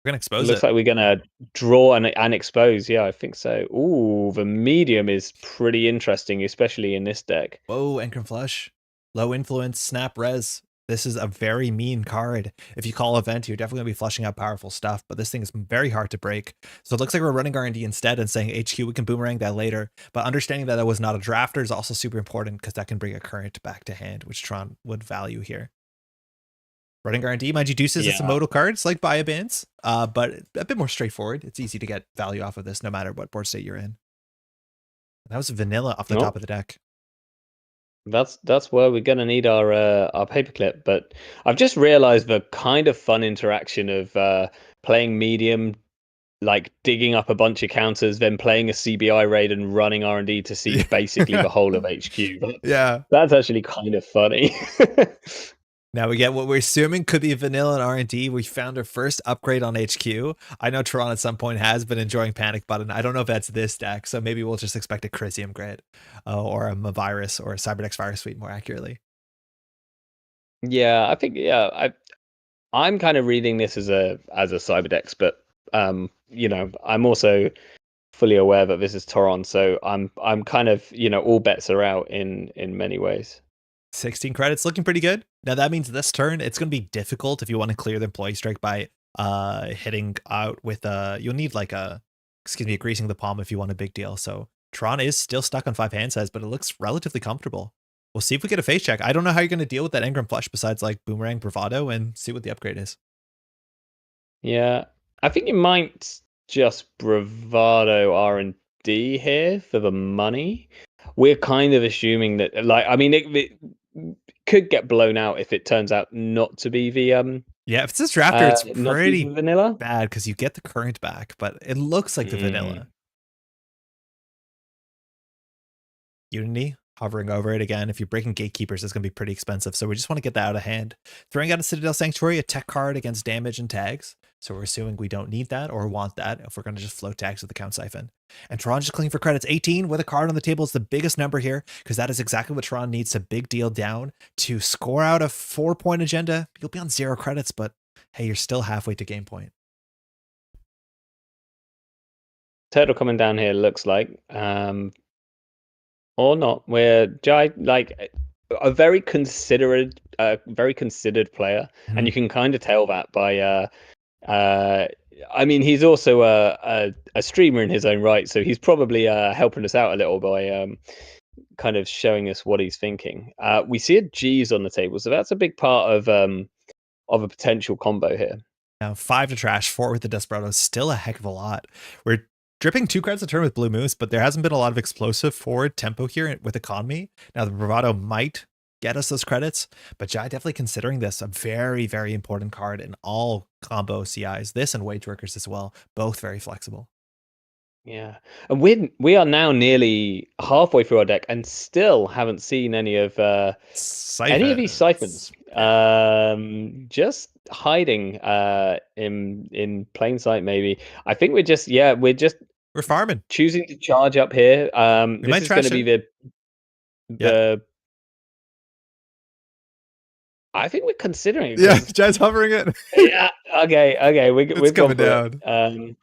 We're gonna expose. Looks like we're gonna draw and expose. Yeah, I think so. Ooh, the medium is pretty interesting, especially in this deck. Whoa, Ysengrin Flush, low influence, snap res. This is a very mean card. If you call event, you're definitely gonna be flushing out powerful stuff, but this thing is very hard to break. So it looks like we're running R&D instead and saying HQ, we can boomerang that later. But understanding that was not a drafter is also super important because that can bring a current back to hand, which Toron would value here. Running R&D, mind you, deuces is some modal cards like Buy a Bands, but a bit more straightforward. It's easy to get value off of this no matter what board state you're in. That was vanilla off the top of the deck. That's where we're gonna need our paperclip. But I've just realized the kind of fun interaction of playing medium, like digging up a bunch of counters, then playing a CBI raid and running R&D to see basically the whole of HQ. That's actually kind of funny. Now we get what we're assuming could be vanilla and R&D. We found our first upgrade on HQ. I know Toron at some point has been enjoying Panic Button. I don't know if that's this deck, so maybe we'll just expect a Chrysium Grid or a Mavirus or a Cyberdex Virus Suite more accurately. Yeah, I think I'm kind of reading this as a Cyberdex, but you know, I'm also fully aware that this is Toron, so I'm kind of, you know, all bets are out in many ways. 16 credits, looking pretty good. Now that means this turn, it's going to be difficult if you want to clear the employee strike by hitting out with you'll need like a greasing the palm if you want a big deal. So Toron is still stuck on 5 hand size, but it looks relatively comfortable. We'll see if we get a face check. I don't know how you're going to deal with that Ysengrin Flush besides like Boomerang Bravado and see what the upgrade is. Yeah, I think you might just Bravado R&D here for the money. We're kind of assuming that, like, I mean, it could get blown out if it turns out not to be the yeah, if it's this drafter, it's pretty vanilla bad because you get the current back, but it looks like the vanilla. Unity, hovering over it again. If you're breaking Gatekeepers, it's going to be pretty expensive, so we just want to get that out of hand. Throwing out a Citadel Sanctuary, a tech card against damage and tags, so we're assuming we don't need that or want that if we're going to just float tags with the Count Siphon. And Toron just clicking for credits. 18 with a card on the table is the biggest number here because that is exactly what Toron needs to big deal down to score out a 4-point agenda. You'll be on 0 credits, but hey, you're still halfway to game point. Turtle coming down here looks like, or not. We're like a very considered player, and you can kind of tell that by I mean, he's also a streamer in his own right, so he's probably helping us out a little by kind of showing us what he's thinking. We see a G's on the table, so that's a big part of a potential combo here. Now 5 to trash, 4 with the Desperado is still a heck of a lot. We're dripping 2 credits a turn with Blue Moose, but there hasn't been a lot of explosive forward tempo here with Economy. Now the Bravado might get us those credits, but Jai definitely considering this a very, very important card in all combo CIs. This and Wage Workers as well, both very flexible. Yeah, and we are now nearly halfway through our deck and still haven't seen any of these siphons. Just hiding in plain sight. Maybe I think we're farming, choosing to charge up here. This is going to be the. I think we're considering it. Yeah, Jai's hovering it. Yeah. Okay. We're coming down.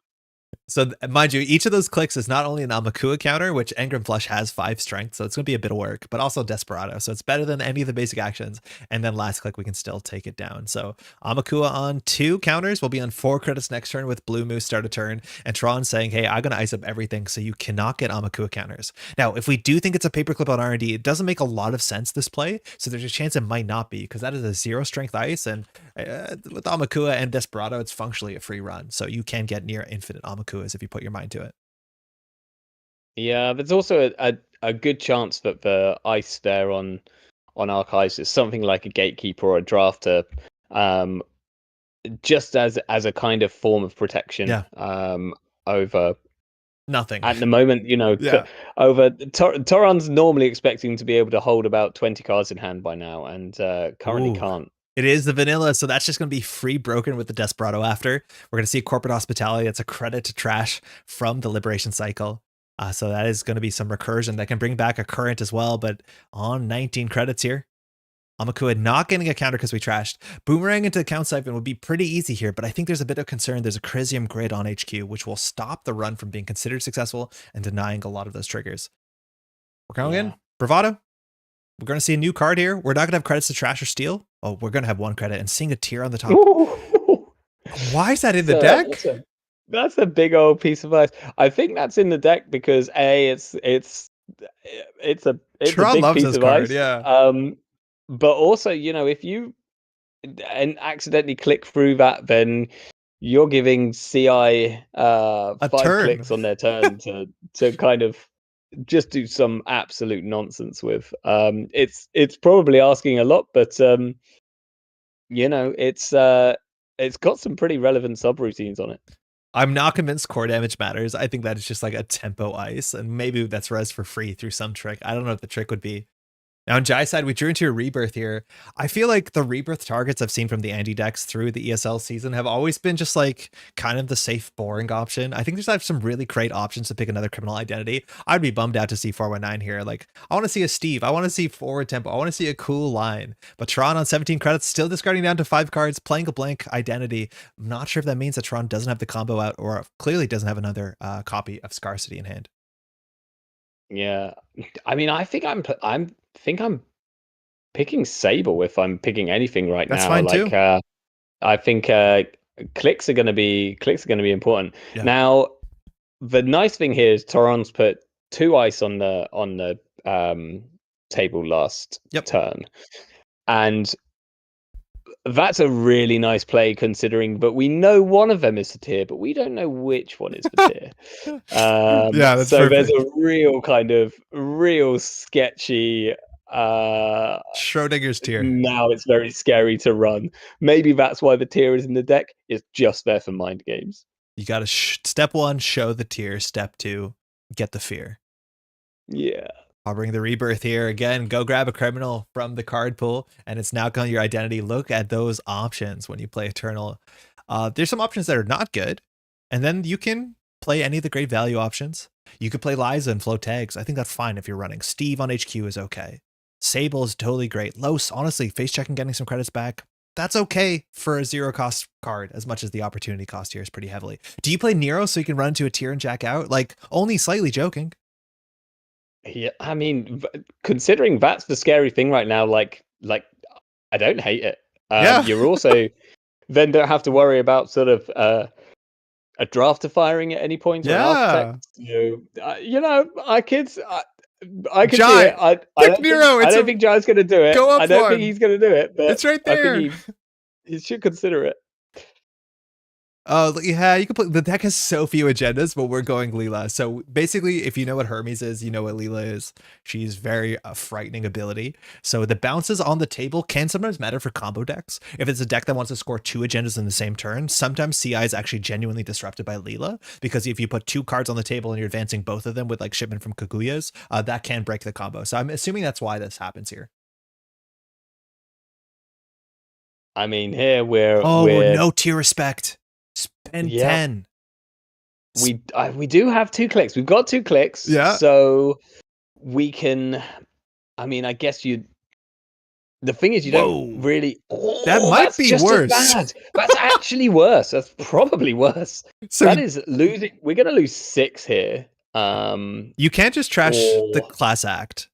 So mind you, each of those clicks is not only an Amakua counter, which Engram Flush has 5 strength, so it's going to be a bit of work, but also Desperado. So it's better than any of the basic actions. And then last click, we can still take it down. So Amakua on 2 counters will be on 4 credits next turn with Blue Moose start a turn. And Toron saying, hey, I'm going to ice up everything so you cannot get Amakua counters. Now, if we do think it's a paperclip on R&D, it doesn't make a lot of sense this play. So there's a chance it might not be because that is a 0 strength ice. And with Amakua and Desperado, it's functionally a free run. So you can get near infinite Amakuas if you put your mind to it. Yeah, there's also a good chance that the ice there on Archives is something like a Gatekeeper or a Drafter, just as a kind of form of protection over nothing at the moment. Over Toron's normally expecting to be able to hold about 20 cards in hand by now, and currently can't. It is the vanilla, so that's just going to be free broken with the Desperado after. We're going to see Corporate Hospitality. It's a credit to trash from the Liberation Cycle. So that is going to be some recursion that can bring back a current as well, but on 19 credits here. Amakua not getting a counter because we trashed. Boomerang into the Count Siphon would be pretty easy here, but I think there's a bit of concern. There's a Crisium Grid on HQ, which will stop the run from being considered successful and denying a lot of those triggers. We're going in. Bravado. We're going to see a new card here. We're not going to have credits to trash or steal. Oh, we're going to have 1 credit and seeing a tier on the top. Why is that in the deck? That's a big old piece of ice. I think that's in the deck because it's a Toron big loves piece this of card, ice. yeah. But also, if you accidentally click through that, then you're giving CI 5 clicks on their turn to kind of just do some absolute nonsense with. It's probably asking a lot, but it's got some pretty relevant subroutines on it. I'm not convinced core damage matters. I think that is just like a tempo ice, and maybe that's res for free through some trick. I don't know what the trick would be. Now on Jai's side, we drew into a Rebirth here. I feel like the Rebirth targets I've seen from the Andy decks through the ESL season have always been just like kind of the safe, boring option. I think there's some really great options to pick another criminal identity. I'd be bummed out to see 419 here. Like, I want to see a Steve. I want to see forward tempo. I want to see a cool line. But Toron on 17 credits, still discarding down to 5 cards, playing a blank identity. I'm not sure if that means that Toron doesn't have the combo out or clearly doesn't have another copy of Scarcity in hand. Yeah, I mean, I think I'm picking Sable if I'm picking anything right now. That's fine too. I think clicks are going to be important. Yeah. Now, the nice thing here is Toron's put 2 ice on the table last turn, and that's a really nice play considering. But we know one of them is the tier, but we don't know which one is the tier. That's so perfect. there's a real sketchy Schrodinger's tier. Now it's very scary to run. Maybe that's why the tier is in the deck. It's just there for mind games. You got to step 1, show the tier. Step 2, get the fear. Yeah. I'll bring the Rebirth here again. Go grab a criminal from the card pool, and it's now going your identity. Look at those options when you play Eternal. There's some options that are not good, and then you can play any of the great value options. You could play Liza and float tags. I think that's fine if you're running. Steve on HQ is okay. Sable is totally great. Los, honestly, face checking, getting some credits back. That's okay for a 0 cost card, as much as the opportunity cost here is pretty heavily. Do you play Nero so you can run into a tier and jack out? Like, only slightly joking. Yeah, I mean, considering that's the scary thing right now, like I don't hate it. You're also then don't have to worry about sort of a drafter firing at any point. Yeah. I could see it. I don't think Jai's going to do it. I don't think he's going to do it. But it's right there. I think he should consider it. Oh, yeah, you can play. The deck has so few agendas, but we're going Leela. So basically, if you know what Hermes is, you know what Leela is. She's very frightening ability. So the bounces on the table can sometimes matter for combo decks. If it's a deck that wants to score 2 agendas in the same turn, sometimes CI is actually genuinely disrupted by Leela, because if you put 2 cards on the table and you're advancing both of them with like shipment from Kaguyas, that can break the combo. So I'm assuming that's why this happens here. I mean, here we're no tier respect. Spend 10. We do have 2 clicks. We've got 2 clicks. Yeah. So we can. I mean, I guess The thing is, you Whoa. don't really. Oh, That might that's be just worse. As bad. That's actually worse. That's probably worse. So That is losing. We're going to lose 6 here. you can't just trash the or- class act.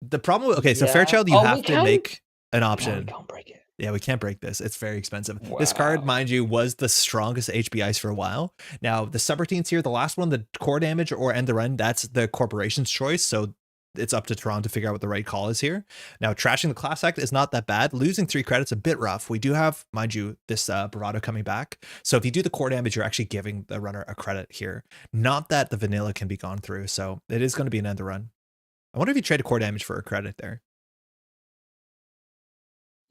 The problem. Okay, so Yeah. Fairchild, you Oh, we have to can? make an No, option. we can't break it. Yeah, we can't break this. It's very expensive. This card, Wow. mind you, was the strongest HB ice for a while. Now, the subroutines here, the last one, the core damage or end the run, that's the corporation's choice. So it's up to Toron to figure out what the right call is here. Now, trashing the class act is not that bad. Losing 3 credits a bit rough. We do have, mind you, this Bravado coming back. So if you do the core damage, you're actually giving the runner a credit here. Not that the vanilla can be gone through. So it is going to be an end the run. I wonder if you trade a core damage for a credit there.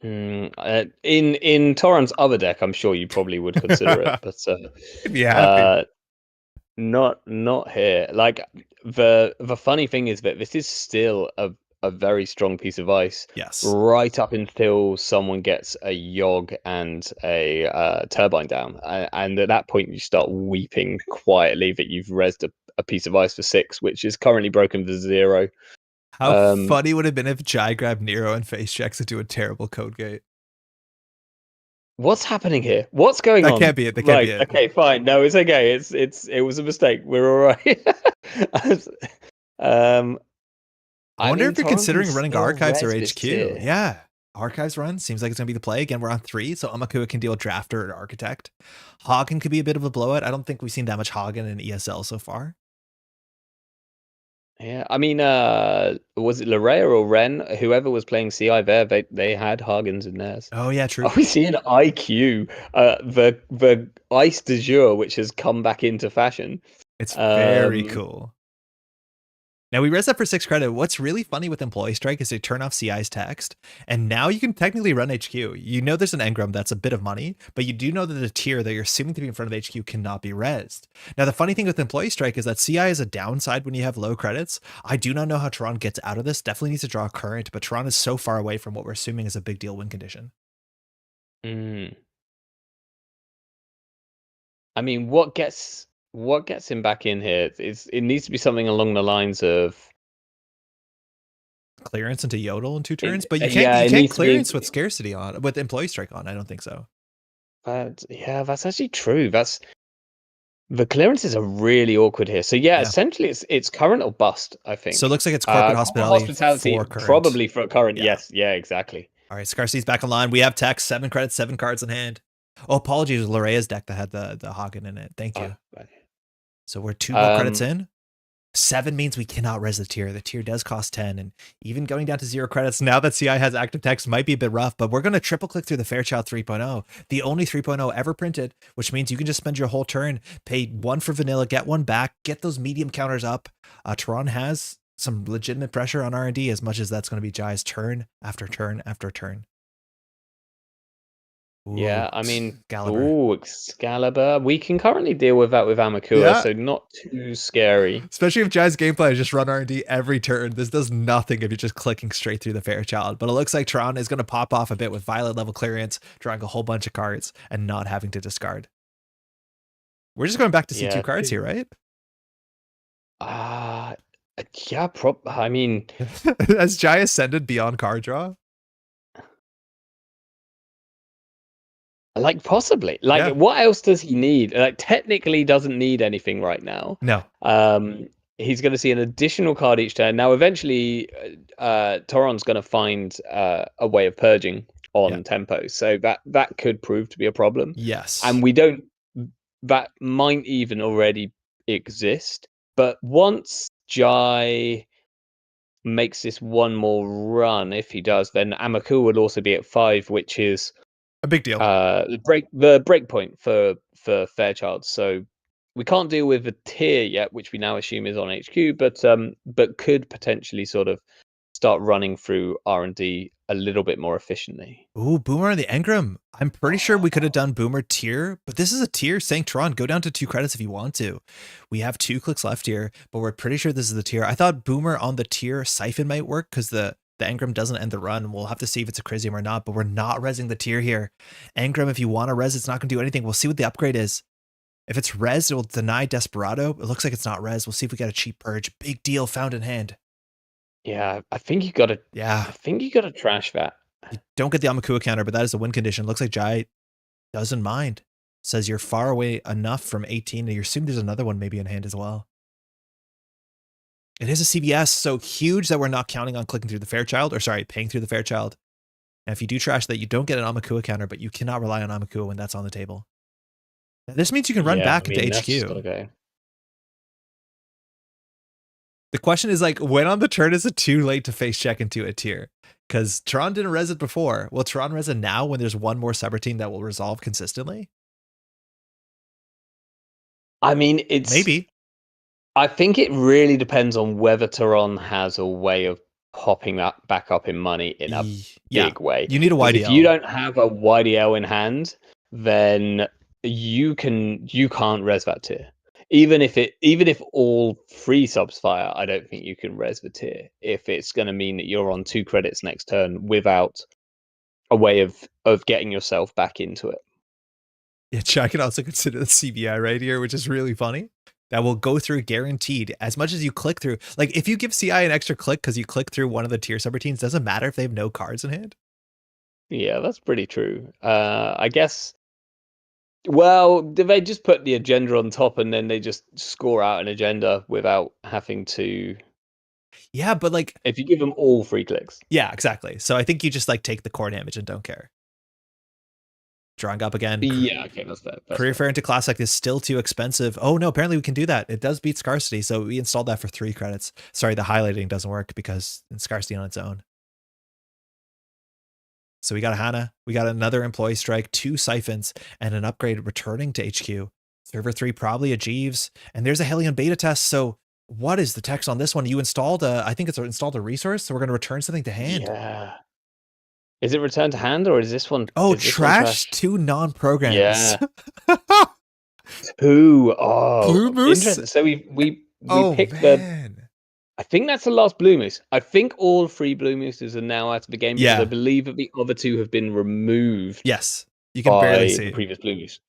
In Toron's other deck, I'm sure you probably would consider it, but Yeah. not here. Like the funny thing is that this is still a very strong piece of ice. Yes. Right up until someone gets a Yogg and a Turbine down, and at that point you start weeping quietly that you've rezzed a piece of ice for 6, which is currently broken for 0. How funny would it have been if Jai grabbed Nero and face checks to do a terrible code gate? What's happening here? What's going on? That can't be it. That can't be it. Okay, fine. No, it's okay. It was a mistake. We're all right. I wonder if you're considering running Archives or HQ. Here. Yeah. Archives run seems like it's going to be the play. Again, we're on 3, so Amakua can deal with Drafter or Architect. Hagen could be a bit of a blowout. I don't think we've seen that much Hagen in ESL so far. Yeah, I mean, was it Larrea or Wren? Whoever was playing CI there, they had Hagens in theirs. Oh yeah, true. Oh, we see an IQ, the Ice de jour, which has come back into fashion. It's very cool. Now we res that for 6 credit. What's really funny with Employee Strike is they turn off CI's text, and now you can technically run HQ. You know there's an engram that's a bit of money, but you do know that the tier that you're assuming to be in front of HQ cannot be resed. Now the funny thing with Employee Strike is that CI is a downside when you have low credits. I do not know how Toron gets out of this. Definitely needs to draw a current, but Toron is so far away from what we're assuming is a big deal win condition. I mean, what gets him back in here? It needs to be something along the lines of clearance into Yodel in 2 turns, but you can't clearance with scarcity on, with Employee Strike on. I don't think so. Yeah, that's actually true. The clearances are really awkward here. So yeah, essentially it's current or bust, I think. So it looks like it's corporate hospitality for current. Probably for a current. Yeah. Yes, yeah, exactly. All right, Scarcity's back online. We have text, 7 credits, 7 cards in hand. Oh, apologies, it was Larrea's deck that had the Hagen in it. Thank you. So we're 2 more credits in. 7 means we cannot res the tier. The tier does cost 10, and even going down to 0 credits now that CI has active text might be a bit rough, but we're going to triple click through the Fairchild 3.0, the only 3.0 ever printed, which means you can just spend your whole turn, pay 1 for vanilla, get 1 back, get those medium counters up. Toron has some legitimate pressure on R&D, as much as that's going to be Jai's turn after turn after turn. Ooh, yeah, I mean, Excalibur. We can currently deal with that with Amakua, so not too scary. Especially if Jai's gameplay is just run R&D every turn. This does nothing if you're just clicking straight through the Fairchild. But it looks like Toron is going to pop off a bit with Violet level clearance, drawing a whole bunch of cards and not having to discard. We're just going back to see 2 cards here, right? Yeah, I mean, has Jai ascended beyond card draw? Like possibly. Like what else does he need? Like technically doesn't need anything right now. No. He's going to see an additional card each turn. Now eventually Toron's going to find a way of purging on tempo. So that could prove to be a problem. Yes. And that might even already exist. But once Jai makes this 1 more run, if he does, then Amakua would also be at 5, which is a big deal. The break point for Fairchild. So we can't deal with the tier yet, which we now assume is on HQ, but could potentially sort of start running through R&D a little bit more efficiently. Ooh, Boomer on the engram. I'm pretty sure we could have done Boomer tier, but this is a tier saying Toron, go down to 2 credits if you want to. We have 2 clicks left here, but we're pretty sure this is the tier. I thought Boomer on the tier Siphon might work because the engram doesn't end the run. We'll have to see if it's a Crisium or not, but we're not resing the tier here. Engram, if you want to res, it's not going to do anything. We'll see what the upgrade is. If it's res, it will deny Desperado. It looks like it's not res. We'll see if we get a cheap purge. Big deal found in hand. Yeah, I think you got to. Yeah, I think you got to trash that. You don't get the Amakua counter, but that is a win condition. Looks like Jai doesn't mind. Says you're far away enough from 18, and you assume there's another one maybe in hand as well. It is a CBS, so huge that we're not counting on clicking through the Fairchild, or sorry, paying through the Fairchild. And if you do trash that, you don't get an Amakua counter, but you cannot rely on Amakua when that's on the table. Now, this means you can run back into HQ. Okay. The question is like, when on the turn is it too late to face check into a tier? Because Toron didn't res it before. Will Toron res it now when there's one more subroutine that will resolve consistently? I mean, it's maybe. I think it really depends on whether Toron has a way of popping that back up in money in a big way. You need a YDL. If you don't have a YDL in hand, then you can't res that tier. Even if all 3 subs fire, I don't think you can res the tier if it's going to mean that you're on 2 credits next turn without a way of getting yourself back into it. Yeah, I can also consider the CBI right here, which is really funny. That will go through guaranteed as much as you click through. Like if you give CI an extra click because you click through one of the tier subroutines, doesn't matter if they have no cards in hand. Yeah, that's pretty true. I guess. Well, do they just put the agenda on top and then they just score out an agenda without having to? Yeah, but like if you give them all 3 clicks. Yeah, exactly. So I think you just like take the core damage and don't care. Drawing up again. Yeah, okay, that's fair. Career Fair into Classic is still too expensive. Oh no, apparently we can do that. It does beat Scarcity, so we installed that for 3 credits. Sorry, the highlighting doesn't work because it's Scarcity on its own. So we got a Hana, we got another Employee Strike, 2 Siphons, and an upgrade returning to HQ. Server 3, probably a Jeeves, and there's a Hayley on beta test. So what is the text on this one? You installed I think it's installed a resource, so we're going to return something to hand. Yeah. Is it return to hand or is this one? Oh, trash 2 non-programs. Yeah. 2. Oh, Blue Moose. Interesting. So we picked man. I think that's the last Blue Moose. I think all 3 Blue Mooses are now out of the game because I believe that the other 2 have been removed. Yes, you can barely see the previous Blue Moose.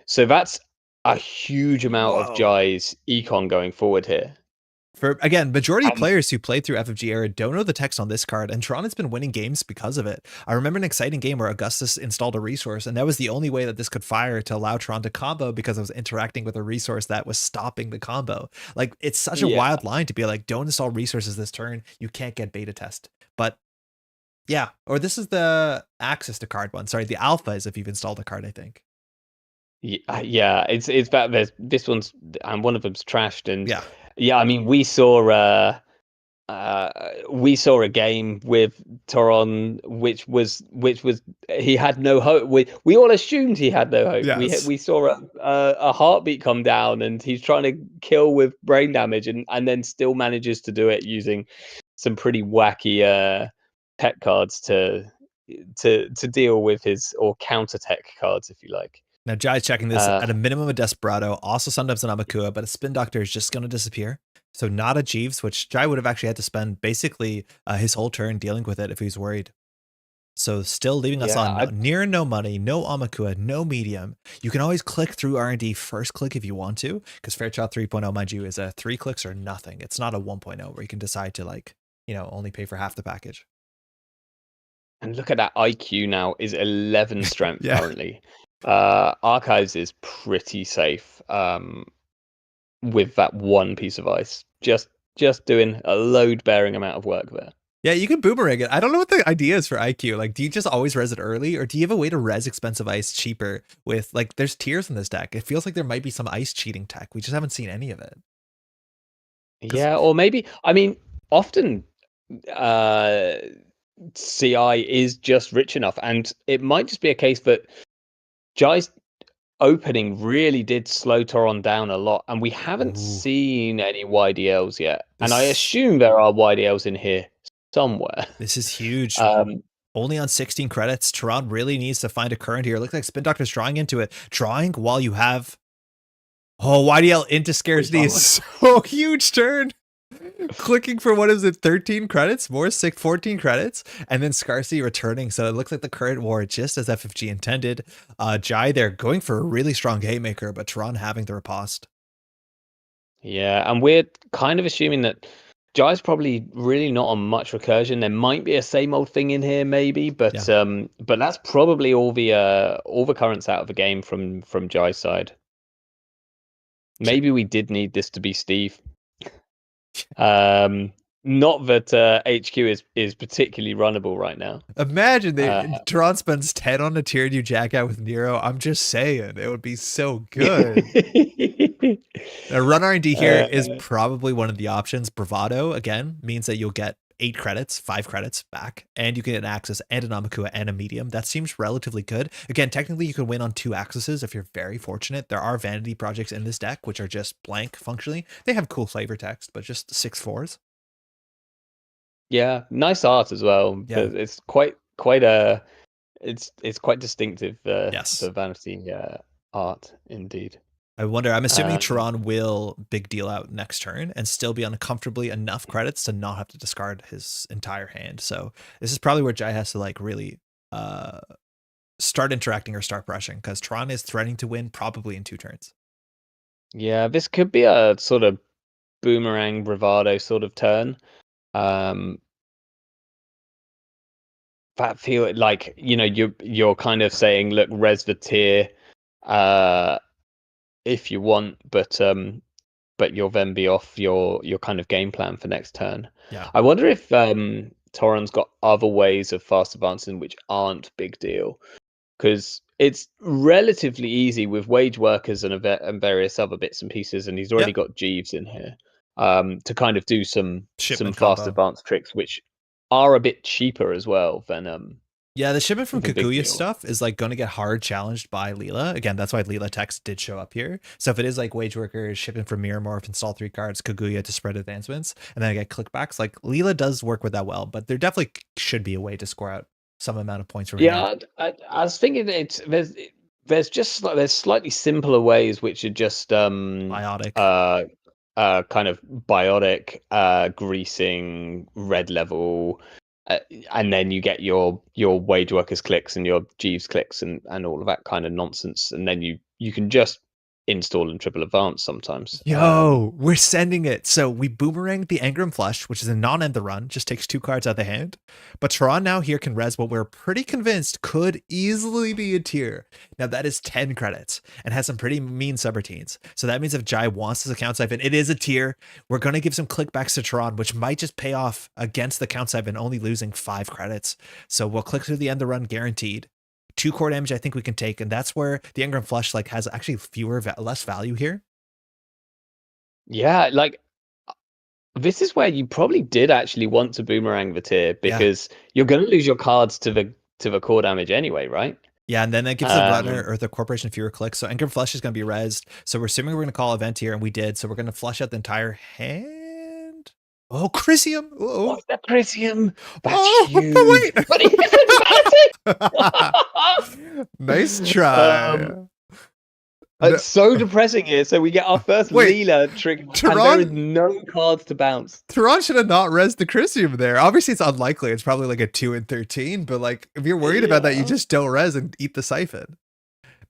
So that's a huge amount of Jai's econ going forward here. For again, majority of players who played through FFG era don't know the text on this card, and Toron has been winning games because of it. I remember an exciting game where Augustus installed a resource, and that was the only way that this could fire to allow Toron to combo because I was interacting with a resource that was stopping the combo. Like, it's such a wild line to be like, don't install resources this turn. You can't get beta test. But yeah, or this is the access to card one. Sorry, the alpha is if you've installed a card, I think. Yeah, it's bad. There's this one's and one of them's trashed, and yeah, I mean we saw a game with Toron, which was he had no hope. We all assumed he had no hope. Yes. We saw a heartbeat come down, and he's trying to kill with brain damage, and then still manages to do it using some pretty wacky tech cards to deal with his or counter tech cards, if you like. Now, Jai's checking this at a minimum a Desperado, also sometimes an Amakua, but a Spin Doctor is just going to disappear. So not a Jeeves, which Jai would have actually had to spend basically his whole turn dealing with it if he was worried. So still leaving us on near no money, no Amakua, no medium. You can always click through R&D first click if you want to, because Fairchild 3.0, mind you, is a 3 clicks or nothing. It's not a 1.0 where you can decide to only pay for half the package. And look at that IQ now is 11 strength currently. Archives is pretty safe with that 1 piece of ice. Just doing a load bearing amount of work there. Yeah, you can boomerang it. I don't know what the idea is for IQ. Like, do you just always res it early, or do you have a way to res expensive ice cheaper with, like, there's tiers in this deck. It feels like there might be some ice cheating tech. We just haven't seen any of it. Yeah, or maybe, I mean, often CI is just rich enough, and it might just be a case that Jai's opening really did slow Toron down a lot, and we haven't seen any YDLs yet. And I assume there are YDLs in here somewhere. This is huge. Only on 16 credits. Toron really needs to find a current here. Looks like Spin Doctor's drawing into it. Drawing while you have... Oh, YDL into Scarcity is so huge turn. Clicking for, what is it, 13 credits? More 14 credits? And then Scarcity returning. So it looks like the current war just as FFG intended. Jai there going for a really strong Haymaker, but Toron having the riposte. Yeah, and we're kind of assuming that Jai's probably really not on much recursion. There might be a same old thing in here, maybe, but that's probably all the currents out of the game from Jai's side. Maybe we did need this to be Steve. Not that HQ is particularly runnable right now. Imagine Toron spends 10 on a tier and you jack out with Nero. I'm just saying, it would be so good. Now, run R&D here is probably one of the options. Bravado, again, means that you'll get 8 credits, 5 credits back, and you can get an Axis and an Amakua and a medium. That seems relatively good. Again, technically you can win on 2 Axes if you're very fortunate. There are vanity projects in this deck, which are just blank functionally. They have cool flavor text, but just 6/4s. Yeah, nice art as well. Yeah. It's quite it's quite distinctive. The vanity art indeed. I wonder, I'm assuming Toron will big deal out next turn and still be on comfortably enough credits to not have to discard his entire hand. So this is probably where Jai has to like really start interacting or start brushing, because Toron is threatening to win probably in 2 turns. Yeah, this could be a sort of boomerang bravado sort of turn. That feel like, you know, you're kind of saying, look, res the tier if you want, but you'll then be off your kind of game plan for next turn. Yeah, I wonder if Toron's got other ways of fast advancing which aren't big deal, because it's relatively easy with wage workers and various other bits and pieces, and he's already got Jeeves in here to kind of do some fast advance tricks which are a bit cheaper as well than yeah, the shipment from Kaguya stuff is like going to get hard challenged by Leela. Again, that's why Leela text did show up here. So if it is like wage workers, shipment from Mirror Morph, install 3 cards, Kaguya to spread advancements, and then I get clickbacks, like Leela does work with that well, but there definitely should be a way to score out some amount of points from I was thinking there's slightly simpler ways which are just biotic. Kind of biotic, greasing, red level, and then you get your wage workers clicks and your Jeeves clicks and all of that kind of nonsense, and then you can just install and triple advance sometimes. Yo, we're sending it. So we boomerang the Ysengrin Flush, which is a non-end the run, just takes 2 cards out of the hand. But Toron now here can res what we're pretty convinced could easily be a tier. Now that is 10 credits and has some pretty mean subroutines. So that means if Jai wants this account siphon, it is a tier. We're going to give some clickbacks to Toron, which might just pay off against the count siphon, only losing 5 credits. So we'll click through the end the run guaranteed. 2 core damage I think we can take, and that's where the Ysengrin Flush like has actually less value here. Yeah, like this is where you probably did actually want to boomerang the tier, because you're going to lose your cards to the core damage anyway, right? Yeah, and then that gives the runner or the corporation fewer clicks. So Ysengrin Flush is going to be rezzed. So we're assuming we're going to call event here, and we did. So we're going to flush out the entire hand. Oh, Chrysium! What's that Chrysium? That's huge. But wait! Nice try. It's so depressing here. So we get our first Leela trick, and there is no cards to bounce. Toron should have not rezzed the Chrysium there. Obviously, it's unlikely. It's probably like a 2 and 13. But like, if you're worried about that, you just don't res and eat the siphon.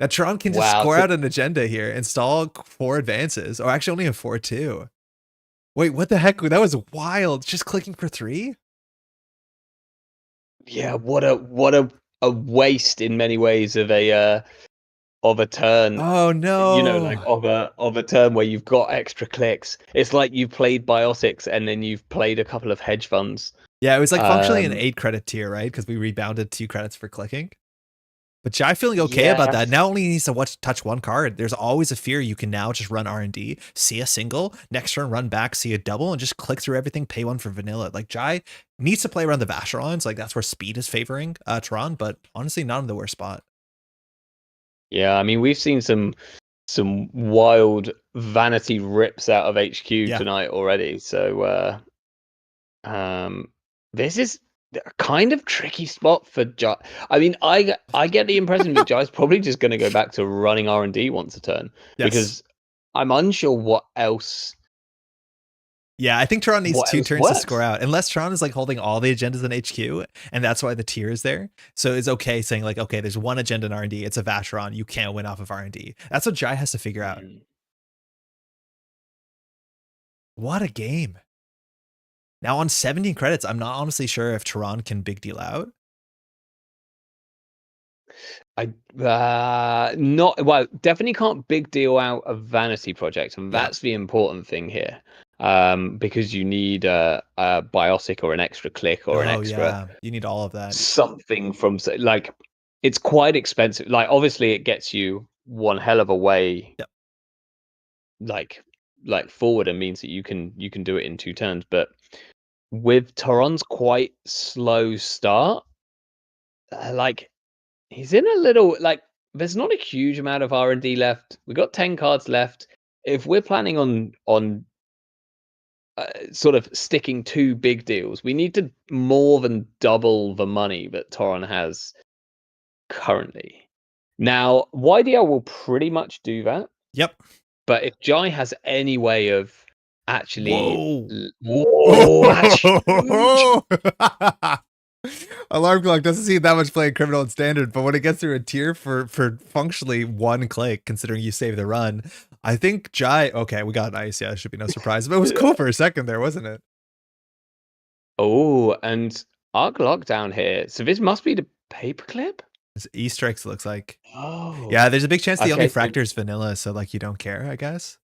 Now Toron can just score out an agenda here, install 4 advances, or actually only a 4/2. Wait, what the heck? That was wild. Just clicking for 3? Yeah, what a waste in many ways of a turn. Oh no. You know, like of a turn where you've got extra clicks. It's like you've played Biotics and then you've played a couple of hedge funds. Yeah, it was like functionally an 8 credit tier, right? Because we rebounded 2 credits for clicking. But Jai feeling okay about that. Now only needs to touch 1 card. There's always a fear you can now just run R&D, see a single, next turn run back, see a double, and just click through everything, pay 1 for vanilla. Like Jai needs to play around the Vacherons. Like that's where speed is favoring Toron, but honestly not in the worst spot. Yeah, I mean, we've seen some wild vanity rips out of HQ tonight already. So this is a kind of tricky spot for Jai. I mean, I get the impression that Jai's probably just going to go back to running R&D once a turn, because I'm unsure what else. Yeah, I think Toron needs 2 turns to score out, unless Toron is like holding all the agendas in HQ, and that's why the tier is there. So it's okay saying like, okay, there's 1 agenda in R&D, it's a Vacheron, you can't win off of R&D. That's what Jai has to figure out. What a game. Now on 17 credits, I'm not honestly sure if Toron can big deal out. Definitely can't big deal out a vanity project, and that's the important thing here. Because you need a biotic or an extra click or an extra you need all of that. Something from like it's quite expensive. Like obviously it gets you one hell of a way like forward and means that you can do it in 2 turns, but with Toron's quite slow start, like he's in a little like there's not a huge amount of R&D left. We got 10 cards left. If we're planning on sort of sticking 2 big deals, we need to more than double the money that Toron has currently. Now, YDL will pretty much do that. Yep. But if Jai has any way of actually, that's huge. Alarm clock doesn't see that much play in criminal and standard, but when it gets through a tier for functionally 1 click, considering you save the run, I think Jai. Okay, we got ice. Yeah, it should be no surprise, but it was cool for a second there, wasn't it? Oh, and Arc Lockdown here. So this must be the paperclip. It's Easter eggs, looks like. Oh, yeah. There's a big chance the only fractor's vanilla, so like you don't care, I guess.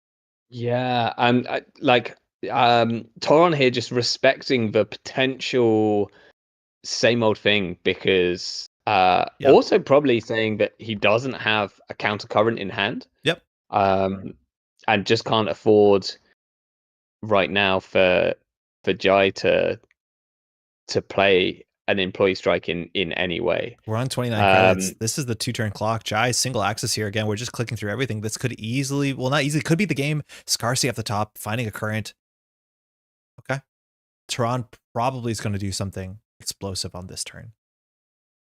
Yeah, and Toron here just respecting the potential same old thing, because also probably saying that he doesn't have a counter current in hand. Yep. And just can't afford right now for Jai to play an employee strike in any way. We're on 29 credits. This is the 2-turn clock. Jai single access here again. We're just clicking through everything. This could easily, well, not easily, could be the game. Scarcy at the top, finding a current. Okay. Toron probably is going to do something explosive on this turn.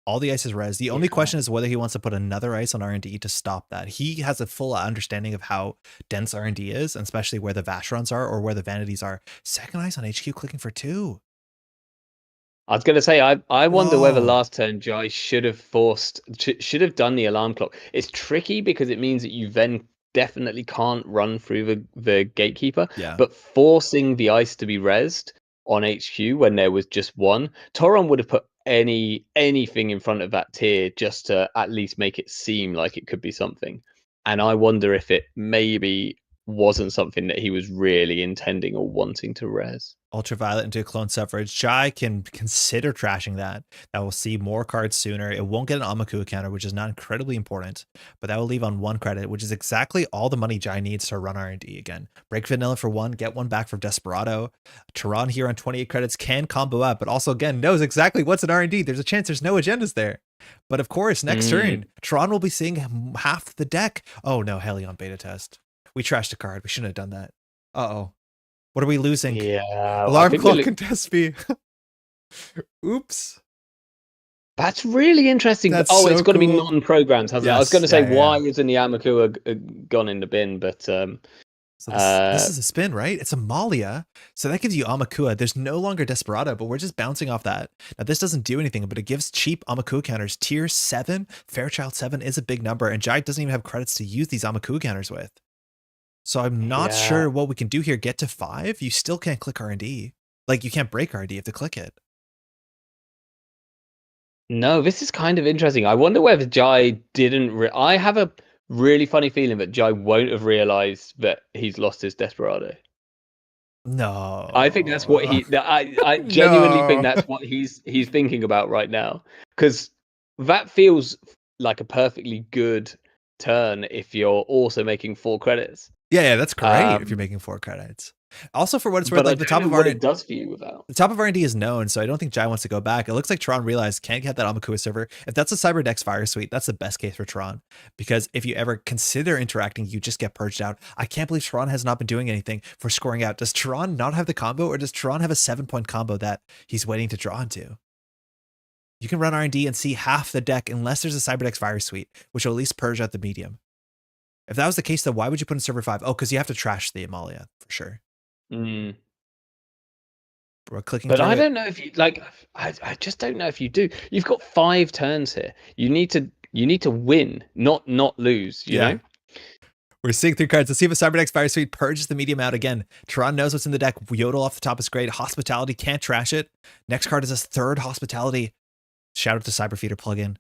All the ice is res. The only question is whether he wants to put another ice on R&D to stop that. He has a full understanding of how dense R&D is, and especially where the Vacherons are or where the Vanities are. Second ice on HQ clicking for 2. I was going to say, I wonder whether last turn Jai should have done the alarm clock. It's tricky because it means that you then definitely can't run through the gatekeeper. Yeah. But forcing the ice to be rezzed on HQ when there was just 1, Toron would have put anything in front of that tier just to at least make it seem like it could be something. And I wonder if it maybe wasn't something that he was really intending or wanting to res. Ultraviolet into a clone suffrage. Jai can consider trashing that. That will see more cards sooner. It won't get an Amaku counter, which is not incredibly important, but that will leave on 1 credit, which is exactly all the money Jai needs to run R&D again. Break vanilla for 1, get 1 back from Desperado. Toron here on 28 credits can combo up, but also again knows exactly what's an R&D. There's a chance there's no agendas there. But of course, next turn, Toron will be seeing half the deck. Oh no, Hayley on beta test. We trashed a card. We shouldn't have done that. Uh-oh. What are we losing? Yeah. Alarm clock contest fee. Oops. That's really interesting. That's so it's got to be non-programmed, hasn't it? I was going to say, why isn't the Amaku gone in the bin? But so this is a spin, right? It's Amalia. So that gives you Amakua. There's no longer Desperado, but we're just bouncing off that. Now, this doesn't do anything, but it gives cheap Amaku counters. Tier 7, Fairchild 7 is a big number, and Jai doesn't even have credits to use these Amaku counters with. So I'm not sure what we can do here. Get to 5? You still can't click R&D. Like, you can't break R&D, you have to click it. No, this is kind of interesting. I wonder whether Jai didn't... I have a really funny feeling that Jai won't have realized that he's lost his Desperado. No. I think that's what he... I genuinely think that's what he's thinking about right now. Because that feels like a perfectly good turn if you're also making 4 credits. Yeah, that's great if you're making 4 credits. Also, for what it's worth, like the top of R&D does for you without. The top of R&D is known, so I don't think Jai wants to go back. It looks like Toron realized can't get that Amakua server. If that's a Cyberdex Fire Suite, that's the best case for Toron, because if you ever consider interacting, you just get purged out. I can't believe Toron has not been doing anything for scoring out. Does Toron not have the combo, or does Toron have a 7-point combo that he's waiting to draw into? You can run R&D and see half the deck unless there's a Cyberdex Fire Suite, which will at least purge out the medium. If that was the case, though, why would you put in server 5? Oh, because you have to trash the Amalia for sure. Mm. We're clicking. But I don't know if you like. I just don't know if you do. You've got 5 turns here. You need to win, not lose. You know. We're seeing 3 cards. Let's see if a Cyberdeck's Fire Suite purges the medium out again. Toron knows what's in the deck. Yodel off the top is great. Hospitality, can't trash it. Next card is his 3rd Hospitality. Shout out to Cyberfeeder plugin.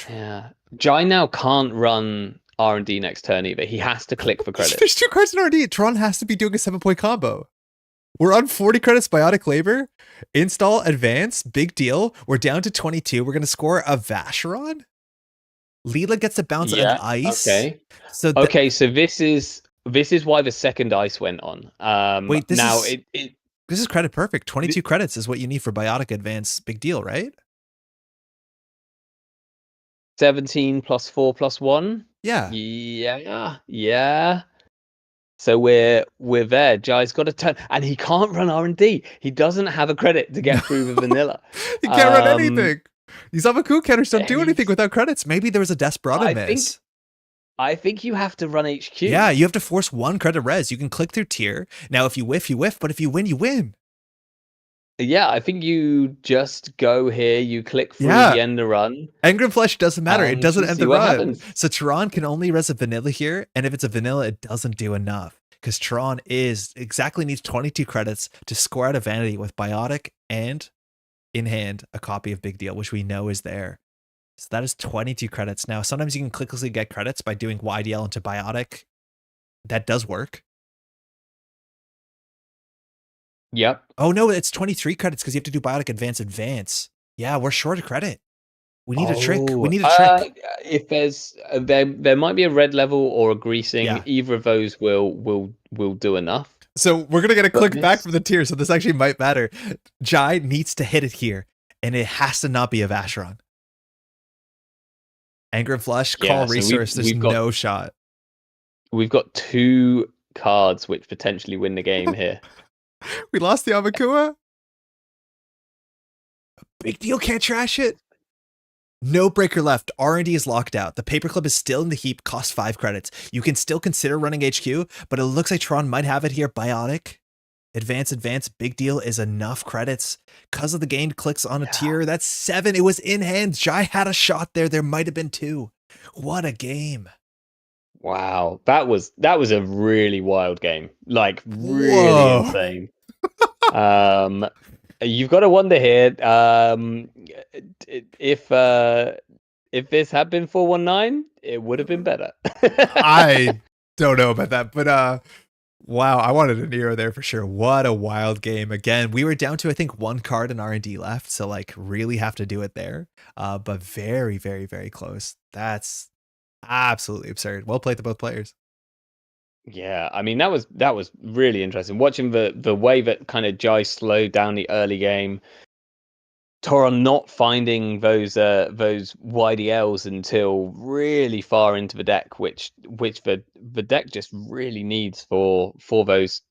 Yeah. Jai now can't run R&D next turn either. He has to click for credits. There's 2 cards in R&D. Toron has to be doing a 7-point combo. We're on 40 credits, Biotic Labor. Install, advance, big deal. We're down to 22. We're going to score a Vacheron. Leela gets to bounce an ice. Okay. So so this is why the second ice went on. Wait, this now is, this is credit perfect. 22 credits is what you need for Biotic Advance. Big deal, right? 17 plus 4 plus 1. Yeah. Yeah. So we're there. Jai's got a turn, and he can't run R&D. He doesn't have a credit to get through the vanilla. He can't run anything. These Avaku counters don't do anything without credits. Maybe there was a Desperado miss. I think you have to run HQ. Yeah, you have to force 1 credit res. You can click through tier. Now, if you whiff, you whiff. But if you win, you win. Yeah, I think you just go here. You click through the end of run. Ysengrin Flesh doesn't matter. It doesn't end the run. Happens. So Toron can only res a vanilla here. And if it's a vanilla, it doesn't do enough. Because Toron needs 22 credits to score out of Vanity with Biotic and in hand a copy of Big Deal, which we know is there. So that is 22 credits. Now, sometimes you can quickly get credits by doing YDL into Biotic. That does work. Yep. Oh, no, it's 23 credits because you have to do Biotic Advance. Yeah, we're short of credit. We need a trick. We need a trick. If there's there might be a red level or a greasing. Yeah. Either of those will do enough. So we're gonna get a click back from the tier. So this actually might matter. Jai needs to hit it here, and it has to not be a Vacheron. Anger and Flush, call resource. There's no shot. We've got 2 cards which potentially win the game here. We lost the Amakua. Big Deal can't trash it. No breaker left. R&D is locked out. The paperclip is still in the heap, costs 5 credits. You can still consider running HQ, but it looks like Toron might have it here. Biotic. Advance. Big Deal is enough credits. Because of the gained clicks on a tier, that's 7. It was in hand. Jai had a shot there. There might have been 2. What a game. Wow. That was a really wild game. Like, really insane. You've got to wonder here, if this had been 419, it would have been better. I don't know about that, but wow, I wanted a Nero there for sure. What a wild game. Again, we were down to, I think, 1 card in R&D left, so like really have to do it there. But very, very, very close. That's absolutely absurd. Well played to both players. Yeah, I mean that was really interesting. Watching the way that kind of Jai slowed down the early game, Toron not finding those YDLs until really far into the deck, which the deck just really needs for those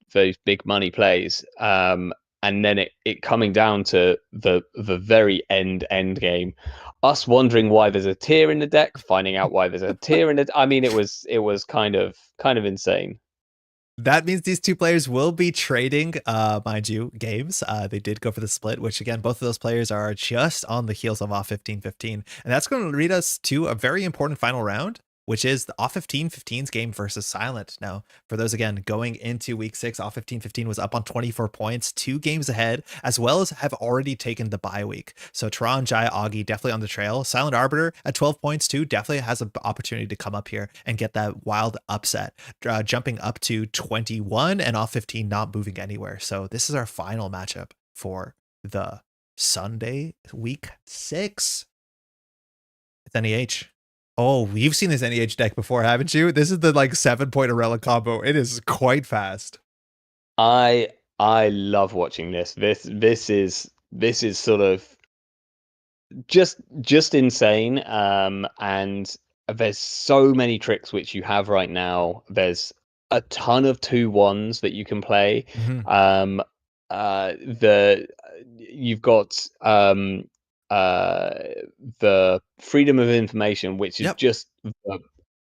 big money plays. And then it coming down to the very end game, us wondering why there's a tier in the deck, finding out why there's a tier in it. I mean, it was kind of insane. That means these 2 players will be trading, mind you, games. They did go for the split, which again, both of those players are just on the heels of off 15-15. And that's going to lead us to a very important final round, which is the off 15-15's game versus Silent. Now, for those, again, going into week 6, off 15-15 was up on 24 points, 2 games ahead, as well as have already taken the bye week. So Toron, Jai, Augie definitely on the trail. Silent Arbiter at 12 points too, definitely has an opportunity to come up here and get that wild upset, jumping up to 21 and off 15 not moving anywhere. So this is our final matchup for the Sunday week 6. It's NEH. Oh, you've seen this NEH deck before, haven't you? This is the like 7-point Arella combo. It is quite fast. I love watching this. This is sort of just insane. And there's so many tricks which you have right now. There's a ton of 2-1s that you can play. Mm-hmm. You've got the freedom of information, which is just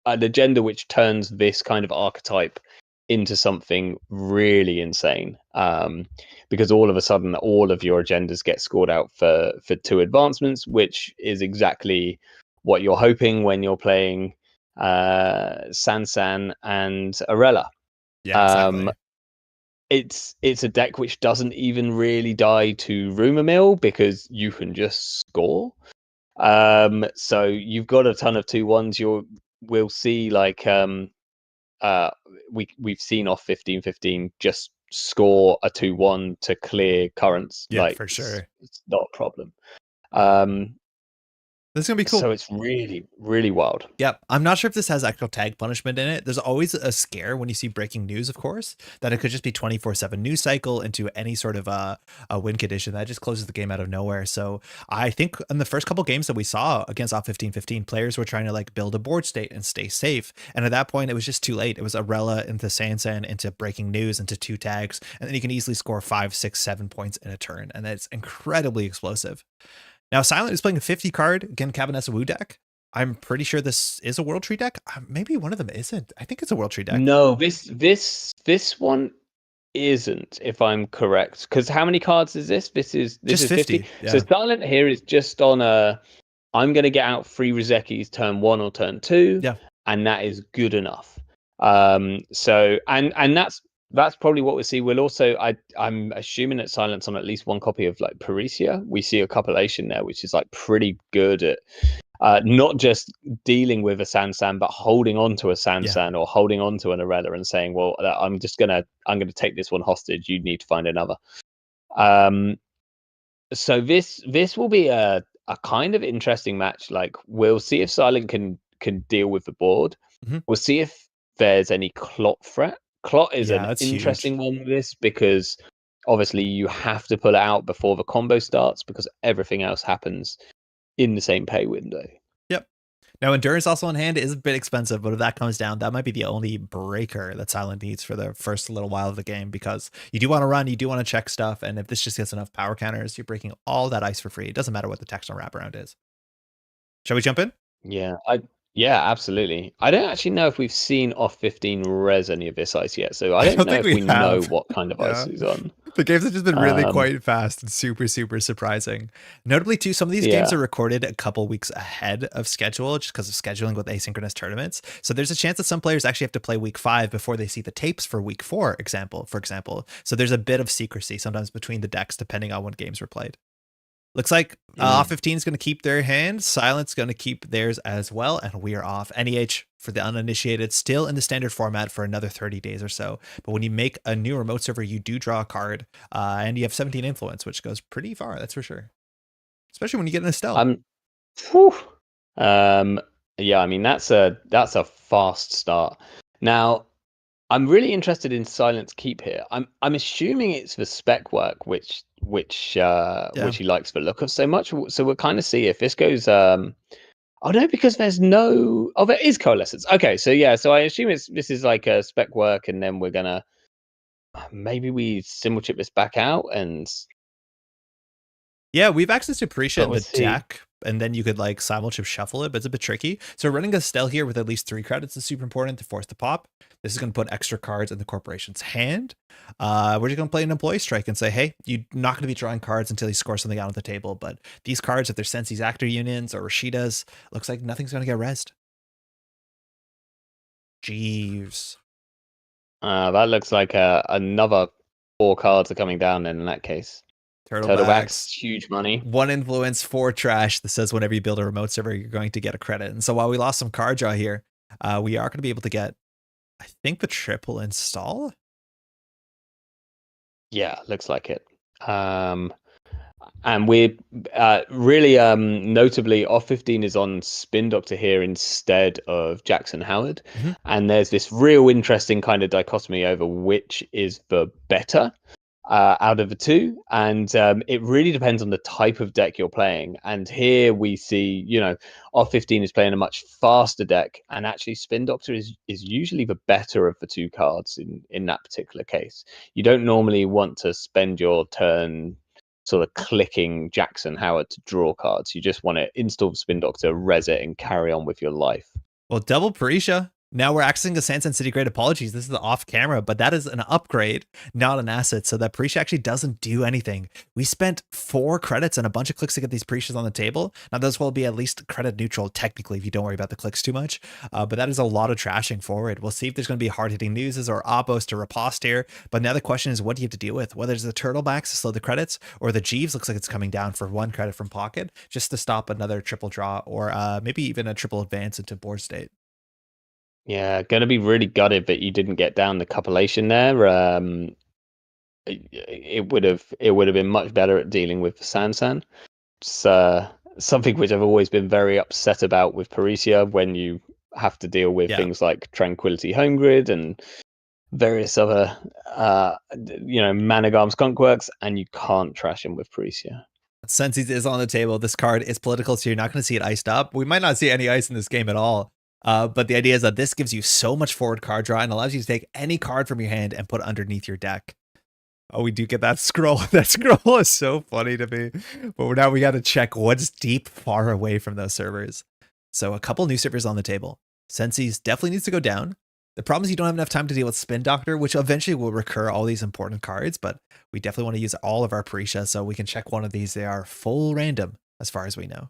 an agenda which turns this kind of archetype into something really insane, because all of a sudden all of your agendas get scored out for 2 advancements, which is exactly what you're hoping when you're playing Sansan, and Arella. Yeah, exactly. It's a deck which doesn't even really die to rumor mill because you can just score. So you've got a ton of 2-1s. We'll see like we've seen off 15-15 just score a 2-1 to clear currents. Yeah, like for sure. it's not a problem. This is gonna be cool. So it's really, really wild. Yep. I'm not sure if this has actual tag punishment in it. There's always a scare when you see breaking news, of course, that it could just be 24/7 news cycle into any sort of a win condition that just closes the game out of nowhere. So I think in the first couple games that we saw against off 15-15, players were trying to like build a board state and stay safe. And at that point, it was just too late. It was Arella into Sansan into breaking news into 2 tags, and then you can easily score 5, 6, 7 points in a turn, and that's incredibly explosive. Now, Silent is playing a 50 card, again, Cabanessa Wu deck. I'm pretty sure this is a World Tree deck. Maybe one of them isn't. I think it's a World Tree deck. No, this one isn't, if I'm correct. Because how many cards is this? This is Just 50. So Silent here is just on I'm going to get out 3 Rizekis turn 1 or turn 2. Yeah. And that is good enough. So and that's probably what we'll see. We'll also, I'm assuming that Silent's on at least one copy of like Parisia. We see a compilation there, which is like pretty good at not just dealing with a Sansan, but holding on to a Sansan or holding on to an Arella and saying, well, I'm gonna take this one hostage. You need to find another. So this will be a kind of interesting match. Like we'll see if Silent can deal with the board. Mm-hmm. We'll see if there's any clot threat. Clot is an that's interesting huge. one with this because obviously you have to pull it out before the combo starts because everything else happens in the same pay window. Yep. Now, Endurance also on hand is a bit expensive, but if that comes down, that might be the only breaker that Silent needs for the first little while of the game because you do want to run, you do want to check stuff, and if this just gets enough power counters, you're breaking all that ice for free. It doesn't matter what the text on wraparound is. Shall we jump in? Yeah, absolutely. I don't actually know if we've seen off 15 res any of this ice yet, so I don't know if we know what kind of ice is on. The games have just been really quite fast and super, super surprising. Notably, too, some of these games are recorded a couple weeks ahead of schedule just because of scheduling with asynchronous tournaments. So there's a chance that some players actually have to play week 5 before they see the tapes for week 4, for example. So there's a bit of secrecy sometimes between the decks depending on when games were played. Looks like off 15 is going to keep their hand. Silent's going to keep theirs as well. And we are off. NEH for the uninitiated, still in the standard format for another 30 days or so. But when you make a new remote server, you do draw a card and you have 17 influence, which goes pretty far. That's for sure. Especially when you get in Estelle. Yeah, I mean, that's a fast start. Now, I'm really interested in Silent's keep here. I'm assuming it's the spec work, which he likes the look of so much. So we'll kind of see if this goes. Oh no, because there's no. Oh, there is coalescence. Okay, so yeah, so I assume this is like a spec work, and then we're gonna maybe we symbol chip this back out and. Yeah, we've access to Parisia in the deck, and then you could like simulchip shuffle it, but it's a bit tricky. So running a Stell here with at least 3 credits is super important to force the pop. This is going to put extra cards in the corporation's hand. We're just going to play an employee strike and say, hey, you're not going to be drawing cards until you score something out on the table. But these cards, if they're Sensi's Actor Unions or Rashida's, looks like nothing's going to get rezzed. Jeeves. That looks like another 4 cards are coming down in that case. Turtlebacks, huge money. 1 influence, 4 trash that says whenever you build a remote server, you're going to get a credit. And so while we lost some card draw here, we are going to be able to get, I think, the triple install. Yeah, looks like it. And we're really notably off 15 is on Spin Doctor here instead of Jackson Howard. Mm-hmm. And there's this real interesting kind of dichotomy over which is the better out of the 2. And it really depends on the type of deck you're playing. And here we see, off 15 is playing a much faster deck. And actually Spin Doctor is usually the better of the 2 cards in that particular case. You don't normally want to spend your turn sort of clicking Jackson Howard to draw cards. You just want to install Spin Doctor, res it, and carry on with your life. Well, double Parisia. Now we're accessing a Sansan City Grade. Apologies, this is off camera, but that is an upgrade, not an asset. So that Prisha actually doesn't do anything. We spent 4 credits and a bunch of clicks to get these Prishas on the table. Now those will be at least credit neutral technically if you don't worry about the clicks too much. But that is a lot of trashing forward. We'll see if there's going to be hard-hitting newses or oppos to riposte here. But now the question is, what do you have to deal with? Whether it's the turtlebacks to slow the credits, or the Jeeves looks like it's coming down for 1 credit from pocket just to stop another triple draw, or maybe even a triple advance into board state. Yeah, going to be really gutted that you didn't get down the copulation there. It would have been much better at dealing with the Sansan. It's something which I've always been very upset about with Parisia, when you have to deal with things like Tranquility Home Grid and various other Managarm Skunkworks, and you can't trash him with Parisia. Sensi's is on the table. This card is political, so you're not going to see it iced up. We might not see any ice in this game at all. But the idea is that this gives you so much forward card draw and allows you to take any card from your hand and put underneath your deck. Oh, we do get that scroll. That scroll is so funny to me. But now we got to check what's deep far away from those servers. So a couple new servers on the table. Sensi's definitely needs to go down. The problem is you don't have enough time to deal with Spin Doctor, which eventually will recur all these important cards, but we definitely want to use all of our Prisha, so we can check one of these. They are full random as far as we know.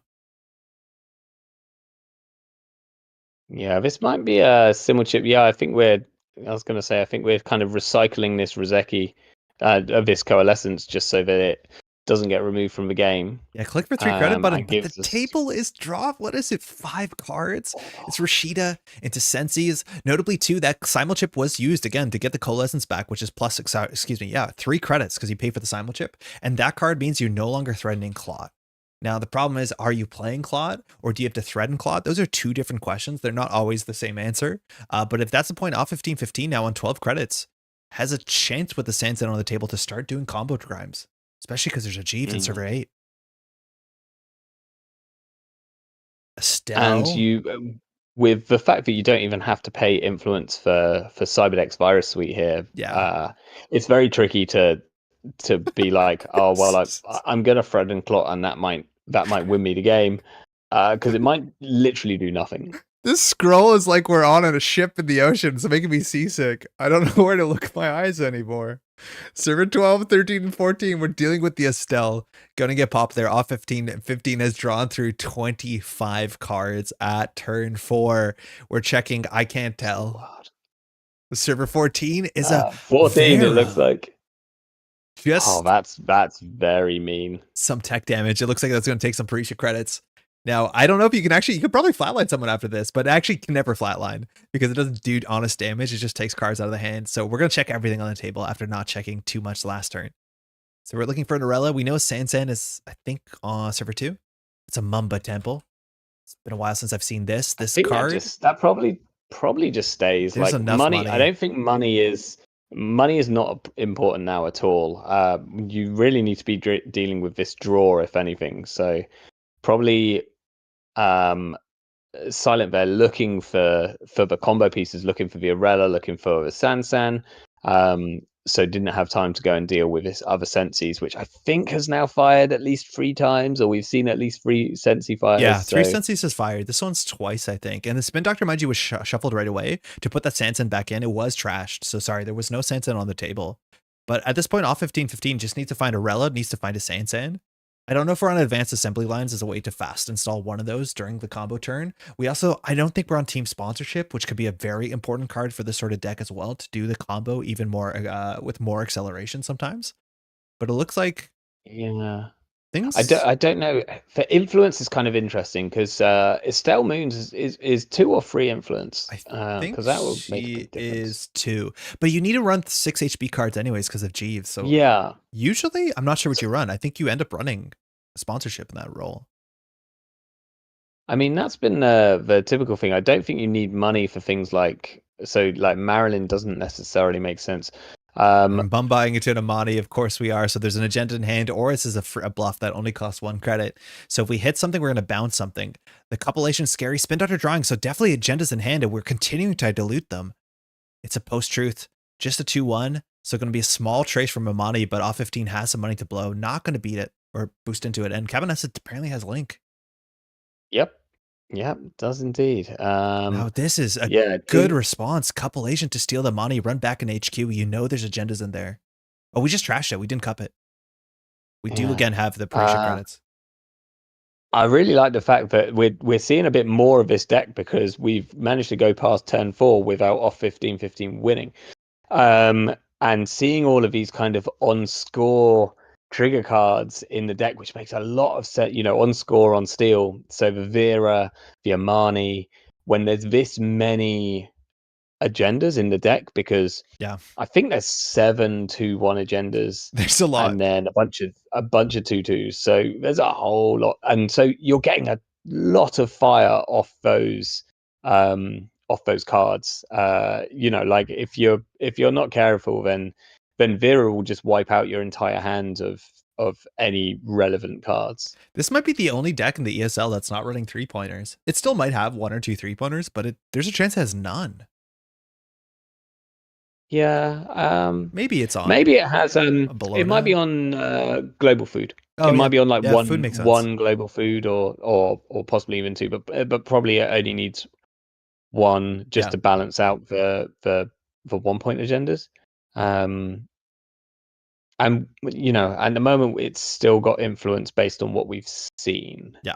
Yeah, this might be a simul chip. Yeah, I think we're kind of recycling this Rozeki of this Coalescence just so that it doesn't get removed from the game. Yeah, click for 3 credit button, but the table is dropped. What is it, 5 cards? It's Rashida into Sensi's. Notably, too, that simul chip was used, again, to get the Coalescence back, which is plus, 3 credits because you pay for the simul chip. And that card means you're no longer threatening Clot. Now, the problem is, are you playing Clot or do you have to threaten Clot? Those are 2 different questions. They're not always the same answer. But if that's the point, off 15-15 now on 12 credits, has a chance with the Sansan on the table to start doing combo crimes, especially because there's a Jeeves in server 8. Estelle. And you, with the fact that you don't even have to pay influence for Cyberdeck's Virus Suite here, it's very tricky to be like, oh well, I'm gonna threaten Clot, and that might win me the game, because it might literally do nothing. This scroll is like we're on a ship in the ocean. It's making me seasick. I don't know where to look at my eyes anymore. Server 12, 13, and 14, we're dealing with the Estelle. Gonna get popped there. Off 15. 15 has drawn through 25 cards at turn 4. We're checking. I can't tell. Server 14 is a 14. Vera. It looks like. Just that's very mean. Some tech damage. It looks like that's going to take some Prisha credits. Now, I don't know if you could probably flatline someone after this, but it actually can never flatline because it doesn't do honest damage. It just takes cards out of the hand. So we're going to check everything on the table after not checking too much last turn. So we're looking for Larrea. We know Sansan is, I think, on server 2. It's a Mamba Temple. It's been a while since I've seen this card. That probably just stays. There's like enough money. I don't think money is not important now at all. You really need to be dealing with this draw, if anything. So probably Silent Bear looking for the combo pieces, looking for the Arella, looking for the Sansan. So didn't have time to go and deal with his other Sensies, which I think has now fired at least 3 times, or we've seen at least 3 Sensi fires. Yeah, 3 Sensies has fired. This one's twice, I think. And the Spin Doctor, mind you, was shuffled right away to put that Sansan back in. It was trashed. So sorry, there was no Sansan on the table. But at this point, off 15-15, just needs to find a Arella, needs to find a Sansan. I don't know if we're on advanced assembly lines as a way to fast install one of those during the combo turn. I don't think we're on team sponsorship, which could be a very important card for this sort of deck as well, to do the combo even more with more acceleration sometimes. But it looks like things. I don't know. For influence is kind of interesting because Estelle Moons is 2 or 3 influence. I think that will she make a big difference. is 2, but you need to run 6 HB cards anyways because of Jeeves. So yeah, usually I'm not sure what you run. I think you end up running sponsorship in that role. I mean, that's been the typical thing. I don't think you need money for things like Marilyn doesn't necessarily make sense. I'm buying into an Amani, of course we are. So there's an agenda in hand, or this is a bluff that only costs 1 credit. So if we hit something, we're going to bounce something. The copulation is scary. Spin Doctor drawing, so definitely agendas in hand, and we're continuing to dilute them. It's a post-truth, just a 2-1. So going to be a small trace from Amani, but off 15 has some money to blow. Not going to beat it or boost into it. And Cabanessa apparently has Link. Yep. Yeah, does indeed. No, this is a Yeah, good response. Couple agent to steal the money, run back in HQ. You know there's agendas in there. Oh, we just trashed it. We didn't cup it. We do Yeah. again have the Parisha credits. I really like the fact that we're seeing a bit more of this deck because we've managed to go past turn 4 without off 15-15 winning. And seeing all of these kind of on score trigger cards in the deck, which makes a lot of sense, you know, on score on steal. So the Vera, the Amani, when there's this many agendas in the deck, because Yeah, I think there's 7 2-1 agendas. there's a lot. And then a bunch of 2-2s. So there's a whole lot, and so you're getting a lot of fire off those cards. You know, like if you're not careful, then Vera will just wipe out your entire hand of any relevant cards. This might be the only deck in the ESL that's not running 3-pointers. It still might have 1 or 2 3-pointers, but there's a chance it has none. Yeah. Maybe it's on. Maybe it has. Bologna? It might be on global food. Oh, it might be on like food makes sense. one global food or possibly even 2, but probably it only needs 1 just to balance out the 1-point agendas. And you know, at the moment it's still got influence based on what we've seen. Yeah.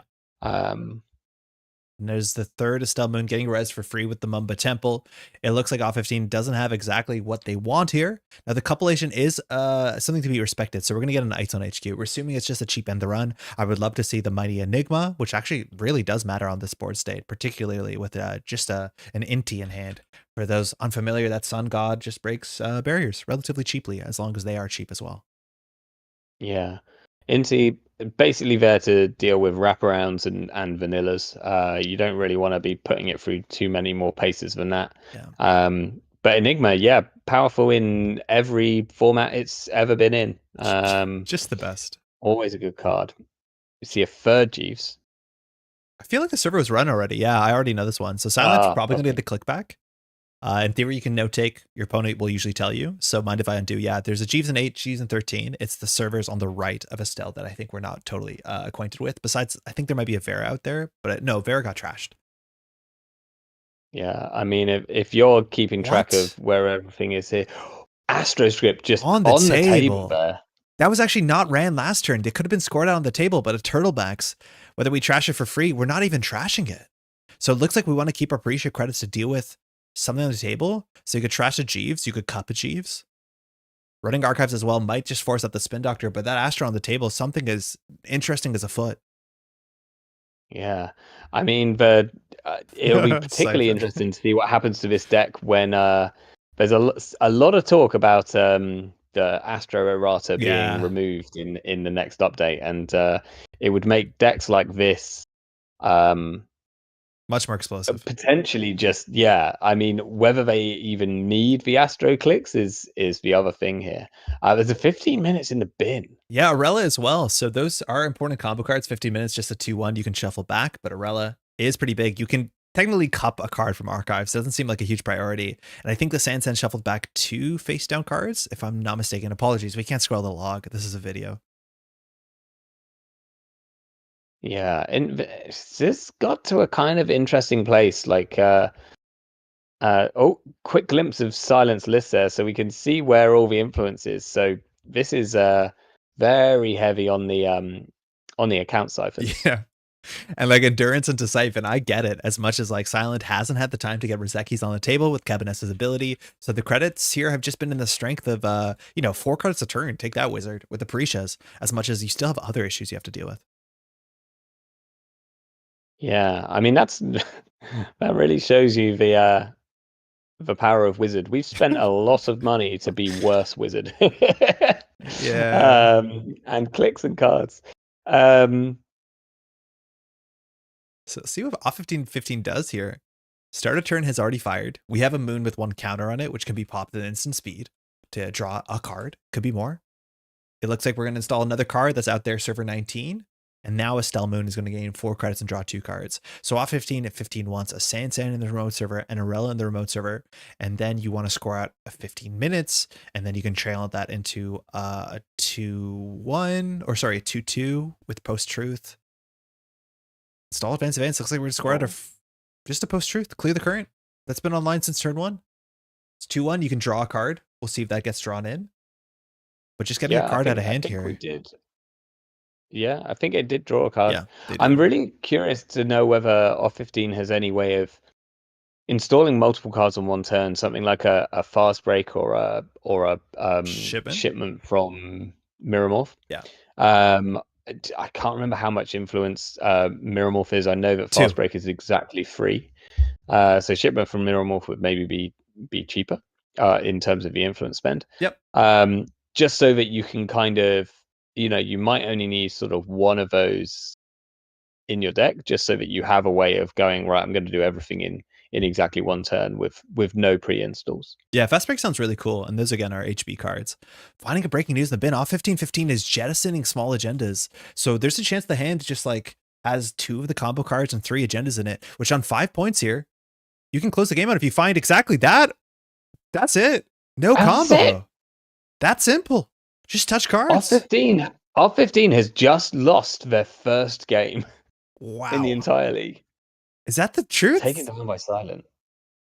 And there's the third Estelle Moon getting res for free with the Mumba Temple. It looks like Off15 doesn't have exactly what they want here. Now, the compilation is something to be respected, so we're going to get an Ice on HQ. We're assuming it's just a cheap end the run. I would love to see the Mighty Enigma, which actually really does matter on this board state, particularly with just an Inti in hand. For those unfamiliar, that Sun God just breaks barriers relatively cheaply, as long as they are cheap as well. Yeah. Inti basically there to deal with wraparounds and vanillas. You don't really want to be putting it through too many more paces than that. Yeah. But Enigma, yeah, powerful in every format it's ever been in. Just the best. Always a good card. You see a third Jeeves. I feel like the server was run already. Yeah, I already know this one. So Silent's probably going to get the clickback. In theory, you can note take. Your opponent will usually tell you. So mind if I undo? Yeah, there's a Jeeves in 8, Jeeves in 13. It's the servers on the right of Estelle that I think we're not totally acquainted with. Besides, I think there might be a Vera out there, but no, Vera got trashed. Yeah, I mean, if you're keeping track of where everything is here, Astroscript just on the table there. That was actually not ran last turn. It could have been scored out on the table, but a Turtlebacks, whether we trash it for free, we're not even trashing it. So it looks like we want to keep our Parisha credits to deal with something on the table. So you could trash a Jeeves, you could cup a Jeeves. Running Archives as well might just force up the Spin Doctor, but that Astra on the table, something as interesting as a foot. Yeah, I mean, it'll be particularly interesting to see what happens to this deck when there's a lot of talk about the Astro Errata being removed in the next update, and it would make decks like this much more explosive. Potentially just, I mean, whether they even need the Astro clicks is the other thing here. There's a 15 minutes in the bin. Yeah, Arella as well. So those are important combo cards. 15 minutes, just a 2-1. You can shuffle back, but Arella is pretty big. You can technically cup a card from Archives. Doesn't seem like a huge priority. And I think the Sansan shuffled back 2 face down cards, if I'm not mistaken. Apologies, we can't scroll the log. This is a video. Yeah, and this got to a kind of interesting place. Like, quick glimpse of Silence list there, so we can see where all the influence is. So this is very heavy on the account ciphers. Yeah, and like Endurance into Siphon, I get it. As much as like Silent hasn't had the time to get Rozekis on the table with Cabinet's ability, so the credits here have just been in the strength of 4 cards a turn. Take that, Whizzard, with the Parishas. As much as you still have other issues you have to deal with. Yeah, I mean that really shows you the power of Whizzard. We've spent a lot of money to be worse Whizzard. Yeah. And clicks and cards. So see what Off15 does here. Start a turn has already fired. We have a Moon with 1 counter on it, which can be popped at instant speed to draw a card. Could be more. It looks like we're going to install another card that's out there, server 19. And now Estelle Moon is going to gain 4 credits and draw 2 cards. So Off15 at 15 wants a Sansan in the remote server and a Arella in the remote server. And then you want to score out a 15 minutes. And then you can trail that into a 2-1 or sorry, a 2-2 with post-truth. Install advance. Looks like we're just score out of just a post-truth. Clear the current. That's been online since turn 1. It's 2-1. You can draw a card. We'll see if that gets drawn in. But just getting a card out of hand here. We did. Yeah, I think it did draw a card. Yeah, I'm really curious to know whether off-15 has any way of installing multiple cards on one turn, something like a fast break or a shipment from Mirrormorph. Yeah. I can't remember how much influence Mirrormorph is. I know that fast break is exactly free. So shipment from Mirrormorph would maybe be cheaper in terms of the influence spend. Yep. Just so that you can kind of, you might only need sort of one of those in your deck, just so that you have a way of going, right, I'm going to do everything in exactly one turn with no pre-installs. Yeah, fast break sounds really cool. And those again are HB cards. Finding a breaking news in the bin. Off 15-15 is jettisoning small agendas. So there's a chance the hand just like has 2 of the combo cards and 3 agendas in it, which on 5 points here, you can close the game out if you find exactly that. That's it. No combo. That's simple. Just touch cards. Off 15 has just lost their first game. Wow. In the entire league. Is that the truth? Taken down by Silent.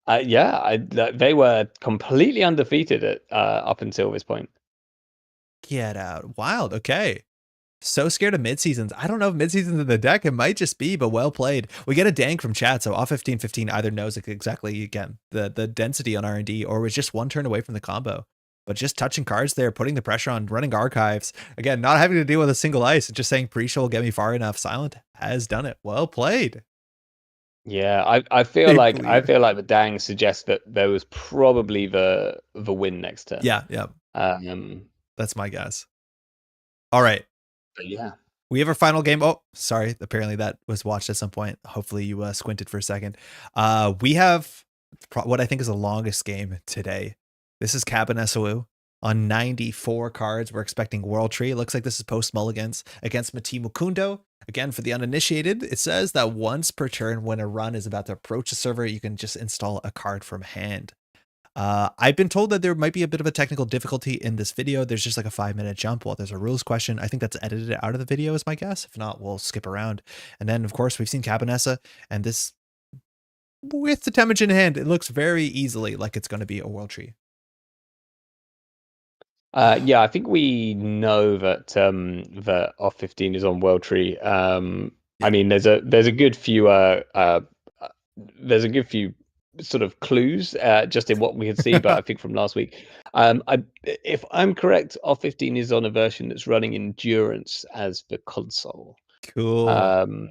They were completely undefeated up until this point. Get out. Wild. Okay. So scared of mid-seasons. I don't know if mid-seasons in the deck, it might just be, but well played. We get a dank from chat, so off 15-15 either knows exactly, again, the density on R&D, or was just one turn away from the combo. But just touching cards there, putting the pressure on, running archives. Again, not having to deal with a single ice, just saying pre-show will get me far enough. Silent has done it. Well played. Yeah, I feel like the dang suggests that there was probably the win next turn. Yeah. That's my guess. All right. But yeah. We have our final game. Oh, sorry. Apparently that was watched at some point. Hopefully you squinted for a second. We have what I think is the longest game today. This is Cabin SOU on 94 cards. We're expecting World Tree. It looks like this is post mulligans against Mati Mukundo. Again, for the uninitiated, it says that once per turn when a run is about to approach the server, you can just install a card from hand. I've been told that there might be a bit of a technical difficulty in this video. There's just like a 5-minute jump while there's a rules question. I think that's edited out of the video is my guess. If not, we'll skip around. And then, of course, we've seen Cabinessa, and this, with the Temujin in hand, it looks very easily like it's going to be a World Tree. Yeah, I think we know that the off 15 is on World Tree. I mean, there's a good few sort of clues just in what we had seen, but I think from last week, if I'm correct, off 15 is on a version that's running Endurance as the console. Cool.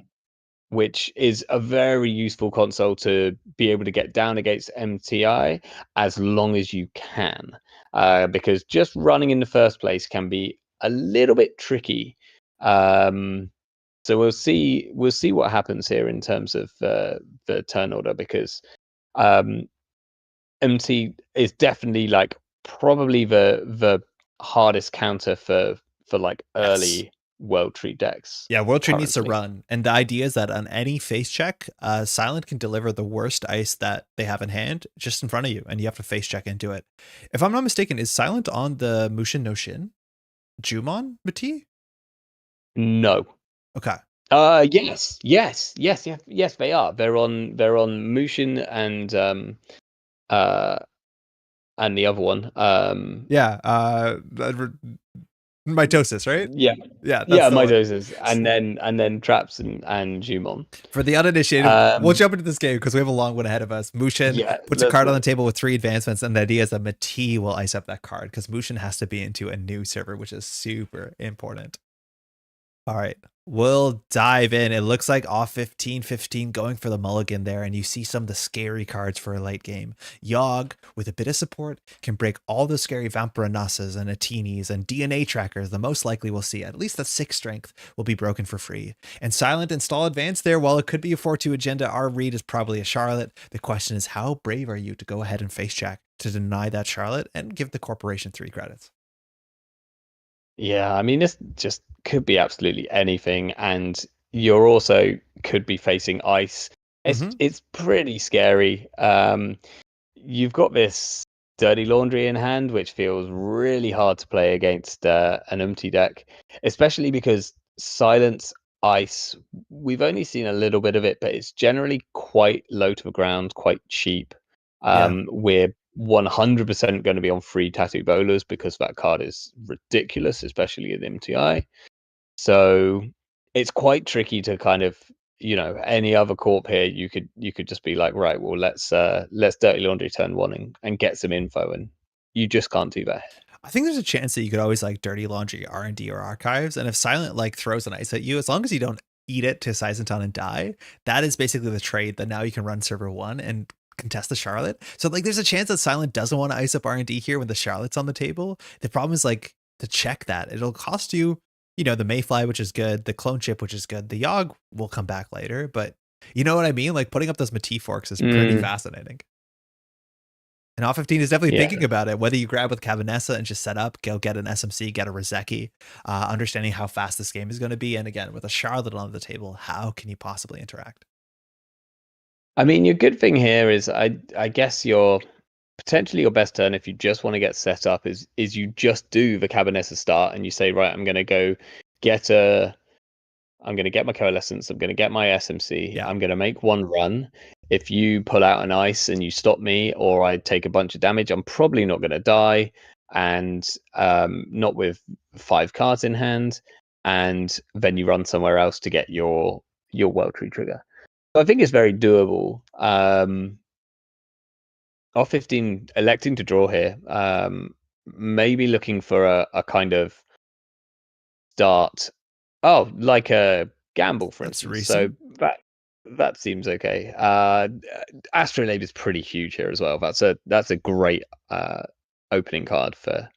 Which is a very useful console to be able to get down against MTI as long as you can. Because just running in the first place can be a little bit tricky. So we'll see what happens here in terms of the turn order, because MT is definitely like probably the hardest counter for like early World Tree decks. Yeah, World Tree needs to run. And the idea is that on any face check, Silent can deliver the worst ice that they have in hand just in front of you, and you have to face check into it. If I'm not mistaken, is Silent on the Mushin no Shin? Jumon Mati? No. Okay. Yes, they are. They're on Mushin and the other one. Mitosis, right? Yeah, Mitosis, and then Traps and Jumon. For the uninitiated, we'll jump into this game because we have a long one ahead of us. Mushin puts a card on the table with 3 advancements, and the idea is that Mati will ice up that card because Mushin has to be into a new server, which is super important. All right, we'll dive in. It looks like off 15-15 going for the mulligan there, and you see some of the scary cards for a late game. Yogg, with a bit of support, can break all the scary Vampiranasas and Atinis and DNA trackers. The most likely we'll see at least the 6 strength will be broken for free. And Silent install advance there. While it could be a 4-2 agenda, our read is probably a Charlotte. The question is, how brave are you to go ahead and face check to deny that Charlotte and give the corporation 3 credits? Yeah, I mean, this just could be absolutely anything, and you're also could be facing ice. It's pretty scary. You've got this Dirty Laundry in hand, which feels really hard to play against an empty deck, especially because Silence ice, we've only seen a little bit of it, but it's generally quite low to the ground, quite cheap. We're 100% going to be on free tattoo bowlers because that card is ridiculous, especially in MTI. So it's quite tricky to kind of, any other corp here, you could just be like, right, well, let's dirty laundry turn one and get some info, and you just can't do that. I think there's a chance that you could always like dirty laundry R&D or archives, and if Silent like throws an ice at you, as long as you don't eat it to Sizenton and die, that is basically the trade that now you can run server 1 and contest the Charlotte. So like there's a chance that Silent doesn't want to ice up R&D here when the Charlotte's on the table. The problem is like to check that. It'll cost you, the Mayfly, which is good, the clone chip, which is good. The Yogg will come back later, but you know what I mean? Like putting up those Mati forks is pretty fascinating. And HaverOfFun is definitely thinking about it, whether you grab with Cabanessa and just set up, go get an SMC, get a Rozeki, understanding how fast this game is going to be. And again, with a Charlotte on the table, how can you possibly interact? I mean, your good thing here is I guess potentially your best turn, if you just want to get set up, is you just do the Cabanessa start and you say, right, I'm going to go get my Coalescence, I'm going to get my SMC, I'm going to make one run. If you pull out an ice and you stop me, or I take a bunch of damage, I'm probably not going to die, and not with 5 cards in hand, and then you run somewhere else to get your World Tree trigger. So I think it's very doable. HaverOfFun electing to draw here, maybe looking for a kind of start. Oh, like a gamble, for instance. Recent. So that seems okay. Astrolabe is pretty huge here as well. That's a great opening card for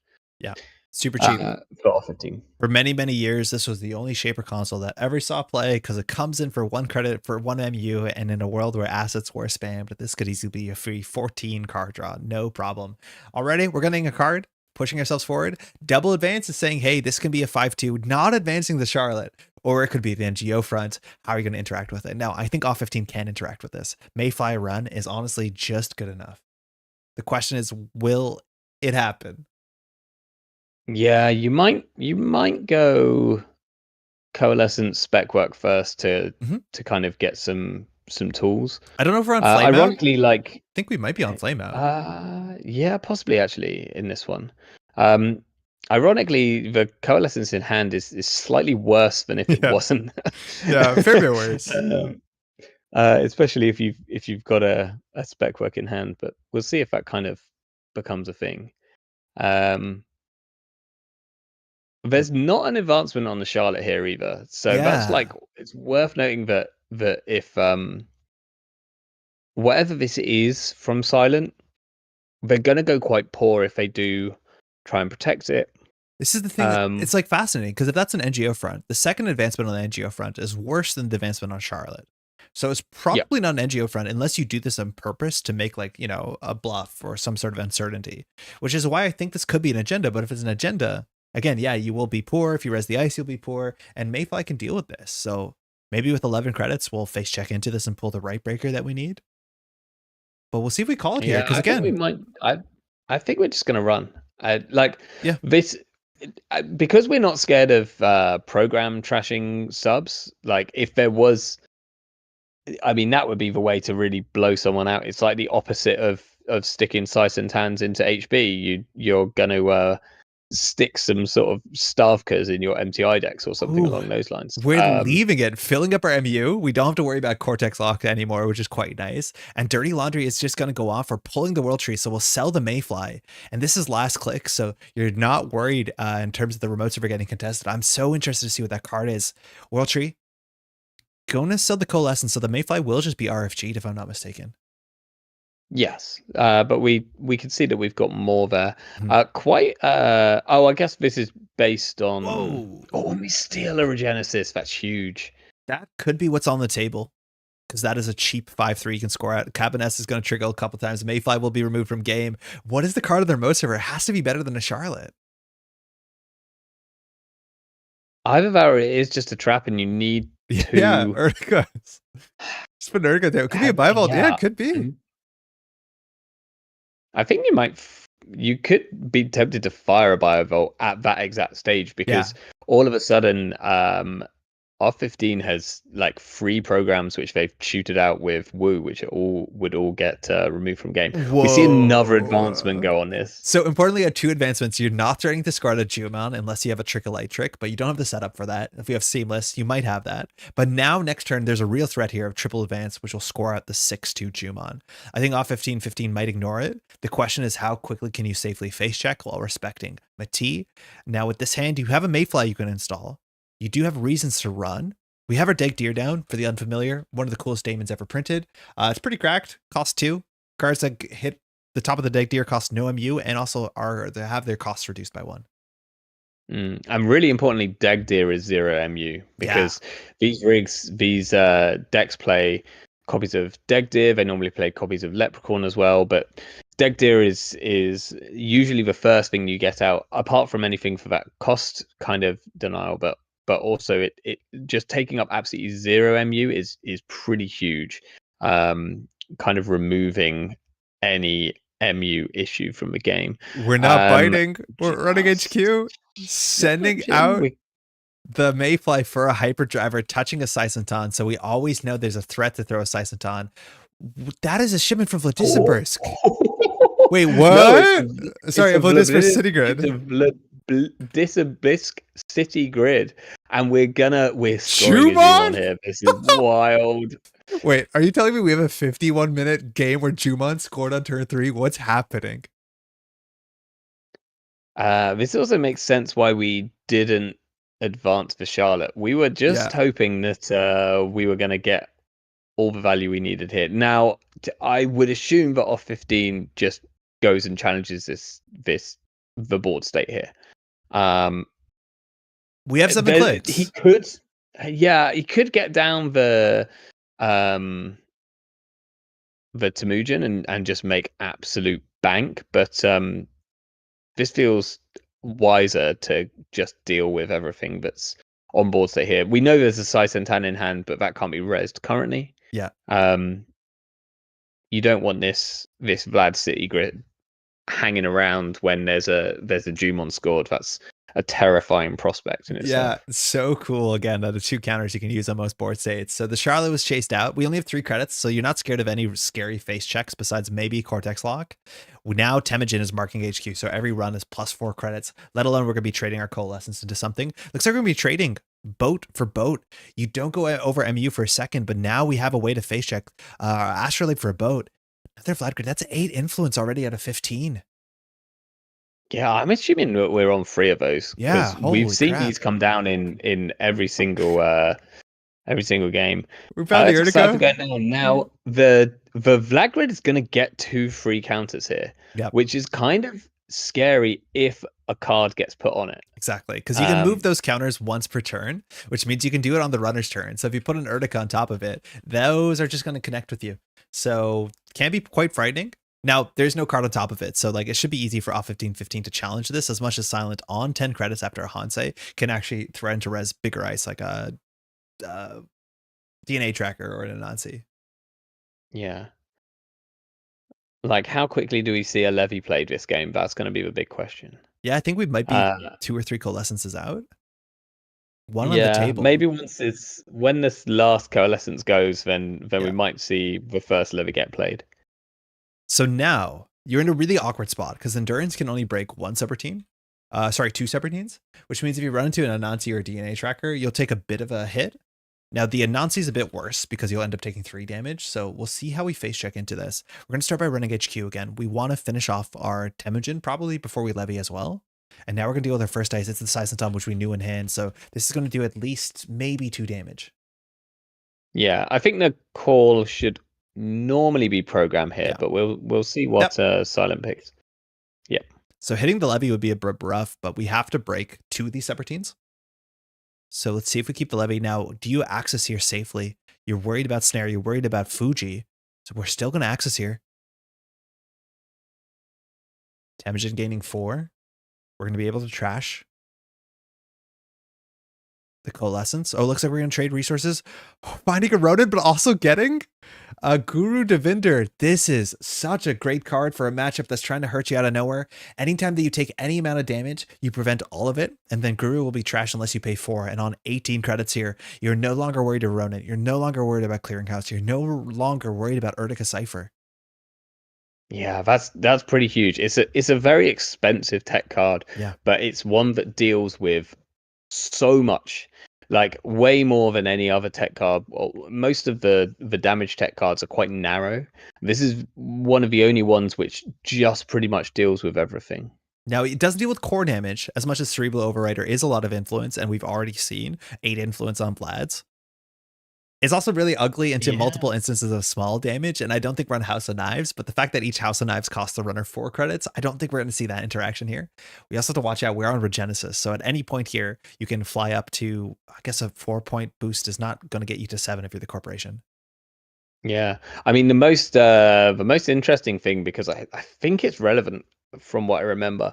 super cheap for HaverOfFun. For many, many years, this was the only Shaper console that ever saw play because it comes in for 1 credit for 1 MU, and in a world where assets were spammed, this could easily be a free 14 card draw, no problem. Already, we're getting a card, pushing ourselves forward. Double Advance is saying, hey, this can be a 5-2, not advancing the Charlotte, or it could be the NGO front. How are you going to interact with it? Now, I think HaverOfFun can interact with this. Mayfly run is honestly just good enough. The question is, will it happen? Yeah, you might go Coalescence spec work first to kind of get some tools. I don't know if we're on Flame ironically, out. I think we might be on Flame out. Yeah, possibly actually in this one. Ironically, the Coalescence in hand is slightly worse than if it wasn't. Yeah, fair bit worse. Especially if you've got a spec work in hand, but we'll see if that kind of becomes a thing. There's not an advancement on the Charlotte here either, so that's like, it's worth noting that if whatever this is from Silent, they're gonna go quite poor if they do try and protect it. This is the thing. It's like fascinating because if that's an NGO front, the second advancement on the NGO front is worse than the advancement on Charlotte. So it's probably not an NGO front unless you do this on purpose to make like, a bluff or some sort of uncertainty, which is why I think this could be an agenda. But if it's an agenda, again, you will be poor. If you res the ice, you'll be poor. And Mayfly can deal with this. So maybe with 11 credits, we'll face check into this and pull the right breaker that we need. But we'll see if we call it here. Because again, we might. I think we're just gonna run. This, because we're not scared of program trashing subs. Like if there was, I mean, that would be the way to really blow someone out. It's like the opposite of sticking Sicen's hands into HB. You're gonna stick some sort of Stavkas in your MTI decks or something along those lines. We're leaving it, filling up our MU. We don't have to worry about Cortex Lock anymore, which is quite nice. And Dirty Laundry is just going to go off for pulling the World Tree. So we'll sell the Mayfly. And this is last click. So you're not worried in terms of the remote server getting contested. I'm so interested to see what that card is. World Tree, going to sell the Coalescence. So the Mayfly will just be RFG'd if I'm not mistaken. Yes, but we can see that we've got more there. I guess this is based on. We steal a Regenesis. That's huge. That could be what's on the table, because that is a cheap 5/3 you can score at. Cabaness is going to trigger a couple times. Mayfly will be removed from game. What is the card of their most server? It has to be better than a Charlotte. Either that or it is just a trap, and you need two. Yeah, Urga. Just put Urga there. It could be a buy vault. Yeah, it could be. I think you could be tempted to fire a Biovolt at that exact stage, because all of a sudden R15 has like 3 programs which they've shooted out with Woo, which would all get removed from game. Whoa. We see another advancement go on this. So importantly, at 2 advancements, you're not threatening to score out a Jumon unless you have a Trick-o-Light trick, but you don't have the setup for that. If you have Seamless, you might have that. But now next turn, there's a real threat here of triple advance, which will score out the 6-2 Jumon. I think off 15 might ignore it. The question is, how quickly can you safely face check while respecting Mati? Now with this hand, you have a Mayfly you can install. You do have reasons to run. We have our Dag Deer down for the unfamiliar. One of the coolest daemons ever printed. It's pretty cracked. Costs 2. Cards that hit the top of the Dag Deer cost no MU and also they have their costs reduced by 1. And really importantly, Dag Deer is 0 MU because these decks play copies of Dag Deer. They normally play copies of Leprechaun as well, but Dag Deer is usually the first thing you get out, apart from anything for that cost kind of denial, but also it just taking up absolutely 0 MU is pretty huge. Kind of removing any MU issue from the game. We're not biting. We're running HQ, sending out the Mayfly for a Hyperdriver, touching a Sisenton, so we always know there's a threat to throw a Sisenton. That is a shipment from Vladislavsk. Wait, what? No, sorry, Vladislavsk City Grid. Vladislavsk City Grid, and we're scoring on here. This is wild. Wait, are you telling me we have a 51-minute game where Jumon scored on turn 3? What's happening? This also makes sense why we didn't advance for Charlotte. We were just hoping that we were going to get all the value we needed here. Now, I would assume that off 15 just goes and challenges the board state here. We have 7 clicks. He could get down the Temujin and just make absolute bank, but this feels wiser to just deal with everything that's on board state here. We know there's a Sisentan in hand, but that can't be rezzed currently. Yeah. You don't want this Vlad City Grid hanging around when there's a Jumon scored. That's a terrifying prospect in itself. Yeah, so cool. Again, the 2 counters you can use on most board states. So the Charlotte was chased out. We only have 3 credits, so you're not scared of any scary face checks besides maybe Cortex Lock. Now Temujin is marking HQ, so every run is plus 4 credits, let alone we're going to be trading our Coalescence into something. Looks like we're going to be trading boat for boat. You don't go over MU for a second, but now we have a way to face check Astrolabe for a boat. Another Vlad Grid, that's 8 influence already out of 15. Yeah, I'm assuming that we're on 3 of those. Yeah, we've seen these come down in every single game. We found the Urtica. Now the Vlad Grid is going to get 2 free counters here, which is kind of scary if a card gets put on it. Exactly, because you can move those counters once per turn, which means you can do it on the runner's turn. So if you put an Urtica on top of it, those are just going to connect with you. So can be quite frightening. Now, there's no card on top of it, so like it should be easy for off 15 to challenge this, as much as Silent on 10 credits after a Hansei can actually threaten to res bigger ice like a DNA tracker or an Anansi. Yeah. Like, how quickly do we see a Levy played this game? That's going to be the big question. Yeah, I think we might be 2 or 3 Coalescences out. One on the table. Maybe when this last Coalescence goes, then we might see the first Levy get played. So now you're in a really awkward spot because Endurance can only break 1 subroutine. 2 subroutines, which means if you run into an Anansi or a DNA tracker, you'll take a bit of a hit. Now the Anansi is a bit worse because you'll end up taking 3 damage. So we'll see how we face check into this. We're going to start by running HQ again. We want to finish off our Temujin probably before we Levy as well. And now we're going to deal with our first dice. It's the Sisenton, which we knew in hand. So this is going to do at least maybe 2 damage. Yeah, I think the call should normally be program here, but we'll see what Silent picks. Yeah. So hitting the Levy would be a bit rough, but we have to break 2 of these subroutines. So let's see if we keep the Levy. Now, do you access here safely? You're worried about Snare. You're worried about Fuji. So we're still going to access here. Temujin gaining 4. We're going to be able to trash the Coalescence. Oh, looks like we're going to trade resources. Finding a rodent, but also getting Guru Devinder. This is such a great card for a matchup that's trying to hurt you out of nowhere. Anytime that you take any amount of damage, you prevent all of it, and then Guru will be trash unless you pay 4. And on 18 credits here, you're no longer worried about Ronin. You're no longer worried about Clearinghouse. You're no longer worried about Urtica Cypher. Yeah, that's pretty huge. It's a very expensive tech card, Yeah. but it's one that deals with so much, like way more than any other tech card. Well, most of the damage tech cards are quite narrow. This is one of the only ones which just pretty much deals with everything. Now, it doesn't deal with core damage as much as Cerebral Overrider is a lot of influence, and we've already seen 8 influence on Vlad's. It's also really ugly into multiple instances of small damage, and I don't think we're on House of Knives, but the fact that each House of Knives costs the runner 4 credits, I don't think we're going to see that interaction here. We also have to watch out, we're on Regenesis, so at any point here, you can fly up to, I guess a 4-point boost is not going to get you to 7 if you're the corporation. Yeah, I mean the most interesting thing, because I think it's relevant from what I remember,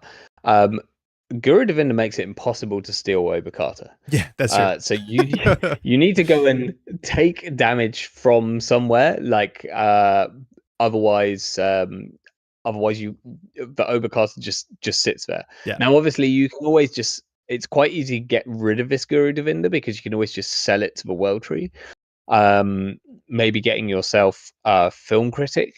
Guru Devinder makes it impossible to steal Obokata. Yeah, that's true. So you need to go and take damage from somewhere, like otherwise the Obokata just sits there. Yeah. Now obviously you can always it's quite easy to get rid of this Guru Devinder because you can always just sell it to the World Tree. Maybe getting yourself a film critic.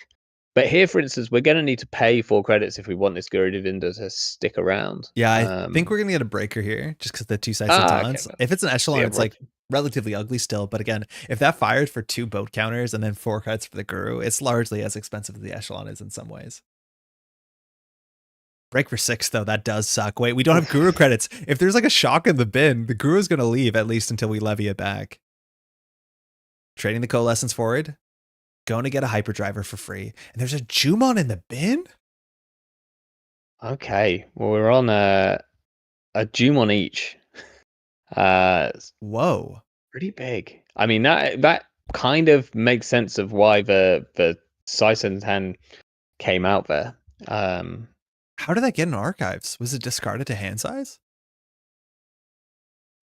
But here, for instance, we're going to need to pay 4 credits if we want this Guru Devinder to stick around. Yeah, I think we're going to get a breaker here just because the 2 sides of talents. Okay. If it's an Echelon, it's like relatively ugly still. But again, if that fired for 2 boat counters and then 4 credits for the Guru, it's largely as expensive as the Echelon is in some ways. Break for 6, though. That does suck. Wait, we don't have Guru credits. If there's like a shock in the bin, the Guru is going to leave at least until we levy it back. Trading the Coalescence forward. Going to get a Hyperdriver for free. And there's a Jumon in the bin? Okay. Well, we're on a Jumon each. Whoa. Pretty big. I mean, that kind of makes sense of why the Saisentan came out there. How did that get in archives? Was it discarded to hand size?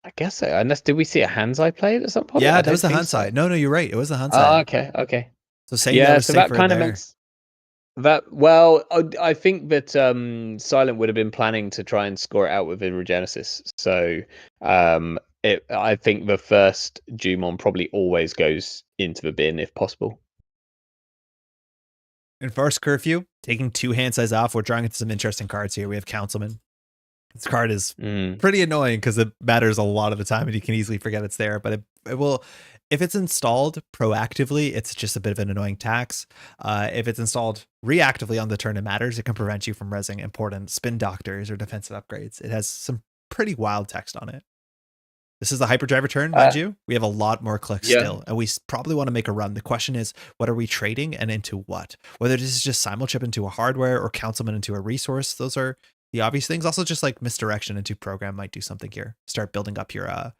I guess so. Unless, did we see a Hansai play at some point? Yeah, that was the Hansai. So. No, you're right. It was the Hansai. Oh, okay. So saying that was safer kind of makes that. Well, I think that Silent would have been planning to try and score it out with Regenesis. So I think the first Jumon probably always goes into the bin if possible. In first curfew, taking 2 hand size off, we're drawing into some interesting cards here. We have Councilman. This card is pretty annoying because it matters a lot of the time and you can easily forget it's there, but it will, if it's installed proactively, it's just a bit of an annoying tax. If it's installed reactively on the turn, it matters. It can prevent you from rezzing important spin doctors or defensive upgrades. It has some pretty wild text on it. This is the Hyperdriver turn, mind you. We have a lot more clicks still, and we probably want to make a run. The question is, what are we trading and into what? Whether this is just simulchip into a hardware or Councilman into a resource, those are the obvious things. Also, just like misdirection into program might do something here. Start building up your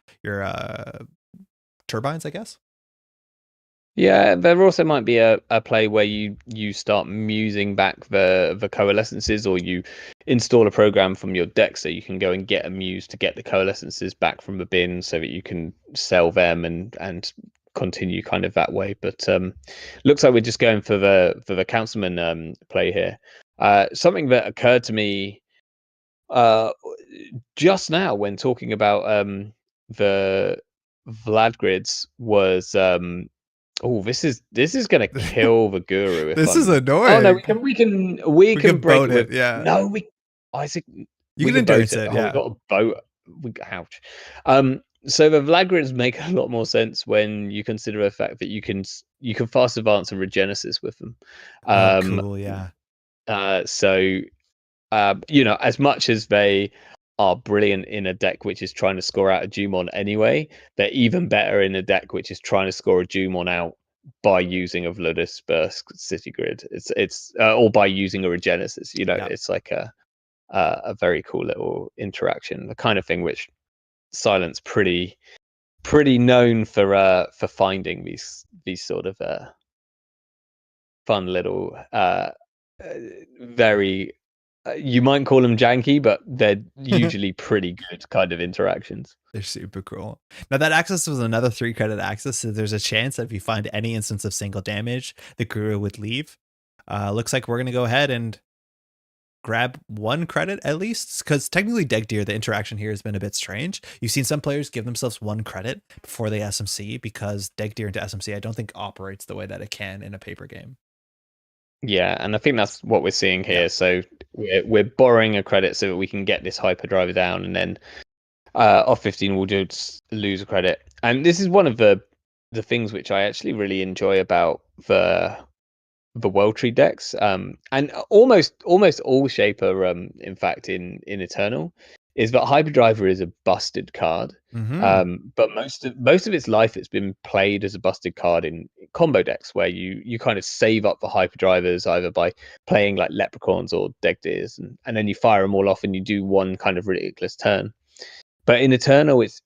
turbines, I guess. Yeah, there also might be a play where you start musing back the coalescences, or you install a program from your deck so you can go and get a muse to get the coalescences back from the bin so that you can sell them and continue kind of that way. But looks like we're just going for the Councilman play here. Something that occurred to me just now when talking about the Vlad grids was this is gonna kill the Guru. This is annoying. Oh no, we can break it. Yeah. No, Isaac. You can endorse it. Yeah. We got a boat. Ouch. So the Vlad grids make a lot more sense when you consider the fact that you can fast advance and Regenesis with them. Cool. Yeah. So as much as they are brilliant in a deck which is trying to score out a Jumon anyway, they're even better in a deck which is trying to score a Jumon out by using a Vludis Burst City Grid. It's or by using a Regenesis. It's like a very cool little interaction, the kind of thing which Silent's pretty known for finding these sort of fun little very you might call them janky, but they're usually pretty good kind of interactions. They're super cool. Now that access was another 3 credit access, so there's a chance that if you find any instance of single damage, the guru would leave. Looks like we're gonna go ahead and grab 1 credit at least, because technically Deck Deer, the interaction here has been a bit strange. You've seen some players give themselves 1 credit before they SMC, because Deck Deer into SMC I don't think operates the way that it can in a paper game. Yeah, and I think that's what we're seeing here. Yeah. So we're borrowing a credit so that we can get this hyperdriver down, and then off 15 we'll just lose a credit. And this is one of the things which I actually really enjoy about the World Tree decks, and almost all Shaper, in fact, in Eternal, is that Hyperdriver is a busted card. But most of its life, it's been played as a busted card in combo decks, where you kind of save up the Hyperdrivers either by playing like Leprechauns or Deck Deers, and then you fire them all off and you do one kind of ridiculous turn. But in Eternal, it's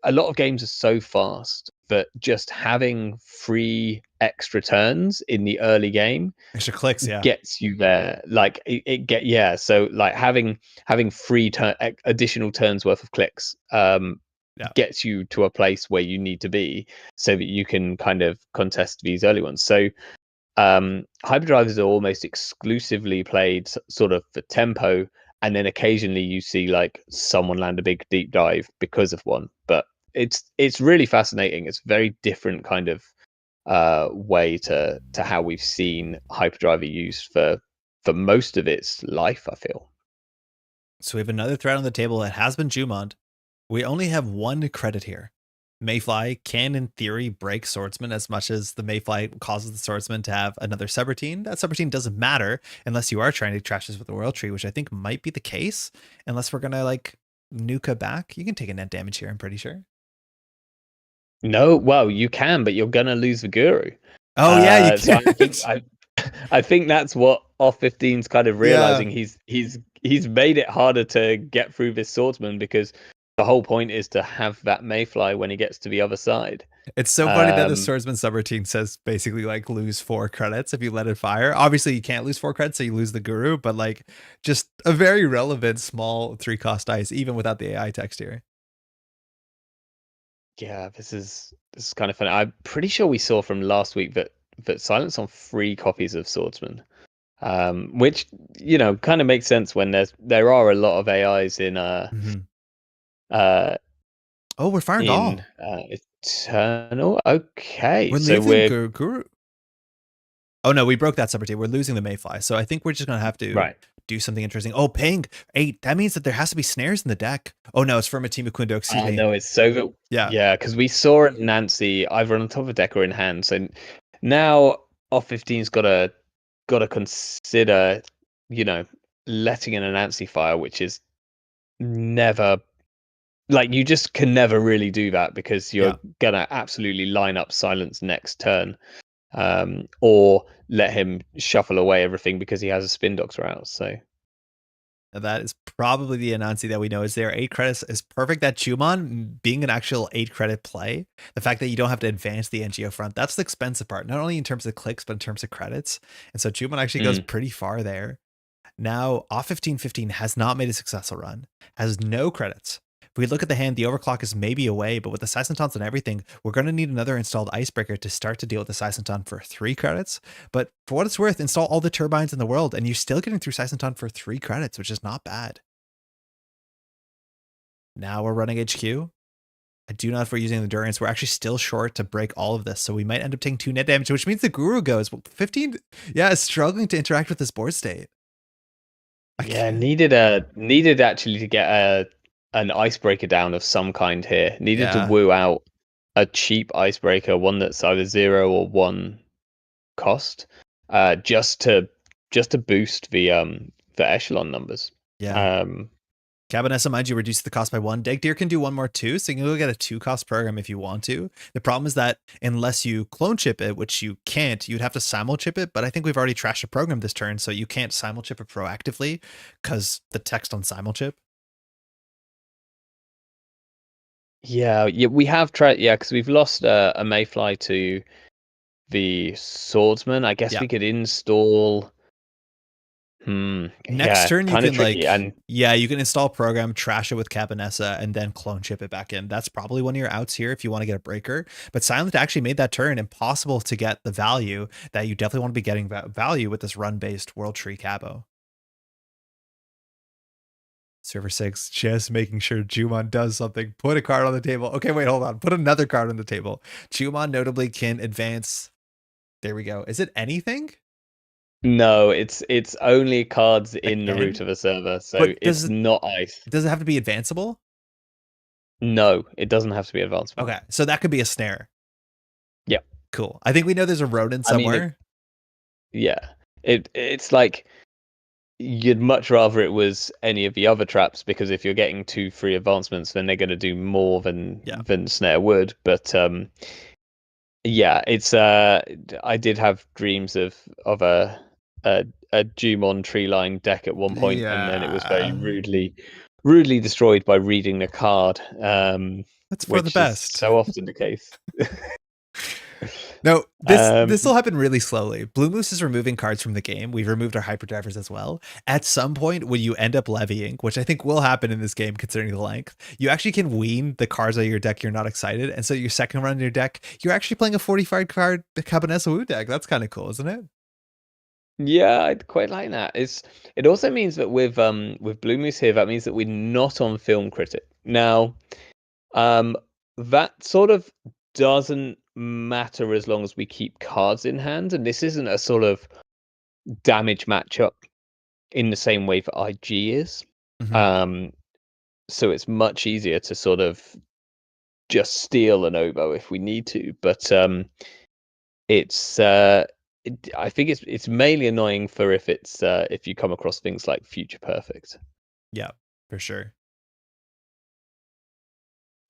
a lot of games are so fast that just having 3 extra turns in the early game, extra clicks, gets you there. Like so like having 3 additional turns worth of clicks gets you to a place where you need to be so that you can kind of contest these early ones. So hyperdrivers are almost exclusively played sort of for tempo, and then occasionally you see like someone land a big deep dive because of one. But it's really fascinating. It's a very different kind of way to how we've seen hyperdriver used for most of its life, I feel. So we have another threat on the table that has been Jumond. We only have 1 credit here. Mayfly can, in theory, break Swordsman as much as the Mayfly causes the Swordsman to have another subroutine. That subroutine doesn't matter unless you are trying to trash this with the World Tree, which I think might be the case. Unless we're going to like Nuka back. You can take a net damage here, I'm pretty sure. No, well, you can, but you're going to lose the Guru. Oh, yeah, you can. So I think that's what off 15's kind of realizing. He's made it harder to get through this Swordsman, because the whole point is to have that Mayfly when he gets to the other side. It's so funny that the Swordsman subroutine says basically like lose 4 credits if you let it fire. Obviously you can't lose 4 credits, so you lose the Guru, but like just a very relevant small 3-cost dice, even without the AI text here. Yeah, this is kind of funny. I'm pretty sure we saw from last week that Silence on 3 copies of Swordsman, which kind of makes sense when there are a lot of AIs in we're firing all. Eternal. Okay, we're leaving Guru. Oh no, we broke that subroutine. We're losing the Mayfly, so I think we're just gonna have to do something interesting. Oh, ping 8. That means that there has to be snares in the deck. Oh no, it's from a team of Quindo. Excuse me. No, it's so yeah, because we saw it Nancy either on top of deck or in hand. So now off 15's got to consider letting in a Nancy fire, which is never. Like, you just can never really do that, because you're gonna absolutely line up Silence next turn, or let him shuffle away everything because he has a Spin Doctor out. So that is probably the Anansi that we know is there. 8 credits is perfect. That Jumon being an actual 8 credit play, the fact that you don't have to advance the NGO front, that's the expensive part, not only in terms of clicks but in terms of credits. And so Jumon actually goes pretty far there. Now off 15 has not made a successful run, has no credits. If we look at the hand, the overclock is maybe away, but with the Sisentons and everything, we're going to need another installed Icebreaker to start to deal with the Sisenton for 3 credits. But for what it's worth, install all the turbines in the world, and you're still getting through Sisenton for 3 credits, which is not bad. Now we're running HQ. I do not know if we're using Endurance. We're actually still short to break all of this, so we might end up taking 2 net damage, which means the Guru goes. 15, is struggling to interact with this board state. Yeah, needed actually to get an Icebreaker down of some kind here. Needed to woo out a cheap Icebreaker, one that's either 0 or 1 cost, just to boost the echelon numbers. Cabinessa, mind you, reduce the cost by 1. Deck Deer can do 1 more too, so you can go get a 2-cost program if you want to. The problem is that unless you clone chip it, which you can't, you'd have to simul chip it, but I think we've already trashed a program this turn, so you can't simul chip it proactively because the text on simul chip. Yeah, we have tried. Yeah, because we've lost a Mayfly to the Swordsman. I guess we could install Next turn you kind of can tricky. And you can install a program, trash it with Cabanessa, and then clone chip it back in. That's probably one of your outs here if you want to get a breaker. But Silent actually made that turn impossible to get the value that you definitely want to be getting value with this run-based World Tree Cabo. Server 6 just making sure Jumon does something. Put a card on the table. Okay, wait, hold on. Put another card on the table. Jumon notably can advance. There we go. Is it anything? no, it's only cards in the root of a server, so it's not ice. Does it have to be advanceable? No, it doesn't have to be advanceable. Okay, so that could be a snare. Yeah. Cool. I think we know there's a rodent somewhere. It's like you'd much rather it was any of the other traps, because if you're getting 2 free advancements, then they're going to do more than snare would. But it's I did have dreams of a Jumon tree line deck at one point, and then it was very rudely destroyed by reading the card. That's for the best. So often the case. No, this will happen really slowly. Blue Moose is removing cards from the game. We've removed our hyperdrivers as well. At some point, when you end up levying, which I think will happen in this game considering the length, you actually can wean the cards out of your deck you're not excited. And so your second run in your deck, you're actually playing a 45 card Cabanessa Wu deck. That's kind of cool, isn't it? Yeah, I'd quite like that. It also means that with Blue Moose here, that means that we're not on Film Critic. Now, that sort of doesn't matter as long as we keep cards in hand, and this isn't a sort of damage matchup in the same way that IG is. So it's much easier to sort of just steal an oboe if we need to, but I think it's mainly annoying for if you come across things like Future Perfect. Yeah, for sure.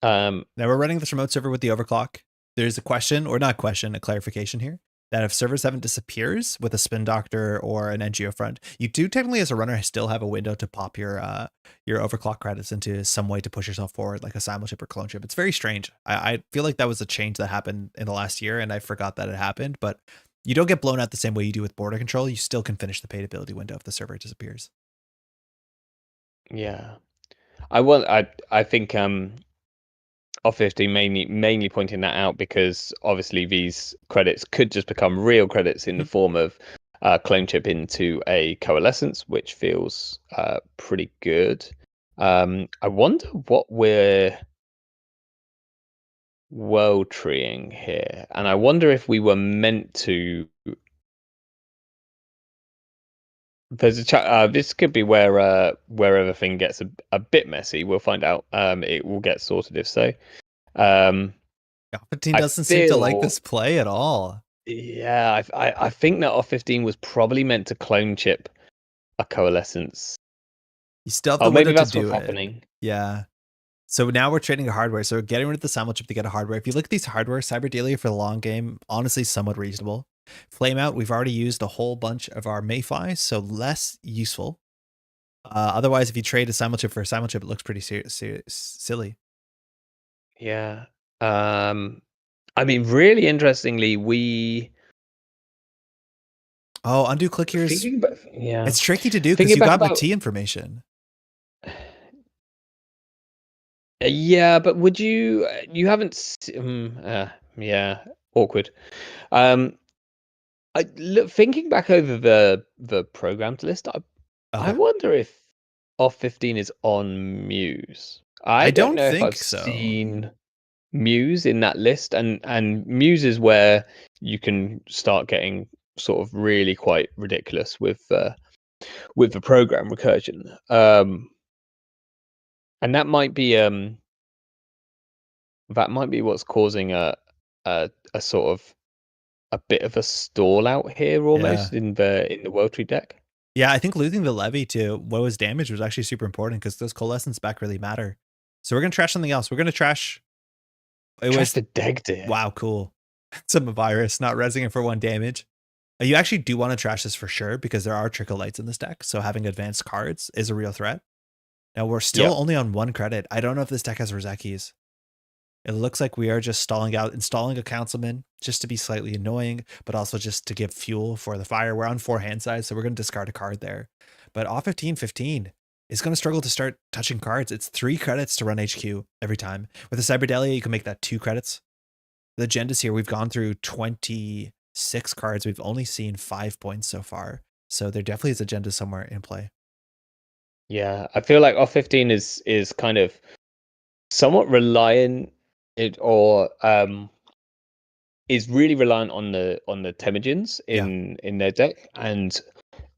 Now we're running this remote server with the overclock. There's a clarification here, that if server 7 disappears with a Spin Doctor or an NGO front, you do technically as a runner still have a window to pop your overclock credits into some way to push yourself forward, like a simul chip or clone chip. It's very strange. I feel like that was a change that happened in the last year, and I forgot that it happened, but you don't get blown out the same way you do with border control. You still can finish the paid ability window if the server disappears. Yeah. I think Off15 mainly pointing that out because obviously these credits could just become real credits in the form of clone chip into a coalescence, which feels pretty good. I wonder what we're world treeing here, and I wonder if we were meant to. There's a this could be where everything gets a bit messy. We'll find out. It will get sorted if so. Off15 doesn't seem to like this play at all. Yeah, I think that Off15 was probably meant to clone chip a coalescence. You still have the window to do it. Happening. Yeah. So now we're trading a hardware. So we're getting rid of the simul chip to get a hardware. If you look at these hardware, Cyberdelia for the long game, honestly, somewhat reasonable. Flame out, we've already used a whole bunch of our Mayfly, so less useful. Otherwise, if you trade a simul chip for a simul chip, it looks pretty silly. Yeah. I mean, really interestingly, we. Oh, undo click here is. Yeah. It's tricky to do because you got the T information. Yeah, but would you? You haven't. Yeah, awkward. Thinking back over the programmed list, I wonder if Off15 is on Muse. I don't know if I've seen Muse in that list, and Muse is where you can start getting sort of really quite ridiculous with the program recursion. And that might be what's causing a sort of a bit of a stall out here almost in the World Tree deck. Yeah, I think losing the levy to what was damaged was actually super important because those coalescence back really matter. So we're gonna trash something else. We're gonna trash. It was the deck deer. Wow, cool. Some virus not resing it for 1 damage. You actually do want to trash this for sure because there are trickle lights in this deck. So having advanced cards is a real threat. Now we're still only on 1 credit. I don't know if this deck has Rozekis. It looks like we are just installing a councilman just to be slightly annoying, but also just to give fuel for the fire. We're on 4 hand sides, so we're going to discard a card there. But off 15-15 is going to struggle to start touching cards. It's 3 credits to run HQ every time. With a Cyber Delia, you can make that 2 credits. The agendas here, we've gone through 26 cards. We've only seen 5 points so far. So there definitely is agenda somewhere in play. Yeah, I feel like off 15 is kind of somewhat reliant is really reliant on the Temujins in their deck, and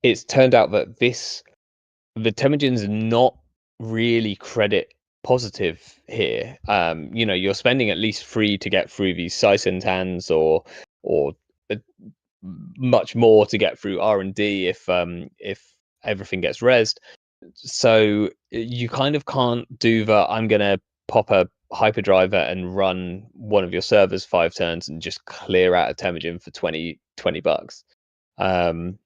it's turned out that the Temujins are not really credit positive here. You're spending at least 3 to get through these Sysentans or much more to get through R&D if everything gets rezzed. So you kind of can't do that. I'm gonna pop a hyperdriver and run one of your servers 5 turns and just clear out a Temujin for 20 bucks. And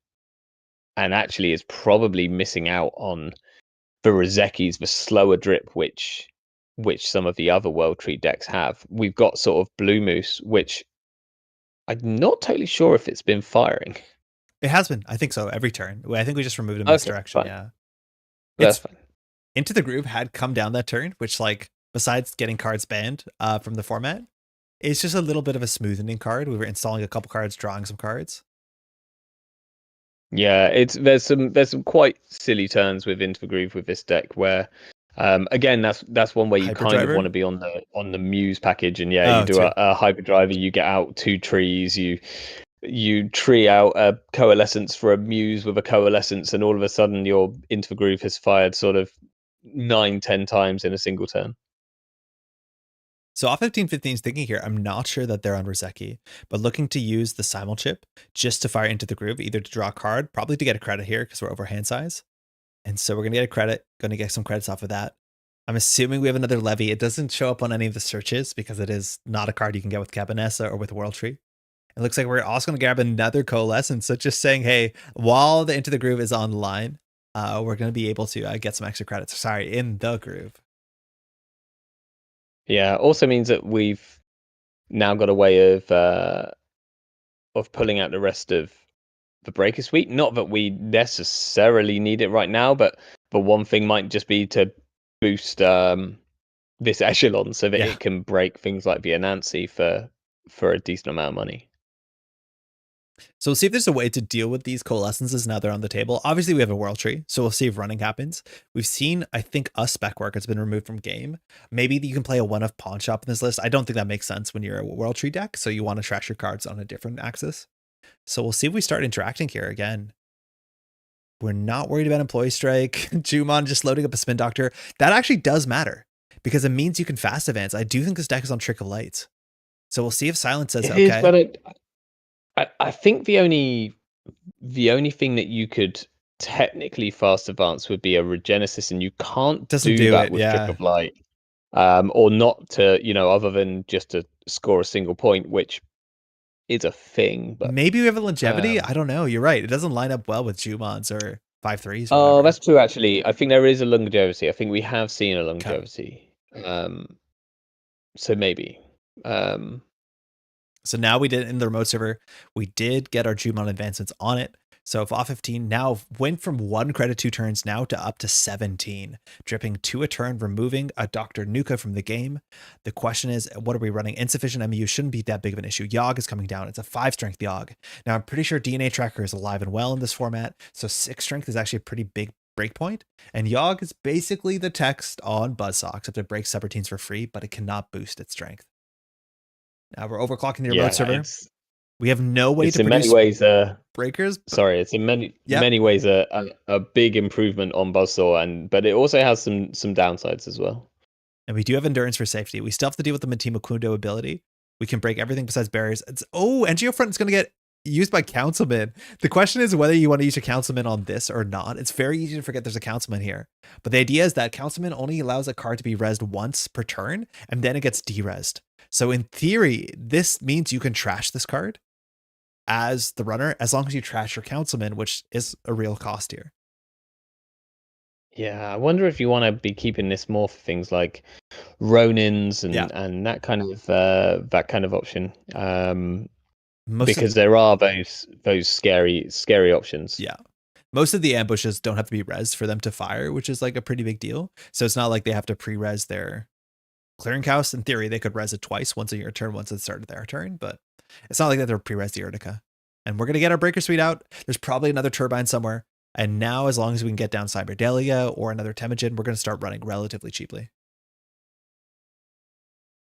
actually is probably missing out on the Rozekis, the slower drip, which some of the other World Tree decks have. We've got sort of Blue Moose, which I'm not totally sure if it's been firing. It has been. I think so. Every turn. I think we just removed a misdirection. Fine. Yeah. That's fine. Into the Groove had come down that turn, which, like, besides getting cards banned from the format, it's just a little bit of a smoothing card. We were installing a couple cards, drawing some cards. Yeah, there's some quite silly turns with Into the Groove with this deck where again that's one where you kind of want to be on the Muse package, and you do a hyperdriver, you get out 2 trees, you tree out a coalescence for a Muse with a coalescence, and all of a sudden your Into the Groove has fired sort of 9-10 times in a single turn. So off 15-15 is thinking here, I'm not sure that they're on Rozeki, but looking to use the Simul chip just to fire Into the Groove, either to draw a card, probably to get a credit here because we're over hand size. And so we're going to get a credit, going to get some credits off of that. I'm assuming we have another Levy. It doesn't show up on any of the searches because it is not a card you can get with Cabanessa or with World Tree. It looks like we're also going to grab another Coalescence. So just saying, hey, while the Into the Groove is online, we're going to be able to get some extra credits. Sorry, in the Groove. Yeah, also means that we've now got a way of pulling out the rest of the Breaker Suite. Not that we necessarily need it right now, but one thing might just be to boost this echelon so that it can break things like the Anansi for a decent amount of money. So we'll see if there's a way to deal with these coalescences now they're on the table. Obviously, we have a World Tree, so we'll see if running happens. We've seen, I think, a spec work has been removed from game. Maybe you can play a 1-of Pawn Shop in this list. I don't think that makes sense when you're a World Tree deck, so you want to trash your cards on a different axis. So we'll see if we start interacting here again. We're not worried about Employee Strike. Jumon just loading up a Spin Doctor. That actually does matter because it means you can fast advance. I do think this deck is on Trick of Lights. So we'll see if Silence says, okay. Is, but I think the only thing that you could technically fast advance would be a Regenesis, and you can't do that with Trick of Light, or not to, other than just to score a single point, which is a thing. But maybe we have a longevity. I don't know. You're right. It doesn't line up well with Jumons or 5/3s. Oh, that's true. Actually, I think there is a longevity. I think we have seen a longevity. Okay. So maybe. So now we did in the remote server, we did get our Jumon advancements on it. So if off 15 now went from 1 credit 2 turns now to up to 17, dripping 2 a turn, removing a Dr. Nuka from the game. The question is, what are we running? Insufficient MU shouldn't be that big of an issue. Yogg is coming down. It's a 5 strength Yogg. Now I'm pretty sure DNA Tracker is alive and well in this format. So 6 strength is actually a pretty big breakpoint. And Yogg is basically the text on Buzzsaw, except it breaks subroutines for free, but it cannot boost its strength. Now we're overclocking the remote server. We have no way to produce breakers. Sorry, it's in many ways a big improvement on Buzzsaw, but it also has some downsides as well. And we do have endurance for safety. We still have to deal with the Matimo Kundo ability. We can break everything besides barriers. NGO Front is going to get used by Councilman. The question is whether you want to use a Councilman on this or not. It's very easy to forget there's a Councilman here. But the idea is that Councilman only allows a card to be rezzed once per turn, and then it gets de-rezzed. So in theory, this means you can trash this card as the runner, as long as you trash your Councilman, which is a real cost here. Yeah, I wonder if you want to be keeping this more for things like Ronins and that kind of option. Because there are those scary options. Yeah. Most of the ambushes don't have to be rezzed for them to fire, which is like a pretty big deal. So it's not like they have to pre-res their clearinghouse. In theory, they could res it twice, once in your turn, once at the start of their turn, but it's not like that they're pre-res the Urtica. And we're going to get our Breaker Suite out. There's probably another turbine somewhere. And now, as long as we can get down Cyberdelia or another Temujin, we're going to start running relatively cheaply.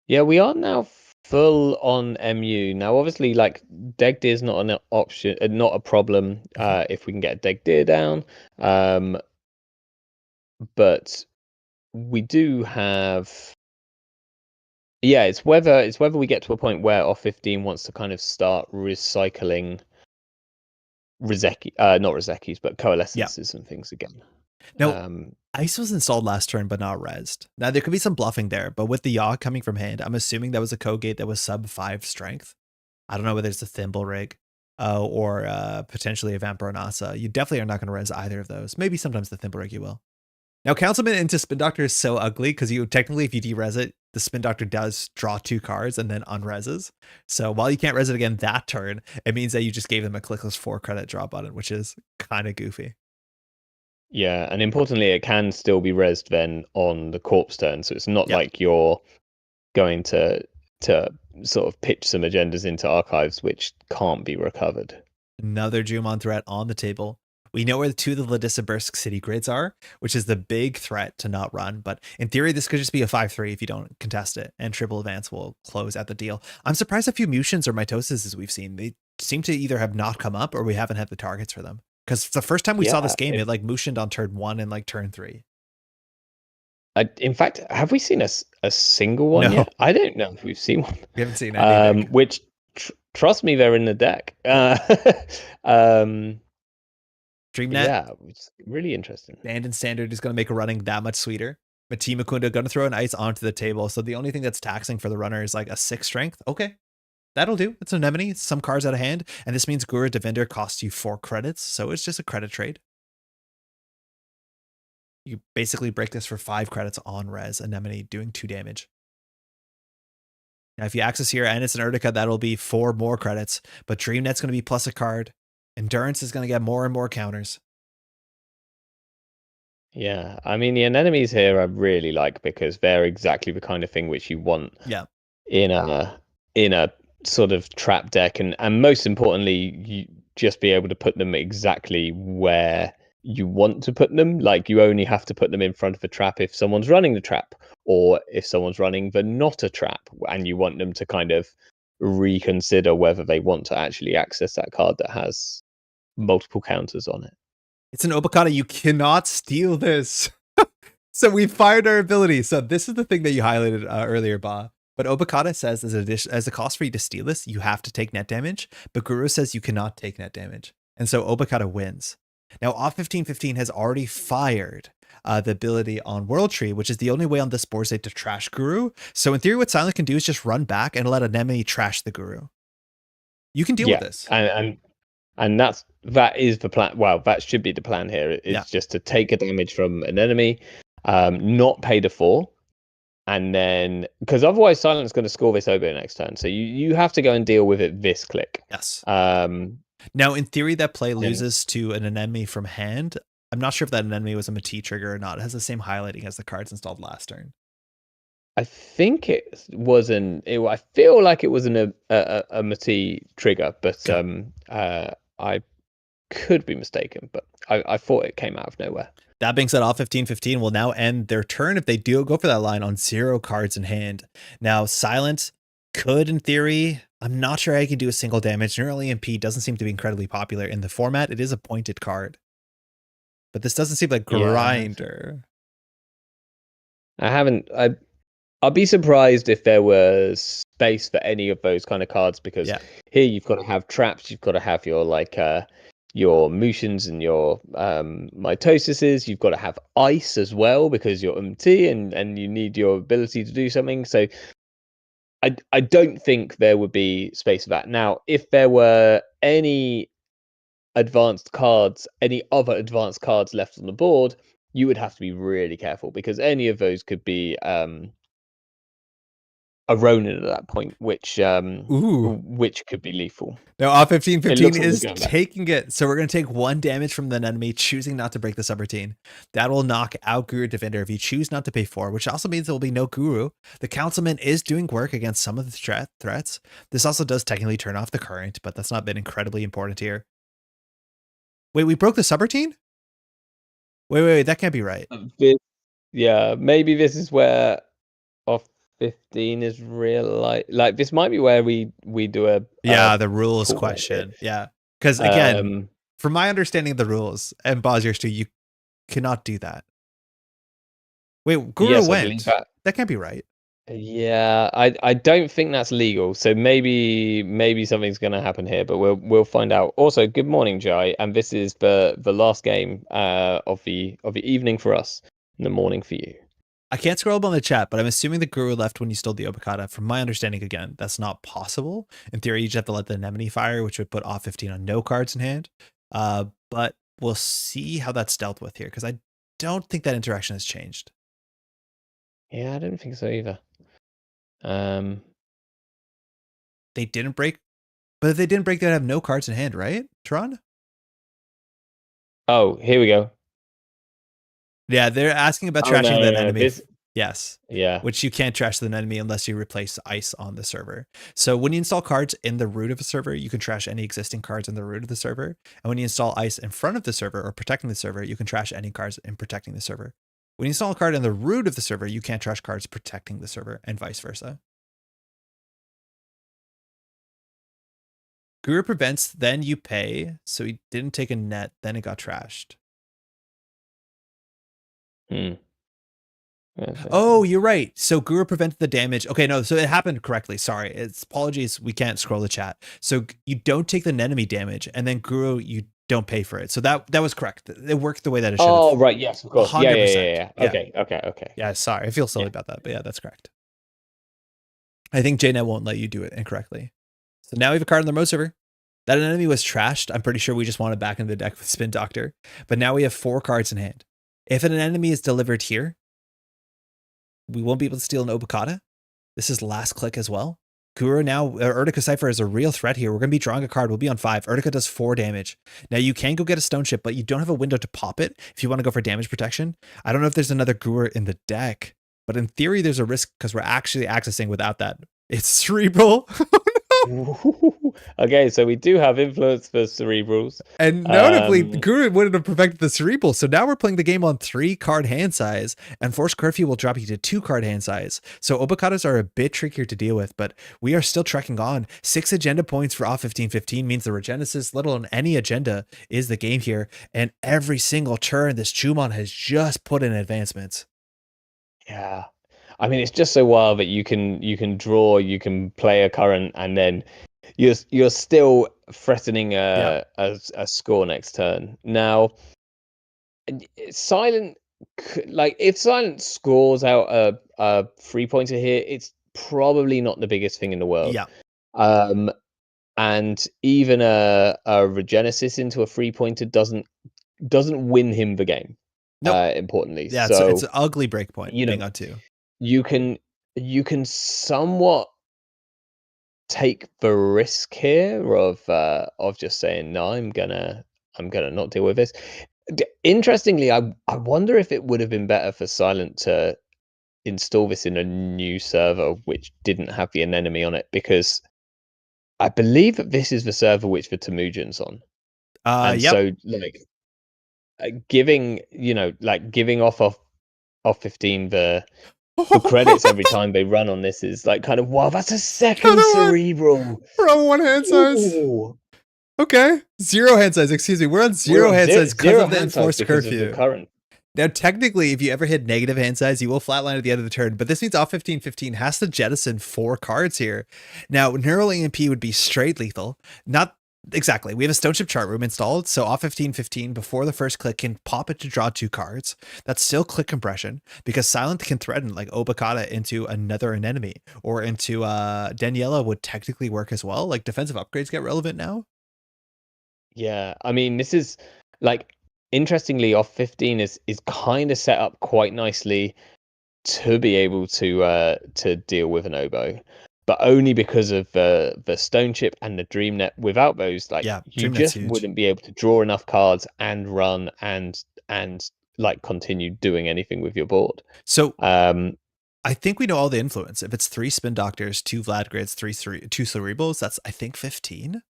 Yeah, we are now full on MU. Now, obviously, like Degdeer is not an option, not a problem if we can get Degdeer down. But we do have. Yeah, it's whether we get to a point where off-15 wants to kind of start recycling Rizeki, not Rizekis, but coalescences and things again. Now, Ice was installed last turn, but not rezzed. Now, there could be some bluffing there, but with the Yaw coming from hand, I'm assuming that was a code gate that was sub 5 strength. I don't know whether it's a Thimble rig or potentially a Vampironasa. You definitely are not going to res either of those. Maybe sometimes the Thimble rig you will. Now, Councilman into Spin Doctor is so ugly because you technically, if you de-res it, the Spin Doctor does draw 2 cards and then unreses. So while you can't res it again that turn, it means that you just gave them a clickless 4 credit draw button, which is kind of goofy. Yeah, and importantly, it can still be rezzed then on the corpse turn. So it's not like you're going to sort of pitch some agendas into archives which can't be recovered. Another Jumon threat on the table. We know where the 2 of the Ladisibirsk city grids are, which is the big threat to not run. But in theory, this could just be a 5-3 if you don't contest it, and triple advance will close out the deal. I'm surprised a few Mutians or Mitoses we've seen. They seem to either have not come up or we haven't had the targets for them. Because the first time we saw this game, it like Mushined on turn 1 and like turn 3. In fact, have we seen a single one yet? I don't know if we've seen one. We haven't seen anything. Which, trust me, they're in the deck. DreamNet. Yeah, it's really interesting. Band and Standard is going to make a running that much sweeter. Mati Mukunda going to throw an ice onto the table. So the only thing that's taxing for the runner is like a 6 strength. Okay, that'll do. It's an anemone. It's some cards out of hand. And this means Guru Defender costs you 4 credits. So it's just a credit trade. You basically break this for 5 credits on res. Anemone doing 2 damage. Now, if you access here and it's an Urtica, that'll be 4 more credits. But DreamNet's going to be plus a card. Endurance is going to get more and more counters. Yeah, I mean, the anemones here I really like because they're exactly the kind of thing which you want in a sort of trap deck. And most importantly, you just be able to put them exactly where you want to put them. Like, you only have to put them in front of a trap if someone's running the trap, or if someone's running the not a trap, and you want them to kind of reconsider whether they want to actually access that card that has multiple counters on it. It's an Obokata. You cannot steal this. So we fired our ability. So this is the thing that you highlighted earlier, Ba. But Obokata says as a cost for you to steal this, you have to take net damage. But Guru says you cannot take net damage. And so Obokata wins. Now, off 15-15 has already fired the ability on World Tree, which is the only way on this board state to trash Guru. So in theory, what Silent can do is just run back and let Anemone trash the Guru. You can deal with this. And that is the plan. Well, that should be the plan here. It's just to take a damage from an enemy, not pay the 4, and then because otherwise Silent's going to score this Obo next turn. So you have to go and deal with it this click. Yes. Now, in theory, that play loses to an enemy from hand. I'm not sure if that enemy was a Mati trigger or not. It has the same highlighting as the cards installed last turn. I think it was I feel like it was a Mati trigger, but I could be mistaken, but I thought it came out of nowhere. That being said, off 15-15 will now end their turn if they do go for that line on 0 cards in hand. Now, Silent could, in theory, I'm not sure how you can do a single damage. Neural EMP doesn't seem to be incredibly popular in the format. It is a pointed card. But this doesn't seem like Grinder. I'll be surprised if there was space for any of those kind of cards, because here you've got to have traps, you've got to have your your Mushins and your Mitosises, you've got to have ice as well because you're MT and you need your ability to do something. So I don't think there would be space for that. Now, if there were any other advanced cards left on the board, you would have to be really careful because any of those could be a Ronin at that point, which could be lethal. Now, off 15-15 like is taking it. So we're going to take 1 damage from the enemy, choosing not to break the subroutine. That will knock out Guru Defender if you choose not to pay 4, which also means there will be no Guru. The Councilman is doing work against some of the threats. This also does technically turn off the current, but that's not been incredibly important here. Wait, we broke the subroutine? Wait, that can't be right. Yeah, maybe this is where off 15 is real like this might be where we do a the rules question. Yeah, because again, from my understanding of the rules and Boz, too, you cannot do that. Wait, Guru went. That can't be right. Yeah, I don't think that's legal. So maybe something's going to happen here, but we'll find out. Also, good morning, Jai, and this is the last game of the evening for us, and the morning for you. I can't scroll up on the chat, but I'm assuming the Guru left when you stole the Obokata. From my understanding, again, that's not possible. In theory, you just have to let the Anemone fire, which would put off 15 on no cards in hand. But we'll see how that's dealt with here, because I don't think that interaction has changed. Yeah, I don't think so either. They didn't break, but if they didn't break, they'd have no cards in hand, right, Toron? Oh, here we go. Yeah, they're asking about trashing the enemy. Yes. Yeah. Which you can't trash the enemy unless you replace ice on the server. So when you install cards in the root of a server, you can trash any existing cards in the root of the server. And when you install ice in front of the server or protecting the server, you can trash any cards in protecting the server. When you install a card in the root of the server, you can't trash cards protecting the server, and vice versa. Guru prevents, then you pay. So he didn't take a net, then it got trashed. Oh, you're right. So Guru prevented the damage. Okay, no, so it happened correctly. Sorry. It's apologies. We can't scroll the chat. So you don't take the enemy damage, and then Guru, you don't pay for it. So that was correct. It worked the way that it should have. Oh, right. Yes, of course. 100%. Yeah. Okay. Yeah, sorry. I feel silly about that, but yeah, that's correct. I think JNet won't let you do it incorrectly. So now we have a card on the remote server. That enemy was trashed. I'm pretty sure we just want it back in the deck with Spin Doctor. But now we have 4 cards in hand. If an enemy is delivered here, we won't be able to steal an Obokata. This is last click as well. Guru now, Urtica Cypher is a real threat here. We're going to be drawing a card. We'll be on 5. Urtica does 4 damage. Now you can go get a stone chip, but you don't have a window to pop it if you want to go for damage protection. I don't know if there's another Guru in the deck, but in theory, there's a risk because we're actually accessing without that. It's Cerebral. Okay, so we do have influence for Cerebrals. And notably, Guru wouldn't have perfected the Cerebral. So now we're playing the game on 3 card hand size, and Force Curfew will drop you to 2 card hand size. So Obokatas are a bit trickier to deal with, but we are still trekking on. 6 agenda points for off 15-15 means the Regenesis, let alone any agenda, is the game here. And every single turn, this Chumon has just put in advancements. Yeah. I mean, it's just so wild that you can draw, you can play a current, and then you're still threatening a score next turn. Now, Silent, like if Silent scores out a 3-pointer here, it's probably not the biggest thing in the world. Yeah. And even a Regenesis into a 3-pointer doesn't win him the game. Nope. Importantly, yeah. So it's an ugly breakpoint. Being on 2. You can somewhat take the risk here of just saying no. I'm gonna not deal with this. Interestingly, I wonder if it would have been better for Silent to install this in a new server which didn't have the anemone on it, because I believe that this is the server which the Temujin's on. So giving off 15 the credits every time they run on this is like kind of, wow, that's a second Cerebral. We're on 1 hand size. Ooh. Okay. 0 hand size. Excuse me. We're on 0 hand size because of the enforced curfew. Now, technically, if you ever hit negative hand size, you will flatline at the end of the turn. But this means off 15-15 has to jettison 4 cards here. Now, Neural EMP would be straight lethal. Not exactly. We have a Stone Chip chart room installed. So off 15-15, before the first click, can pop it to draw 2 cards. That's still click compression, because Silent can threaten like Obokata into another enemy, or into Daniela would technically work as well. Like defensive upgrades get relevant now. Yeah, I mean, this is like interestingly, off 15 is kind of set up quite nicely to be able to deal with an oboe, but only because of the stone chip and the dream net. Without those, like you Dream Net's just huge. wouldn't be able to draw enough cards and run and like continue doing anything with your board. So I think we know all the influence. If it's 3 spin doctors, 2 Vlad grids, 2 cerebrals, that's I think 15.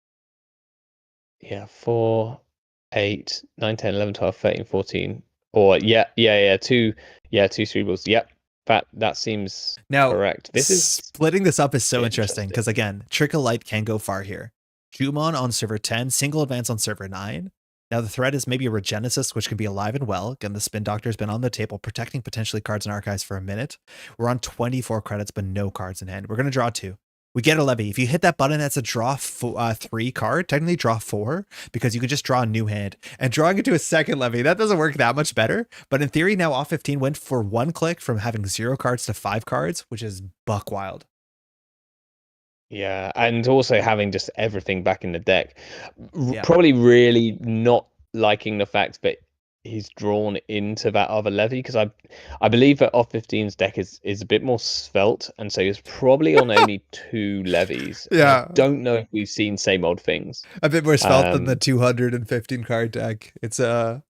Yeah, 4, 8, 9, 10, 11, 12, 13, 14. Or two cerebrals. Yep. That seems correct. This is splitting this up is so interesting because again, Trickle Light can go far here. Jumon on server 10, single advance on server 9. Now the threat is maybe a Regenesis, which can be alive and well. Again, the Spin Doctor's been on the table protecting potentially cards and archives for a minute. We're on 24 credits, but no cards in hand. We're going to draw 2. We get a levy. If you hit that button, that's a draw 3 card, technically draw 4, because you can just draw a new hand. And drawing into a second levy, that doesn't work that much better. But in theory, now off 15 went for 1 click from having 0 cards to 5 cards, which is buck wild. Yeah, and also having just everything back in the deck. Probably really not liking the fact that he's drawn into that other levy, because I believe that off 15's deck is a bit more svelte, and so he's probably on only 2 levies. Yeah, I don't know if we've seen same old things. A bit more svelte than the 215 card deck. It's a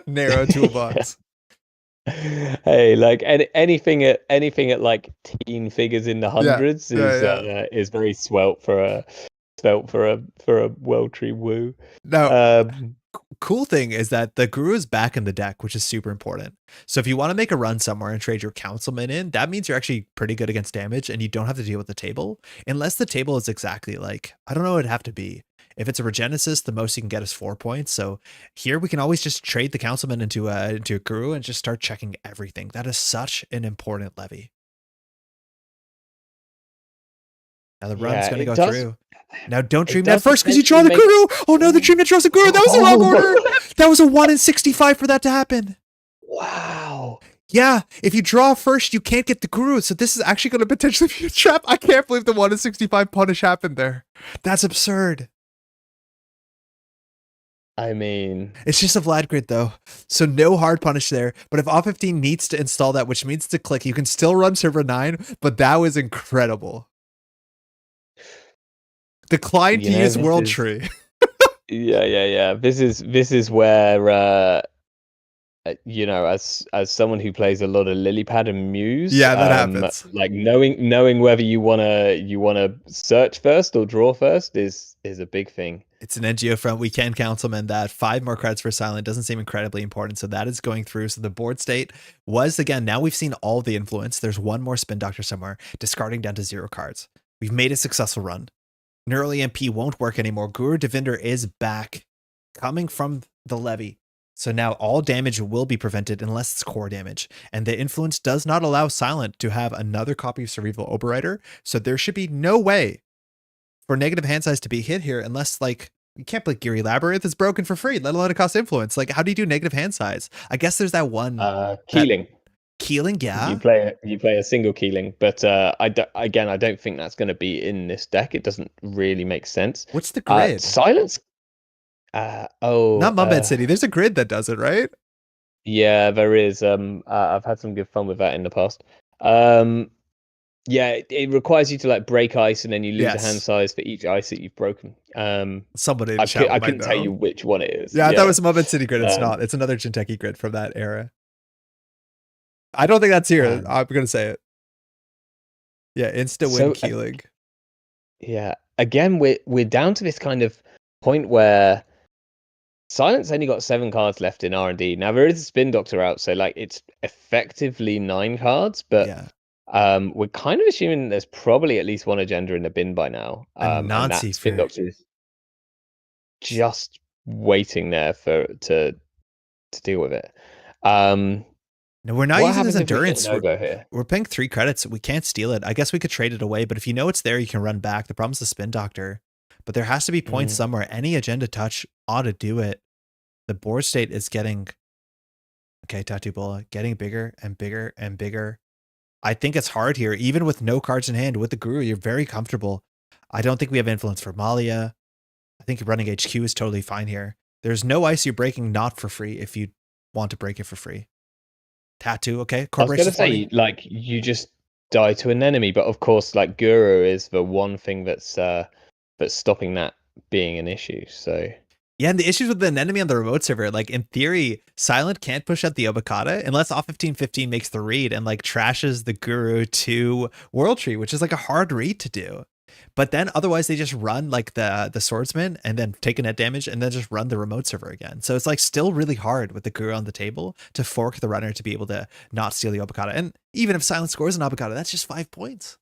narrow toolbox. Hey, like anything at like teen figures in the hundreds is very svelte for a World Tree Woo. Now, cool thing is that the Guru is back in the deck, which is super important. So if you want to make a run somewhere and trade your Councilman in, that means you're actually pretty good against damage and you don't have to deal with the table, unless the table is exactly like, I don't know what it'd have to be. If it's a Regenesis, the most you can get is 4 points. So here we can always just trade the Councilman into a Guru and just start checking everything. That is such an important levy. Now the run's going to go through. Now don't Dream Net first because you draw the Guru. Oh no, the Dream Net draws the Guru. That was the wrong order. That was a 1 in 65 for that to happen. Wow. Yeah, if you draw first, you can't get the Guru. So this is actually going to potentially be a trap. I can't believe the 1 in 65 punish happened there. That's absurd. I mean, it's just a Vlad grid though, so no hard punish there. But if off 15 needs to install that, which means to click, you can still run server 9. But that was incredible. Decline to use World Tree. Yeah. This is where as someone who plays a lot of Lilypad and Muse, that happens. Like knowing whether you wanna search first or draw first is a big thing. It's an NGO front. We can Councilman that. 5 more credits for Silent doesn't seem incredibly important, so that is going through. So the board state was, again, now we've seen all the influence. There's 1 more Spin Doctor somewhere, discarding down to 0 cards. We've made a successful run. Neural EMP won't work anymore. Guru Devinder is back, coming from the levy. So now all damage will be prevented unless it's core damage. And the influence does not allow Silent to have another copy of Cerebral Overrider. So there should be no way for negative hand size to be hit here unless, like, you can't play Geary Labyrinth. It's broken for free, let alone it cost influence. Like, how do you do negative hand size? I guess there's that one. Keeling. Keeling, yeah. You play a single Keeling, but I don't think that's going to be in this deck. It doesn't really make sense. What's the grid? Silence. Not Mumbed City. There's a grid that does it, right? Yeah, there is. I've had some good fun with that in the past. Yeah, it requires you to like break ice, and then you lose a hand size for each ice that you've broken. Somebody in I chat couldn't tell you which one it is. Yeah, I thought it was a Mumbed City grid. It's not. It's another Jinteki grid from that era. I don't think that's here. I'm gonna say it. Yeah, insta win Keeling. Yeah, again, we're down to this kind of point where Silent's only got 7 cards left in R&D. Now there is a Spin Doctor out, so like it's effectively 9 cards, but we're kind of assuming there's probably at least 1 agenda in the bin by now. And that Spin Doctor is just waiting there to deal with it. No, we're not using this endurance. We're paying 3 credits. We can't steal it. I guess we could trade it away, but if you know it's there, you can run back. The problem's the Spin Doctor. But there has to be points somewhere. Any agenda touch ought to do it. The board state is getting... Okay, Tattoo Bola, getting bigger and bigger and bigger. I think it's hard here. Even with no cards in hand, with the Guru, you're very comfortable. I don't think we have influence for Malia. I think running HQ is totally fine here. There's no ice you're breaking not for free if you want to break it for free. Tattoo, okay. I was Corporation going to say, like, you just die to an enemy, but of course, like, Guru is the one thing that's stopping that being an issue. So yeah, and the issues with an enemy on the remote server, like in theory, Silent can't push out the Obokata unless off 1515 makes the read and like trashes the Guru to World Tree, which is like a hard read to do. But then otherwise they just run like the swordsman and then take a net damage and then just run the remote server again. So it's like still really hard with the Guru on the table to fork the runner to be able to not steal the Obokata. And even if Silent scores an Obokata, that's just 5 points.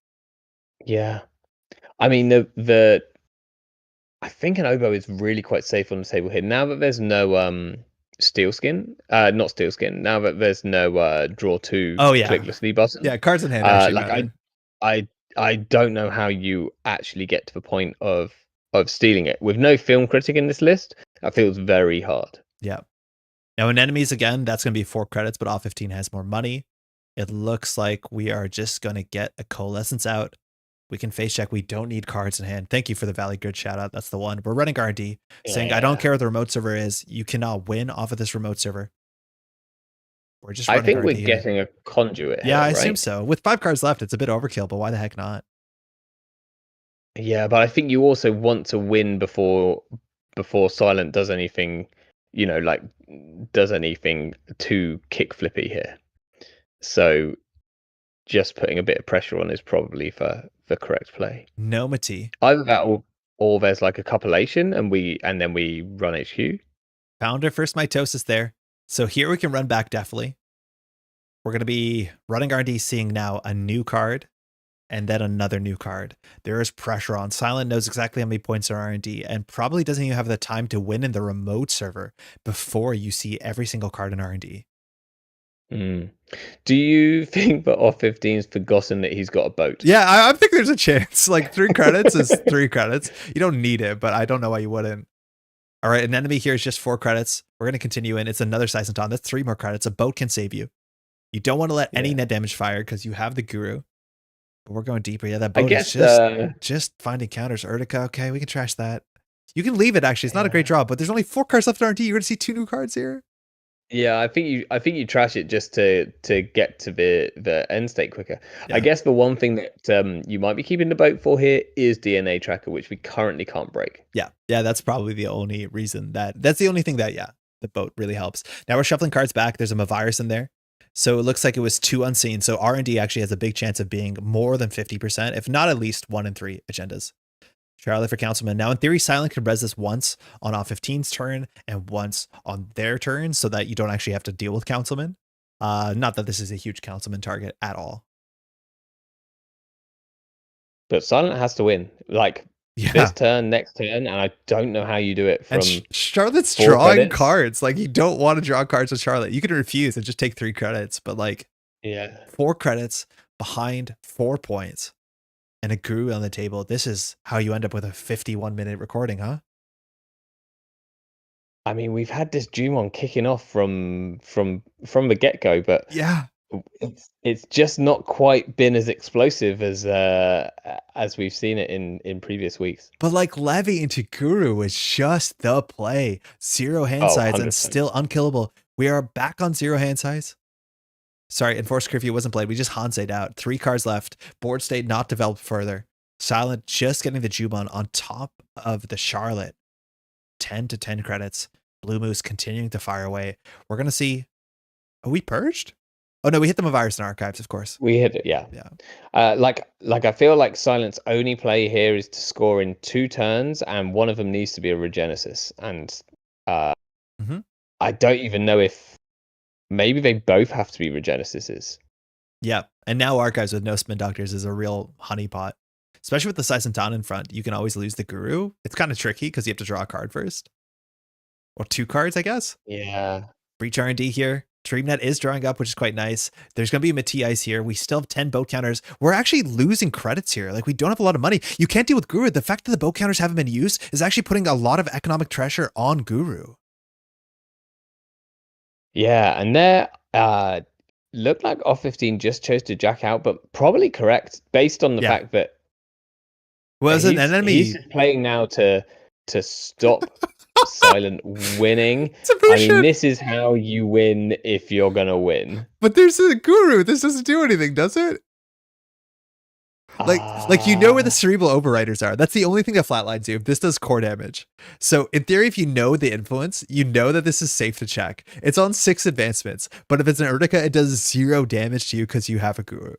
yeah, I mean the I think an Oboe is really quite safe on the table here. Now that there's no steel skin, not steel skin. Now that there's no draw 2 clickless V button. Yeah, cards in hand actually like I don't know how you actually get to the point of stealing it. With no film critic in this list, that feels very hard. Yeah. Now in enemies again, that's going to be 4 credits, but all 15 has more money. It looks like we are just going to get a Coalescence out. We can face check. We don't need cards in hand. Thank you for the Valley Grid shout out. That's the one. We're running R&D, saying, I don't care what the remote server is. You cannot win off of this remote server. We're just running think R&D we're getting a conduit. Yeah, here, I right? assume so. With 5 cards left, it's a bit overkill, but why the heck not? Yeah, but I think you also want to win before Silent does anything, like does anything too kick flippy here. So just putting a bit of pressure on is probably the correct play. Nomity. Either that or there's like a copulation and then we run HQ. Found our first mitosis there. So here we can run back definitely. We're going to be running R&D, seeing now a new card and then another new card. There is pressure on. Silent knows exactly how many points are R&D and probably doesn't even have the time to win in the remote server before you see every single card in R&D. Do you think that off 15's forgotten that he's got a boat? Yeah, I think there's a chance. Like 3 credits is 3 credits. You don't need it, but I don't know why you wouldn't. All right, an enemy here is just 4 credits. We're going to continue in. It's another Saisenton. That's 3 more credits. A boat can save you. You don't want to let any net damage fire because you have the Guru. But we're going deeper. Yeah, that boat is just finding counters. Urtica, okay, we can trash that. You can leave it, actually. It's not a great draw, but there's only 4 cards left in R&D. You're going to see 2 new cards here. Yeah, I think you trash it just to get to the end state quicker. Yeah. I guess the one thing that you might be keeping the boat for here is DNA tracker, which we currently can't break. Yeah, that's probably the only reason that's the only thing that the boat really helps. Now we're shuffling cards back. There's a Mavirus in there, so it looks like it was 2 unseen. So R&D actually has a big chance of being more than 50%, if not at least 1 in 3 agendas. Charlotte for Councilman. Now, in theory, Silent can res this once on off 15's turn and once on their turn so that you don't actually have to deal with Councilman. Not that this is a huge Councilman target at all. But Silent has to win. Like, this turn, next turn, and I don't know how you do it from... And Charlotte's drawing cards. Like, you don't want to draw cards with Charlotte. You can refuse and just take 3 credits, but like 4 credits behind 4 points. And a Guru on the table. This is how you end up with a 51-minute recording, huh? I mean, we've had this Jumon kicking off from the get-go, but it's just not quite been as explosive as we've seen it in previous weeks. But like Levy into Guru was just the play. 0 hand size 100%. And still unkillable. We are back on 0 hand size. Sorry, Enforced Curfew wasn't played. We just Hansayed out. 3 cards left. Board state not developed further. Silent just getting the Jumon on top of the Charlotte. 10 to 10 credits. Blue Moose continuing to fire away. We're going to see... Are we purged? Oh, no, we hit the Mavirus in Archives, of course. We hit it, yeah. Like I feel like Silent's only play here is to score in 2 turns, and one of them needs to be a Regenesis. And I don't even know if... Maybe they both have to be Regenesises. Yeah, and now Archives with no Spin Doctors is a real honeypot. Especially with the Saisenton in front, you can always lose the Guru. It's kind of tricky because you have to draw a card first. Or 2 cards, I guess. Yeah. Breach R&D here. DreamNet is drawing up, which is quite nice. There's going to be a Mati Ice here. We still have 10 boat counters. We're actually losing credits here. Like, we don't have a lot of money. You can't deal with Guru. The fact that the boat counters haven't been used is actually putting a lot of economic pressure on Guru. Yeah, and there looked like off 15 just chose to jack out, but probably correct based on the fact that an enemy. He's playing now to stop silent winning. It's a I mean, version. this is how you win if you're gonna win. But there's a guru. This doesn't do anything, does it? Like you know where the cerebral overriders are. That's the only thing that flatlines you. This does core damage. So in theory, if you know the influence, you know that this is safe to check. It's on 6 advancements, but if it's an Urtica, it does 0 damage to you because you have a guru.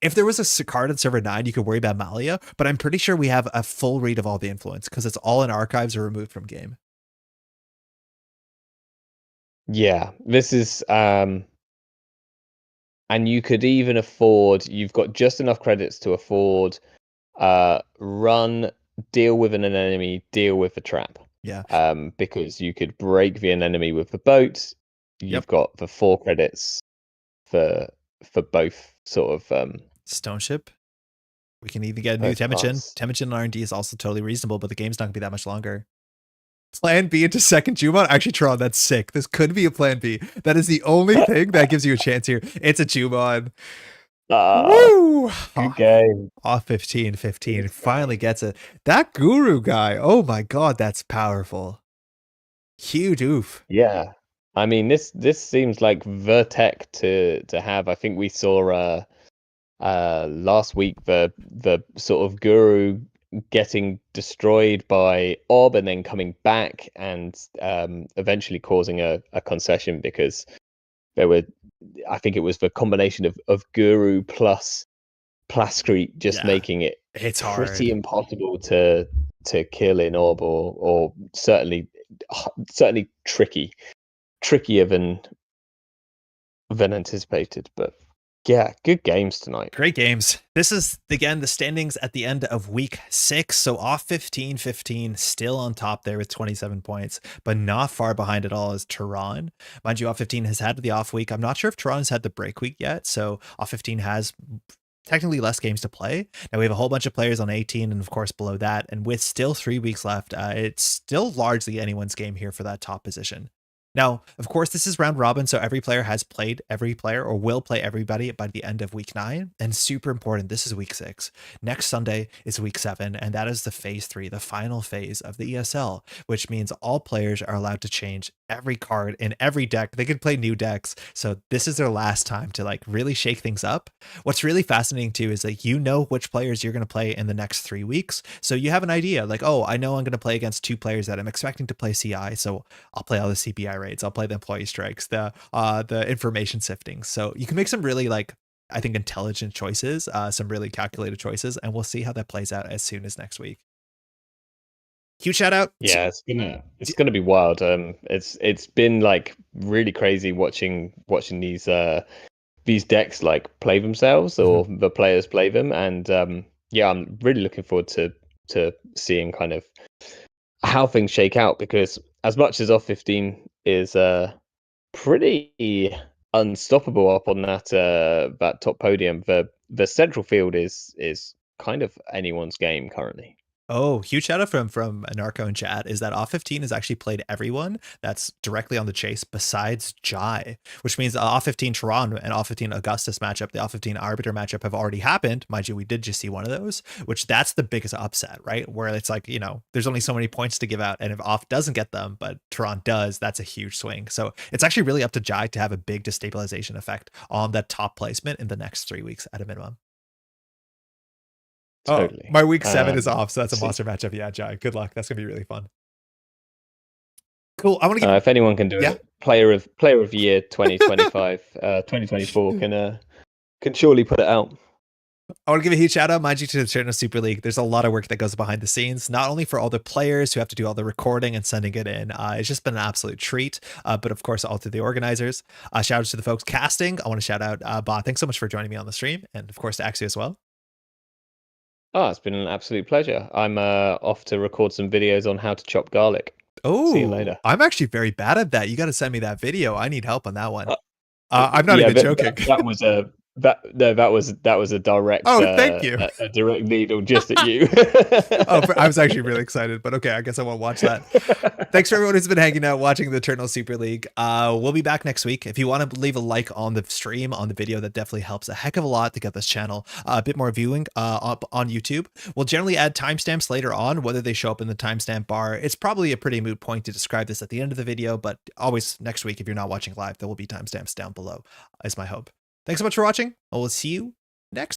If there was a card on server 9, you could worry about Malia, but I'm pretty sure we have a full read of all the influence because it's all in archives or removed from game. Yeah, this is and you could even afford, you've got just enough credits to afford run, deal with an enemy, deal with the trap. Yeah. Because you could break the enemy with the boat. You've got the 4 credits for both sort of Stone Ship. We can either get a new Temujin. Temujin R&D is also totally reasonable, but the game's not gonna be that much longer. Plan B into second Jumon? Actually, Toron, that's sick. This could be a plan B. That is the only thing that gives you a chance here. It's a Jumon. Woo! Good game. Off 15 finally gets it. That guru guy. Oh my god, that's powerful. Huge oof. Yeah. I mean, this seems like the tech to have. I think we saw last week the sort of guru getting destroyed by Orb and then coming back and eventually causing a concession because there were, I think it was the combination of guru plus Plascrete just making it it's pretty hard. impossible to kill in Orb or certainly trickier than anticipated. But yeah, good games tonight. Great games. This is, again, the standings at the end of week 6. So off 15-15, still on top there with 27 points, but not far behind at all is Toron. Mind you, off 15 has had the off week. I'm not sure if Toron has had the break week yet. So off 15 has technically less games to play. Now we have a whole bunch of players on 18 and of course below that. And with still 3 weeks left, it's still largely anyone's game here for that top position. Now, of course, this is round robin, so every player has played every player or will play everybody by the end of week 9. And super important, this is week 6. Next Sunday is week 7, and that is the phase 3, the final phase of the ESL, which means all players are allowed to change every card in every deck. They can play new decks, so this is their last time to like really shake things up. What's really fascinating too is like you know which players you're going to play in the next 3 weeks, so you have an idea like, oh, I know I'm going to play against 2 players that I'm expecting to play CI, so I'll play all the CPI raids, I'll play the employee strikes, the information sifting. So you can make some really like, I think, intelligent choices, some really calculated choices, and we'll see how that plays out as soon as next week. Huge shout out. Yeah, it's gonna be wild. It's been like really crazy watching these decks like play themselves or the players play them, and yeah, I'm really looking forward to seeing kind of how things shake out, because as much as off 15 is pretty unstoppable up on that top podium, the central field is kind of anyone's game currently. Oh, huge shout out from Anarcho in chat is that off 15 has actually played everyone that's directly on the chase besides Jai, which means the off 15 Toron and off 15 Augustus matchup, the off 15 Arbiter matchup have already happened. Mind you, we did just see one of those, which that's the biggest upset, right? Where it's like, you know, there's only so many points to give out, and if off doesn't get them, but Toron does, that's a huge swing. So it's actually really up to Jai to have a big destabilization effect on that top placement in the next 3 weeks at a minimum. Totally. Oh, my week 7 is off, so that's a monster matchup. Yeah, Jai, good luck. That's gonna be really fun. Cool. I want to give if anyone can do it, player of the year 2025, 2024 can surely put it out. I want to give a huge shout out, mind you, to the Netrunner Super League. There's a lot of work that goes behind the scenes, not only for all the players who have to do all the recording and sending it in. It's just been an absolute treat, but of course, all to the organizers. Shout out to the folks casting. I want to shout out Ba. Thanks so much for joining me on the stream, and of course to Axie as well. Oh, it's been an absolute pleasure. I'm off to record some videos on how to chop garlic. Oh, see you later. I'm actually very bad at that. You got to send me that video. I need help on that one. I'm not even joking. That was a That was a direct. Oh, thank you. A direct needle just at you. I was actually really excited, but okay, I guess I won't watch that. Thanks for everyone who's been hanging out watching the Eternal Super League. We'll be back next week. If you want to leave a like on the stream, on the video, that definitely helps a heck of a lot to get this channel a bit more viewing up on YouTube. We'll generally add timestamps later on, whether they show up in the timestamp bar. It's probably a pretty moot point to describe this at the end of the video, but always next week, if you're not watching live, there will be timestamps down below, is my hope. Thanks so much for watching. I will see you